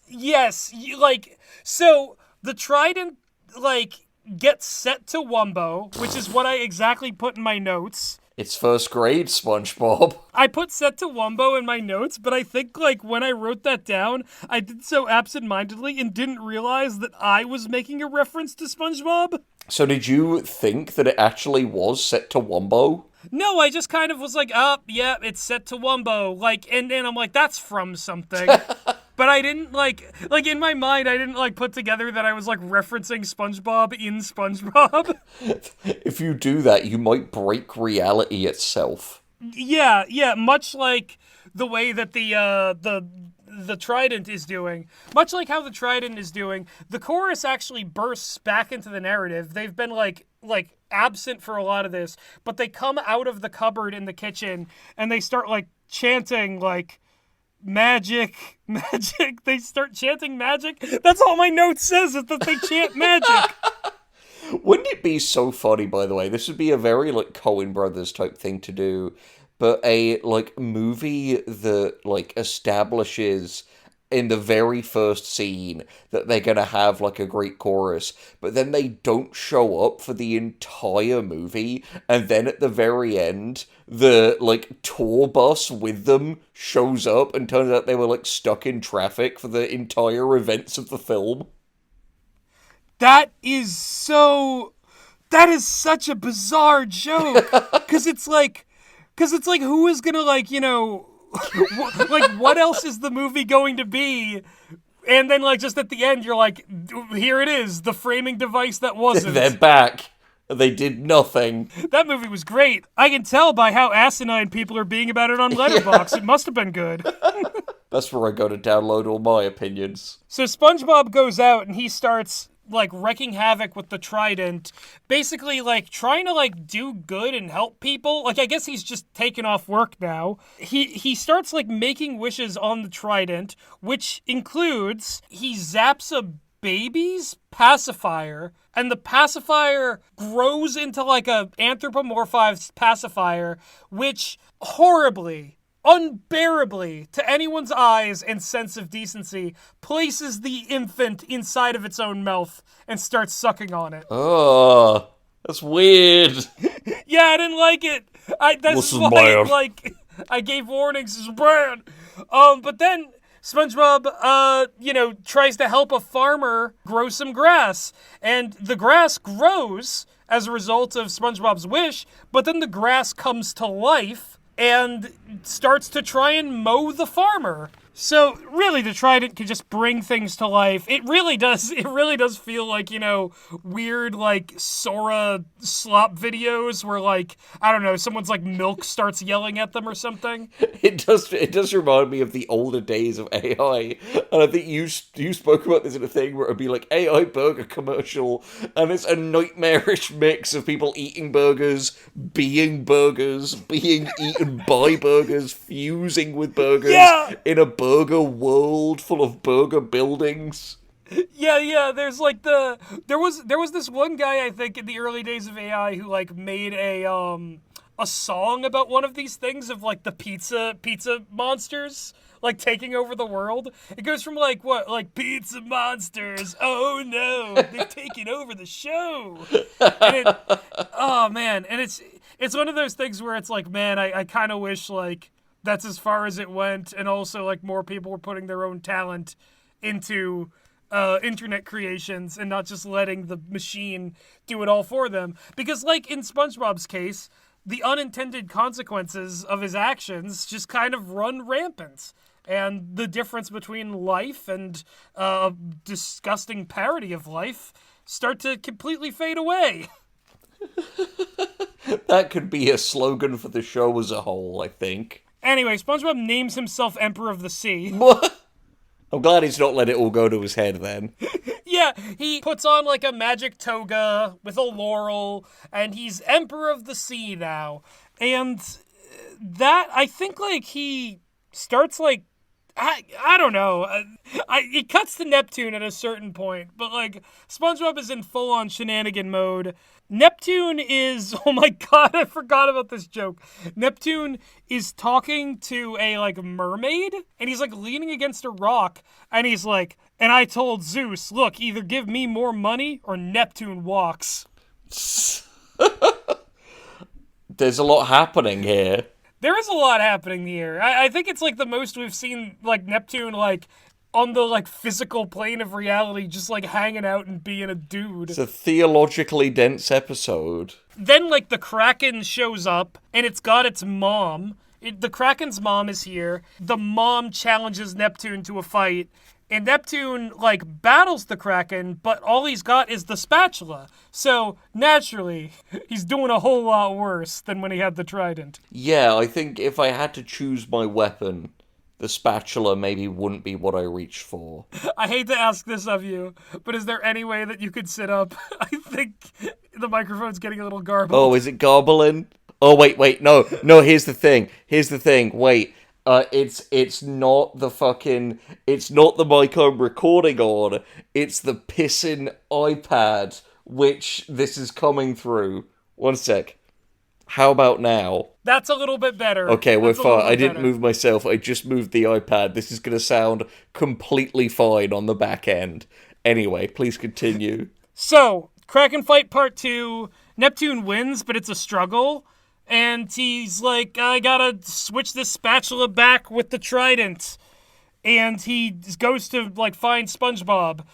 So the Trident like gets set to Wumbo, which is what I exactly put in my notes. It's first grade, SpongeBob. I put set to Wumbo in my notes, but I think like when I wrote that down, I did so absentmindedly and didn't realize that I was making a reference to SpongeBob. So did you think that it actually was set to Wumbo? No, I just kind of was like, yeah, it's set to Wumbo. Like, and I'm like, that's from something. But I didn't like in my mind, I didn't like put together that I was like referencing SpongeBob in SpongeBob. If you do that, you might break reality itself. Yeah, much like the way that the Trident is doing. Much like how the Trident is doing, the chorus actually bursts back into the narrative. They've been like absent for a lot of this, but they come out of the cupboard in the kitchen and they start like chanting like magic. They start chanting magic. That's all my note says, is that they chant magic. Wouldn't it be so funny, by the way? This would be a very like Coen Brothers type thing to do, but a like movie that like establishes in the very first scene that they're gonna have like a great chorus, but then they don't show up for the entire movie, and then at the very end the like tour bus with them shows up and turns out they were like stuck in traffic for the entire events of the film. That is such a bizarre joke, because it's like who is gonna like, you know, like what else is the movie going to be? And then like just at the end you're like, here it is, the framing device that wasn't. They're back. They did nothing. That movie was great. I can tell by how asinine people are being about it on Letterboxd. It must have been good. That's where I go to download all my opinions. So SpongeBob goes out and he starts like wrecking havoc with the Trident, basically like trying to like do good and help people. Like, I guess he's just taken off work now. He starts like making wishes on the Trident, which includes he zaps a baby's pacifier, and the pacifier grows into like a anthropomorphized pacifier, which horribly, unbearably, to anyone's eyes and sense of decency, places the infant inside of its own mouth and starts sucking on it. Oh, that's weird. Yeah, I didn't like it. That's why I gave warnings. It's bad. But then SpongeBob, tries to help a farmer grow some grass, and the grass grows as a result of SpongeBob's wish, but then the grass comes to life. and starts to try and mow the farmer. So really, the Trident can just bring things to life. It really does feel like, weird, like, Sora slop videos where, like, I don't know, someone's, like, milk starts yelling at them or something. It does remind me of the older days of AI. And I think you spoke about this in a thing where it'd be like AI burger commercial, and it's a nightmarish mix of people eating burgers, being eaten by burgers, fusing with burgers in a burger world full of burger buildings. Yeah, there's like there was this one guy, I think, in the early days of AI who like made a song about one of these things of like the pizza monsters like taking over the world. It goes from like pizza monsters, oh no, they've taken over the show. And oh man, and it's one of those things where it's like, man, I kind of wish like that's as far as it went, and also like more people were putting their own talent into internet creations and not just letting the machine do it all for them. Because like in SpongeBob's case, the unintended consequences of his actions just kind of run rampant. And the difference between life and a disgusting parody of life start to completely fade away. That could be a slogan for the show as a whole, I think. Anyway, SpongeBob names himself Emperor of the Sea. What? I'm glad he's not let it all go to his head then. Yeah, he puts on like a magic toga with a laurel, and he's Emperor of the Sea now. And that, I think, like, he starts, like, I don't know. It cuts to Neptune at a certain point, but, like, SpongeBob is in full-on shenanigan mode. Neptune is, oh my god, I forgot about this joke. Neptune is talking to a, like, mermaid, and he's, like, leaning against a rock, and he's like, and I told Zeus, look, either give me more money or Neptune walks. There's a lot happening here. There is a lot happening here. I think it's, like, the most we've seen, like, Neptune, like, on the, like, physical plane of reality, just, like, hanging out and being a dude. It's a theologically dense episode. Then, like, the Kraken shows up, and it's got its mom. The Kraken's mom is here. The mom challenges Neptune to a fight, and Neptune, like, battles the Kraken, but all he's got is the spatula. So, naturally, he's doing a whole lot worse than when he had the Trident. Yeah, I think if I had to choose my weapon, the spatula maybe wouldn't be what I reached for. I hate to ask this of you, but is there any way that you could sit up? I think the microphone's getting a little garbled. Oh, is it garbling? Oh, wait, no, here's the thing, wait. It's not the mic I'm recording on, it's the pissin' iPad, which this is coming through. One sec. How about now? That's a little bit better. Okay, we're fine. I didn't better. move myself, I just moved the iPad. This is gonna sound completely fine on the back end. Anyway, please continue. So, Kraken Fight Part 2, Neptune wins, but it's a struggle. And he's like, I gotta switch this spatula back with the Trident. And he goes to, like, find SpongeBob.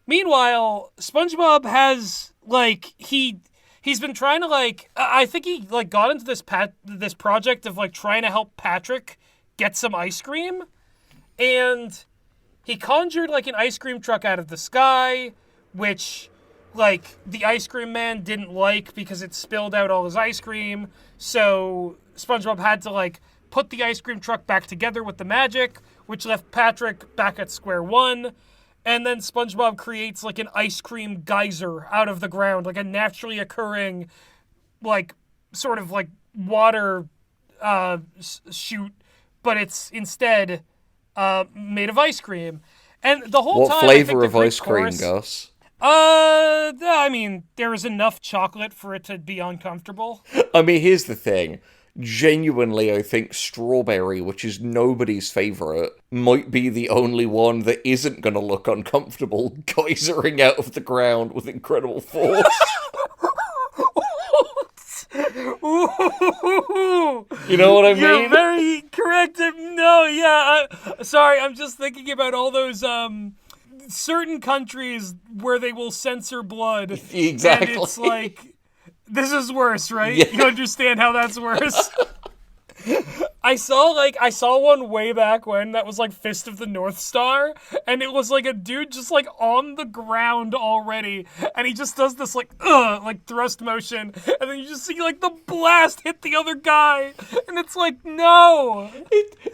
Meanwhile, SpongeBob has, like, he's been trying to, like, I think he, like, got into this project of, like, trying to help Patrick get some ice cream. And he conjured, like, an ice cream truck out of the sky, which, like, the ice cream man didn't like because it spilled out all his ice cream. So SpongeBob had to, like, put the ice cream truck back together with the magic, which left Patrick back at square one. And then SpongeBob creates, like, an ice cream geyser out of the ground, like a naturally occurring, like, sort of, like, water shoot, but it's instead made of ice cream. And the whole time, what flavor of Greek ice cream, chorus, Gus? I mean, there was enough chocolate for it to be uncomfortable. I mean, here's the thing. Genuinely, I think strawberry, which is nobody's favourite, might be the only one that isn't going to look uncomfortable geysering out of the ground with incredible force. You know what I mean? You're very correct. No, yeah. Sorry, I'm just thinking about all those, certain countries where they will censor blood. Exactly. And it's like, this is worse, right? Yeah. You understand how that's worse? I saw one way back when that was like Fist of the North Star, and it was like a dude just like on the ground already, and he just does this like thrust motion, and then you just see like the blast hit the other guy, and it's like, no.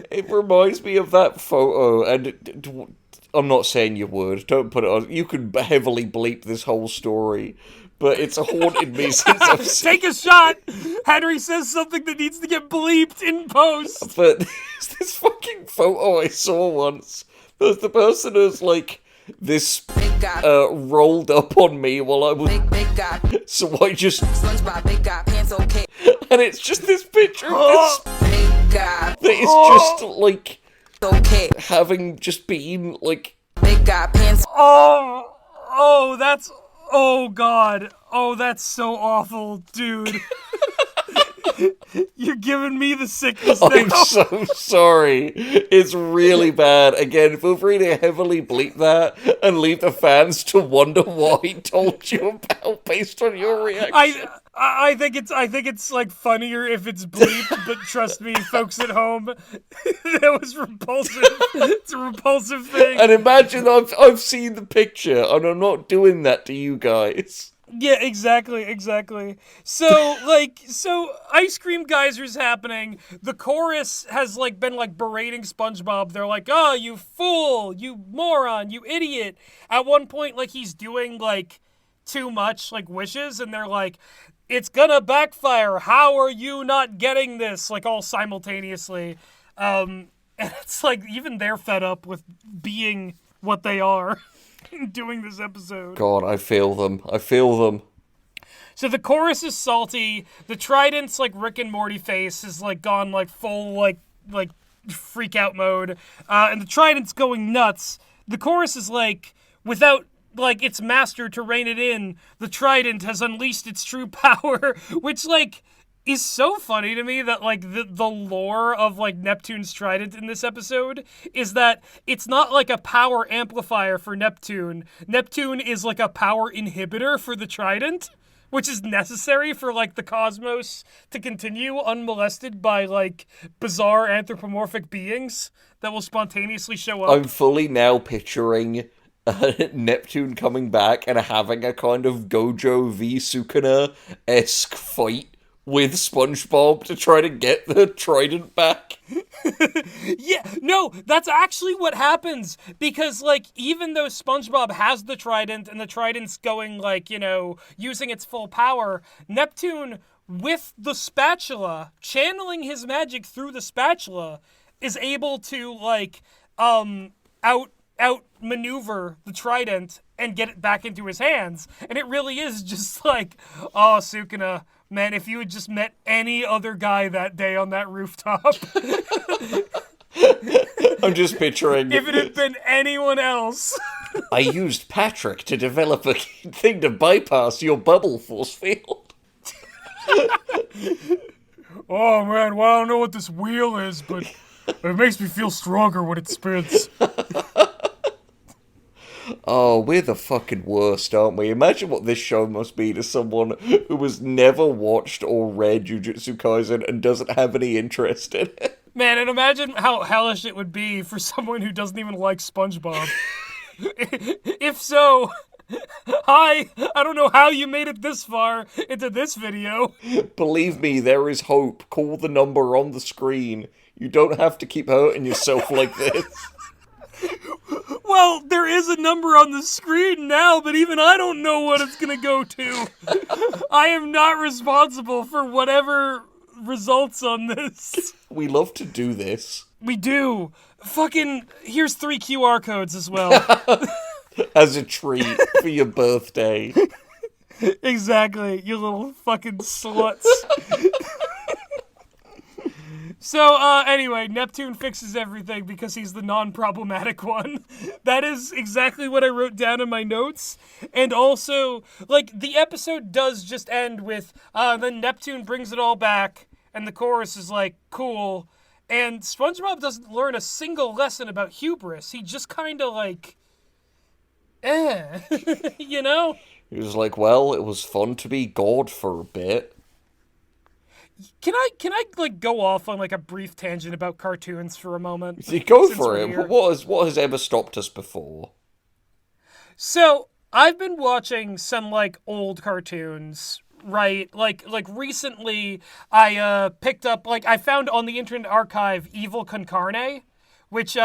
It reminds me of that photo, and I'm not saying you would. Don't put it on. You could heavily bleep this whole story. But it's haunted me since I've seen... Take a shot! Henry says something that needs to get bleeped in post. But there's this fucking photo I saw once. There's the person who's like, this rolled up on me while I was... So I just... And it's just this picture of this... That is just like... Having just been like... Oh, that's... Oh, God. Oh, that's so awful, dude. You're giving me the sickness now. I'm so sorry. It's really bad. Again, feel free to heavily bleep that and leave the fans to wonder what he told you about based on your reaction. I think it's like funnier if it's bleep, but trust me, folks at home, that was repulsive. It's a repulsive thing. And imagine I've seen the picture and I'm not doing that to you guys. Yeah, exactly. So ice cream geysers happening. The chorus has like been like berating SpongeBob. They're like, "Oh, you fool, you moron, you idiot." At one point, like he's doing like too much like wishes, and they're like, "It's gonna backfire. How are you not getting this?" Like all simultaneously. And it's like even they're fed up with being what they are. Doing this episode. God, I feel them. So the chorus is salty. The Trident's like Rick and Morty face is like gone like full like freak out mode. And the Trident's going nuts. The chorus is like, without like its master to rein it in, the Trident has unleashed its true power, which like is so funny to me that like the lore of like Neptune's Trident in this episode is that it's not like a power amplifier for Neptune. Neptune is like a power inhibitor for the Trident, which is necessary for like the cosmos to continue unmolested by like bizarre anthropomorphic beings that will spontaneously show up. I'm fully now picturing Neptune coming back and having a kind of Gojo v Sukuna-esque fight with SpongeBob to try to get the Trident back. Yeah, no, that's actually what happens, because, like, even though SpongeBob has the Trident, and the Trident's going, like, you know, using its full power, Neptune, with the spatula, channeling his magic through the spatula, is able to, like, outmaneuver the Trident and get it back into his hands. And it really is just like, oh, Sukuna, man, if you had just met any other guy that day on that rooftop. I'm just picturing... If it had been anyone else. I used Patrick to develop a thing to bypass your bubble force field. Oh, man, well, I don't know what this wheel is, but it makes me feel stronger when it spins. Oh, we're the fucking worst, aren't we? Imagine what this show must be to someone who has never watched or read Jujutsu Kaisen and doesn't have any interest in it. Man, and imagine how hellish it would be for someone who doesn't even like SpongeBob. If so, hi, I don't know how you made it this far into this video. Believe me, there is hope. Call the number on the screen. You don't have to keep hurting yourself like this. Well, there is a number on the screen now, but even I don't know what it's gonna go to. I am not responsible for whatever results on this. We love to do this. We do. Fucking, here's 3 QR codes as well. As a treat for your birthday. Exactly, you little fucking sluts. So, anyway, Neptune fixes everything because he's the non-problematic one. That is exactly what I wrote down in my notes. And also, like, the episode does just end with, then Neptune brings it all back, and the chorus is like, cool. And SpongeBob doesn't learn a single lesson about hubris. He just kind of like, you know? He was like, well, it was fun to be God for a bit. Can I like go off on like a brief tangent about cartoons for a moment? Go Since for we're it. here? What has ever stopped us before? So I've been watching some like old cartoons, right? Like recently, I picked up like I found on the Internet Archive Evil Con Carne, which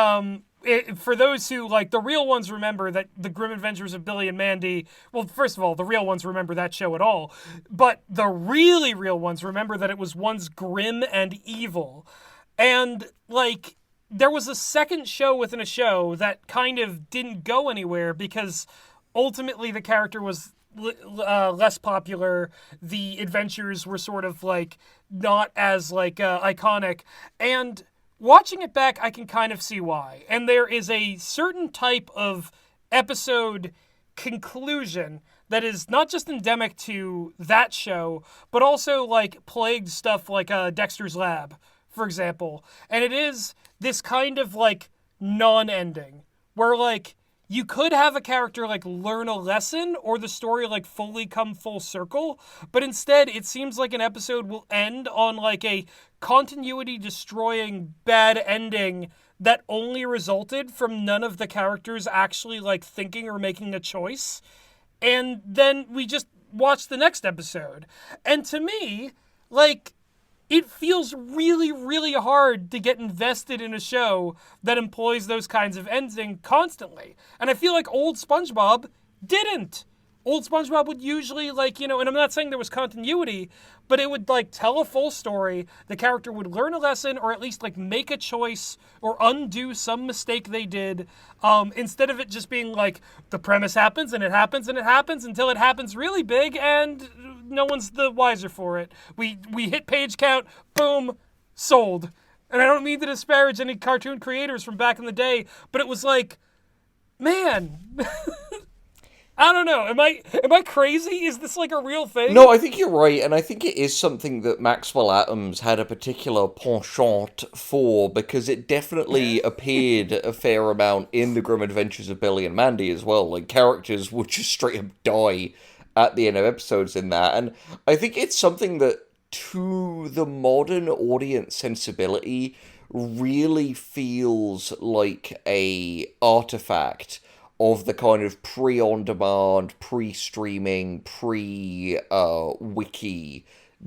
for those who like the real ones remember that the Grim Adventures of Billy and Mandy. Well, first of all, the real ones remember that show at all, but the really real ones remember that it was once grim and evil, and like there was a second show within a show that kind of didn't go anywhere because ultimately the character was less popular. The adventures were sort of like not as like iconic, and watching it back, I can kind of see why. And there is a certain type of episode conclusion that is not just endemic to that show, but also like plagued stuff like Dexter's Lab, for example. And it is this kind of like non-ending where like you could have a character like learn a lesson or the story like fully come full circle, but instead it seems like an episode will end on like a continuity destroying bad ending that only resulted from none of the characters actually like thinking or making a choice. And then we just watch the next episode. And to me, like, it feels really, really hard to get invested in a show that employs those kinds of ending constantly. And I feel like old SpongeBob didn't. Old SpongeBob would usually, like, and I'm not saying there was continuity, but it would, like, tell a full story. The character would learn a lesson or at least, like, make a choice or undo some mistake they did, instead of it just being, like, the premise happens and it happens and it happens until it happens really big and no one's the wiser for it. We hit page count, boom, sold. And I don't mean to disparage any cartoon creators from back in the day, but it was like, man... I don't know. Am I crazy? Is this like a real thing? No, I think you're right, and I think it is something that Maxwell Atoms had a particular penchant for, because it definitely appeared a fair amount in the Grim Adventures of Billy and Mandy as well. Like, characters would just straight up die at the end of episodes in that, and I think it's something that, to the modern audience sensibility, really feels like a artifact of the kind of pre-on-demand, pre-streaming, pre-wiki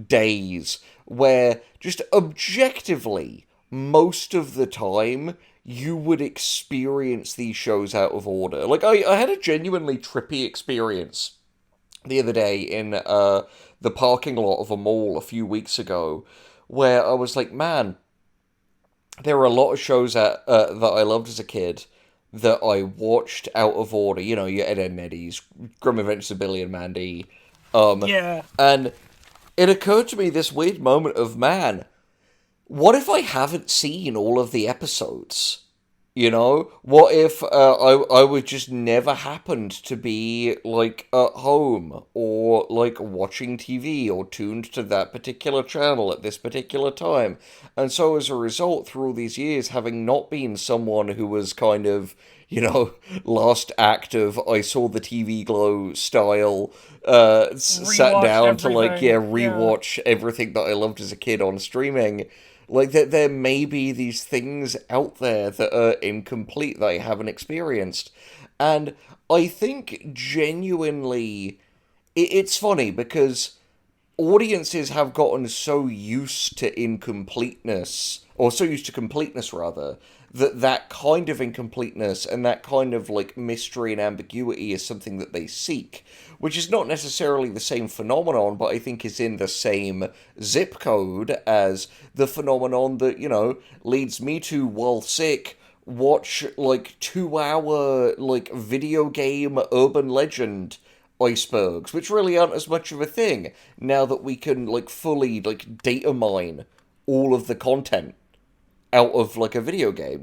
days, where just objectively, most of the time, you would experience these shows out of order. Like, I had a genuinely trippy experience the other day in the parking lot of a mall a few weeks ago, where I was like, man, there are a lot of shows that I loved as a kid that I watched out of order. You know, your Ed, Edd n Eddy's, Grim Adventures of Billy and Mandy. Yeah. And it occurred to me this weird moment of, man, what if I haven't seen all of the episodes? You know? What if I would just never happened to be, like, at home, or, like, watching TV, or tuned to that particular channel at this particular time? And so, as a result, through all these years, having not been someone who was kind of, last act of I saw the TV Glow style, sat down to, like, rewatch everything that I loved as a kid on streaming. Like, that there may be these things out there that are incomplete that I haven't experienced. And I think genuinely, it's funny because audiences have gotten so used to incompleteness, or so used to completeness rather, that kind of incompleteness and that kind of like mystery and ambiguity is something that they seek, which is not necessarily the same phenomenon, but I think is in the same zip code as the phenomenon that, leads me to, while sick, watch like 2-hour like video game urban legend icebergs, which really aren't as much of a thing now that we can like fully like data mine all of the content out of like a video game,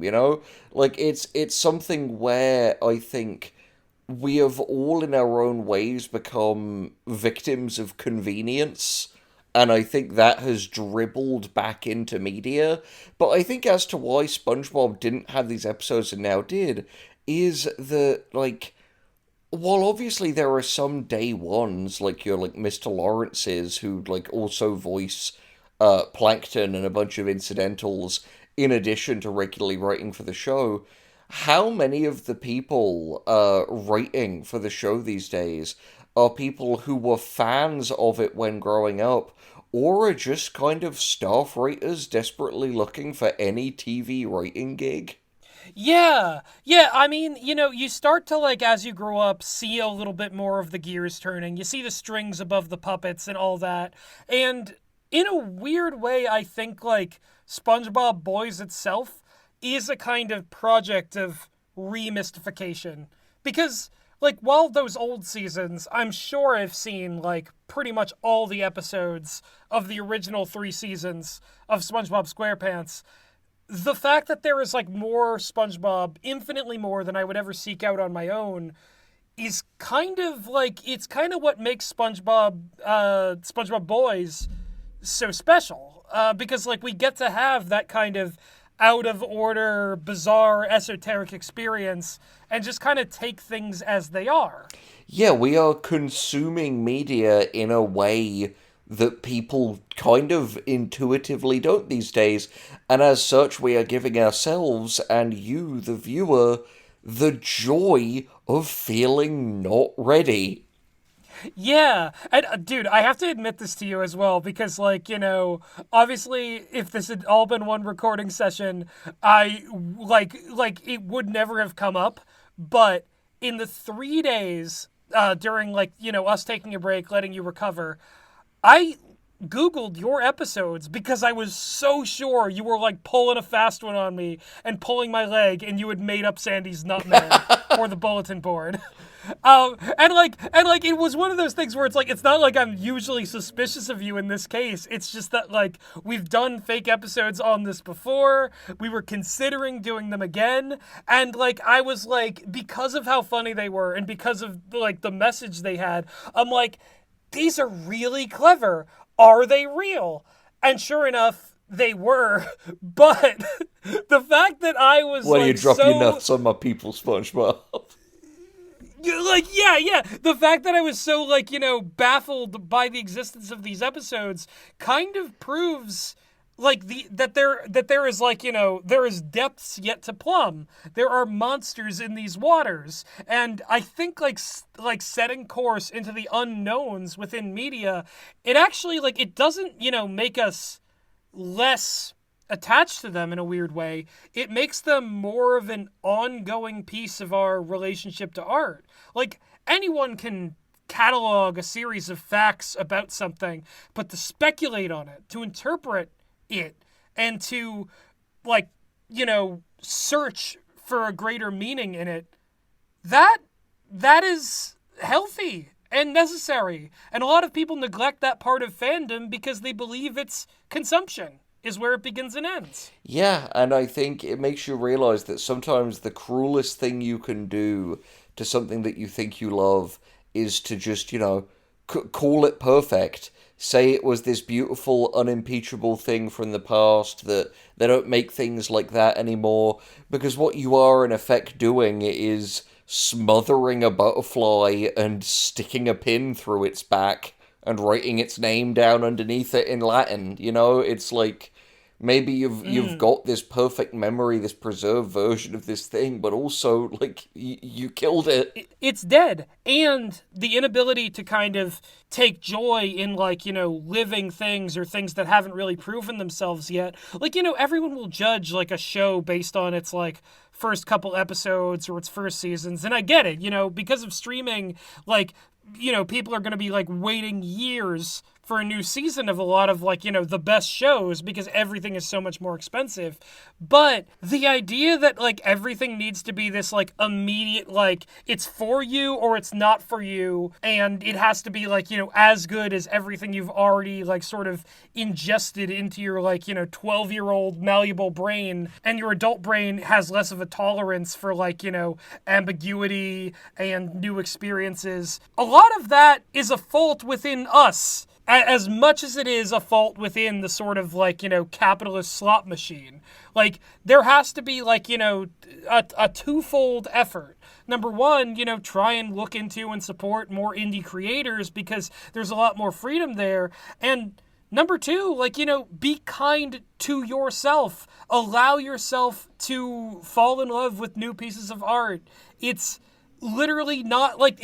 like it's something where I think we have all in our own ways become victims of convenience, and I think that has dribbled back into media. But I think as to why SpongeBob didn't have these episodes and now did is that, like, while obviously there are some day ones, like your like Mr. Lawrence's, who like also voice Plankton and a bunch of incidentals in addition to regularly writing for the show. How many of the people writing for the show these days are people who were fans of it when growing up, or are just kind of staff writers desperately looking for any TV writing gig? Yeah, yeah, I mean, you start to, like, as you grow up, see a little bit more of the gears turning. You see the strings above the puppets and all that. And in a weird way, I think, like, SpongeBob Boys itself is a kind of project of remystification. Because, like, while those old seasons, I'm sure I've seen, like, pretty much all the episodes of the original 3 seasons of SpongeBob SquarePants, the fact that there is, like, more SpongeBob, infinitely more than I would ever seek out on my own, is kind of, like, it's kind of what makes SpongeBob Boys so special. Because, like, we get to have that kind of out-of-order, bizarre, esoteric experience and just kind of take things as they are. Yeah, we are consuming media in a way that people kind of intuitively don't these days, and as such we are giving ourselves and you, the viewer, the joy of feeling not ready. Yeah, and dude, I have to admit this to you as well, because, like, obviously, if this had all been one recording session, I, like, it would never have come up, but in the 3 days, during, like, us taking a break, letting you recover, I Googled your episodes because I was so sure you were, like, pulling a fast one on me and pulling my leg and you had made up Sandy's nutmare for the bulletin board. And like it was one of those things where it's like, it's not like I'm usually suspicious of you in this case. It's just that, like, we've done fake episodes on this before. We were considering doing them again. And, like, I was like, because of how funny they were and because of, like, the message they had, I'm like, these are really clever. Are they real? And sure enough, they were. But the fact that I was, When like, you drop so... your nuts on my people, SpongeBob. Like, yeah. The fact that I was so, like, baffled by the existence of these episodes kind of proves, like, that there is, like, there is depths yet to plumb. There are monsters in these waters. And I think, like setting course into the unknowns within media, it actually, like, it doesn't, make us less attached to them in a weird way. It makes them more of an ongoing piece of our relationship to art. Like, anyone can catalog a series of facts about something, but to speculate on it, to interpret it, and to, like, search for a greater meaning in it, that is healthy and necessary. And a lot of people neglect that part of fandom because they believe it's consumption is where it begins and ends. Yeah, and I think it makes you realize that sometimes the cruelest thing you can do to something that you think you love is to just, call it perfect. Say it was this beautiful, unimpeachable thing from the past, that they don't make things like that anymore, because what you are in effect doing is smothering a butterfly and sticking a pin through its back and writing its name down underneath it in Latin. It's like, maybe you've got this perfect memory, this preserved version of this thing, but also, like, you killed it. It's dead. And the inability to kind of take joy in, like, living things or things that haven't really proven themselves yet. Like, everyone will judge, like, a show based on its, like, first couple episodes or its first seasons. And I get it, because of streaming, like, people are going to be, like, waiting years for a new season of a lot of, like, the best shows because everything is so much more expensive. But the idea that, like, everything needs to be this, like, immediate, like, it's for you or it's not for you, and it has to be, like, as good as everything you've already, like, sort of ingested into your, like, 12-year-old malleable brain, and your adult brain has less of a tolerance for, like, ambiguity and new experiences. A lot of that is a fault within us, as much as it is a fault within the sort of, like, capitalist slot machine. Like, there has to be, like, a twofold effort. Number one, try and look into and support more indie creators because there's a lot more freedom there. And Number two, like, be kind to yourself. Allow yourself to fall in love with new pieces of art. It's literally not like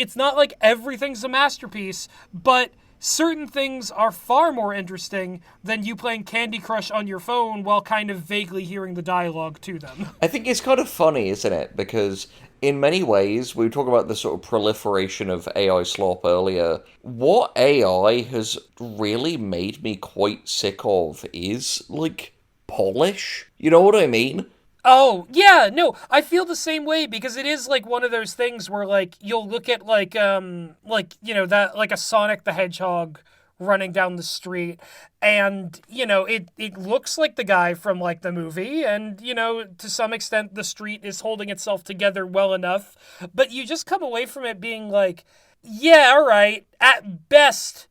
everything's a masterpiece, but certain things are far more interesting than you playing Candy Crush on your phone while kind of vaguely hearing the dialogue to them. I think it's kind of funny, isn't it? Because in many ways, we were talking about the sort of proliferation of AI slop earlier. What AI has really made me quite sick of is, like, polish. You know what I mean? Oh, yeah, no, I feel the same way because it is like one of those things where like you'll look at that like a Sonic the Hedgehog running down the street and it looks like the guy from like the movie and to some extent the street is holding itself together well enough, but you just come away from it being like, yeah, all right, at best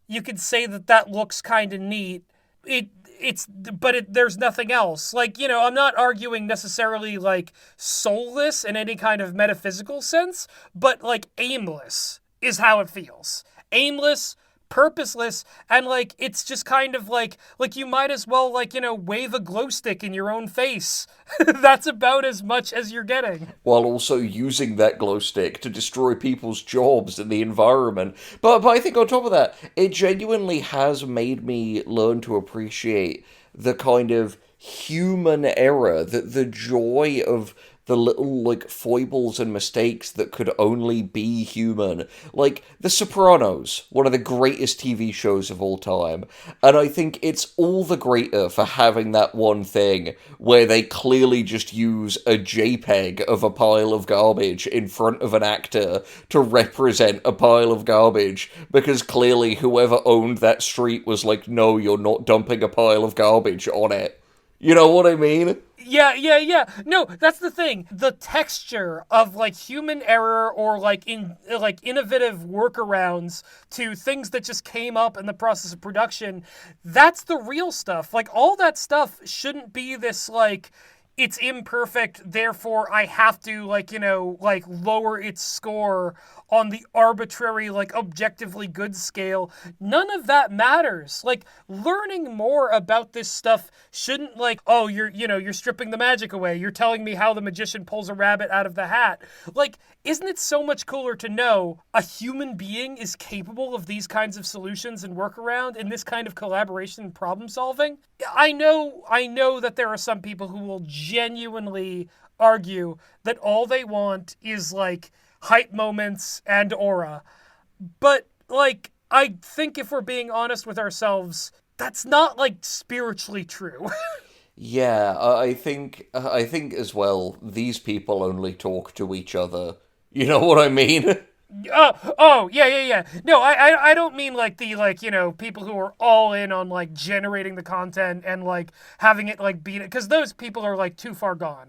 you could say that looks kind of neat. There's nothing else. Like, I'm not arguing necessarily like soulless in any kind of metaphysical sense, but like aimless is how it feels. Aimless, purposeless, and like it's just kind of like you might as well wave a glow stick in your own face. That's about as much as you're getting. While also using that glow stick to destroy people's jobs and the environment. But I think on top of that, it genuinely has made me learn to appreciate the kind of human error, the joy of the little, like, foibles and mistakes that could only be human. Like, The Sopranos, one of the greatest TV shows of all time. And I think it's all the greater for having that one thing where they clearly just use a JPEG of a pile of garbage in front of an actor to represent a pile of garbage, because clearly whoever owned that street was like, no, you're not dumping a pile of garbage on it. You know what I mean? Yeah. No, that's the thing. The texture of like human error or like innovative workarounds to things that just came up in the process of production, that's the real stuff. Like all that stuff shouldn't be this like it's imperfect, therefore I have to lower its score on the arbitrary, objectively good scale. None of that matters. Like, learning more about this stuff shouldn't you're stripping the magic away. You're telling me how the magician pulls a rabbit out of the hat. Like, isn't it so much cooler to know a human being is capable of these kinds of solutions and workaround and this kind of collaboration and problem solving? I know that there are some people who will genuinely argue that all they want is hype moments and aura. But I think if we're being honest with ourselves, that's not spiritually true. Yeah, I think as well, these people only talk to each other. You know what I mean? Yeah. No, I don't mean the people who are all in on generating the content and having it beat it, because those people are too far gone.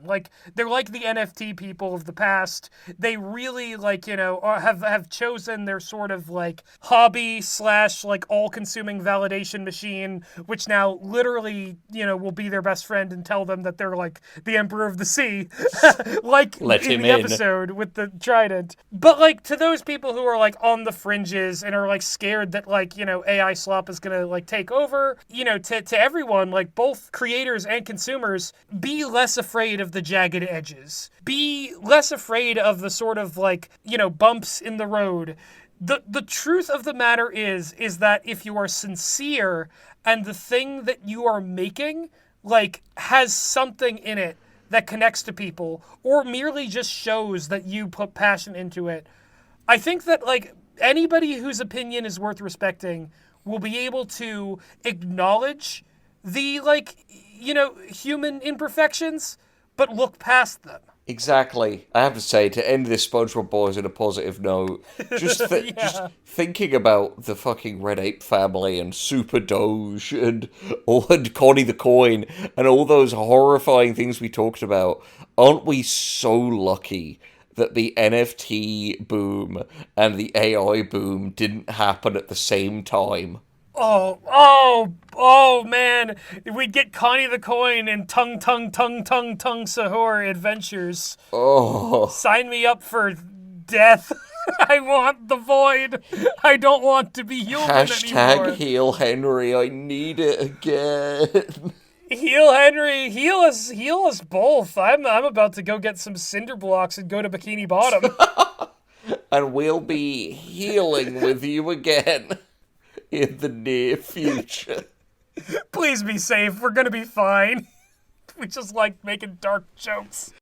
They're like the NFT people of the past. They really have chosen their sort of hobby / all-consuming validation machine, which now literally will be their best friend and tell them that they're the Emperor of the Sea, Let him in the episode with the Trident. But to those people who are on the fringes and are scared that AI slop is gonna take over, to everyone, both creators and consumers, be less afraid of the jagged edges. Be less afraid of the sort of bumps in the road. The truth of the matter is that if you are sincere and the thing that you are making has something in it that connects to people, or merely just shows that you put passion into it, I think that anybody whose opinion is worth respecting will be able to acknowledge the human imperfections, but look past them. Exactly. I have to say, to end this SpongeBob Boys on a positive note, just thinking about the fucking Red Ape family and Super Doge and Connie the Coin and all those horrifying things we talked about, aren't we so lucky that the NFT boom and the AI boom didn't happen at the same time? Oh, man. We'd get Connie the Coin and Tung Sahur adventures. Oh. Sign me up for death. I want the void. I don't want to be human anymore. Hashtag heal Henry, I need it again. Heal Henry, heal us both. I'm about to go get some cinder blocks and go to Bikini Bottom. And we'll be healing with you again in the near future. Please be safe. We're gonna be fine. We just like making dark jokes.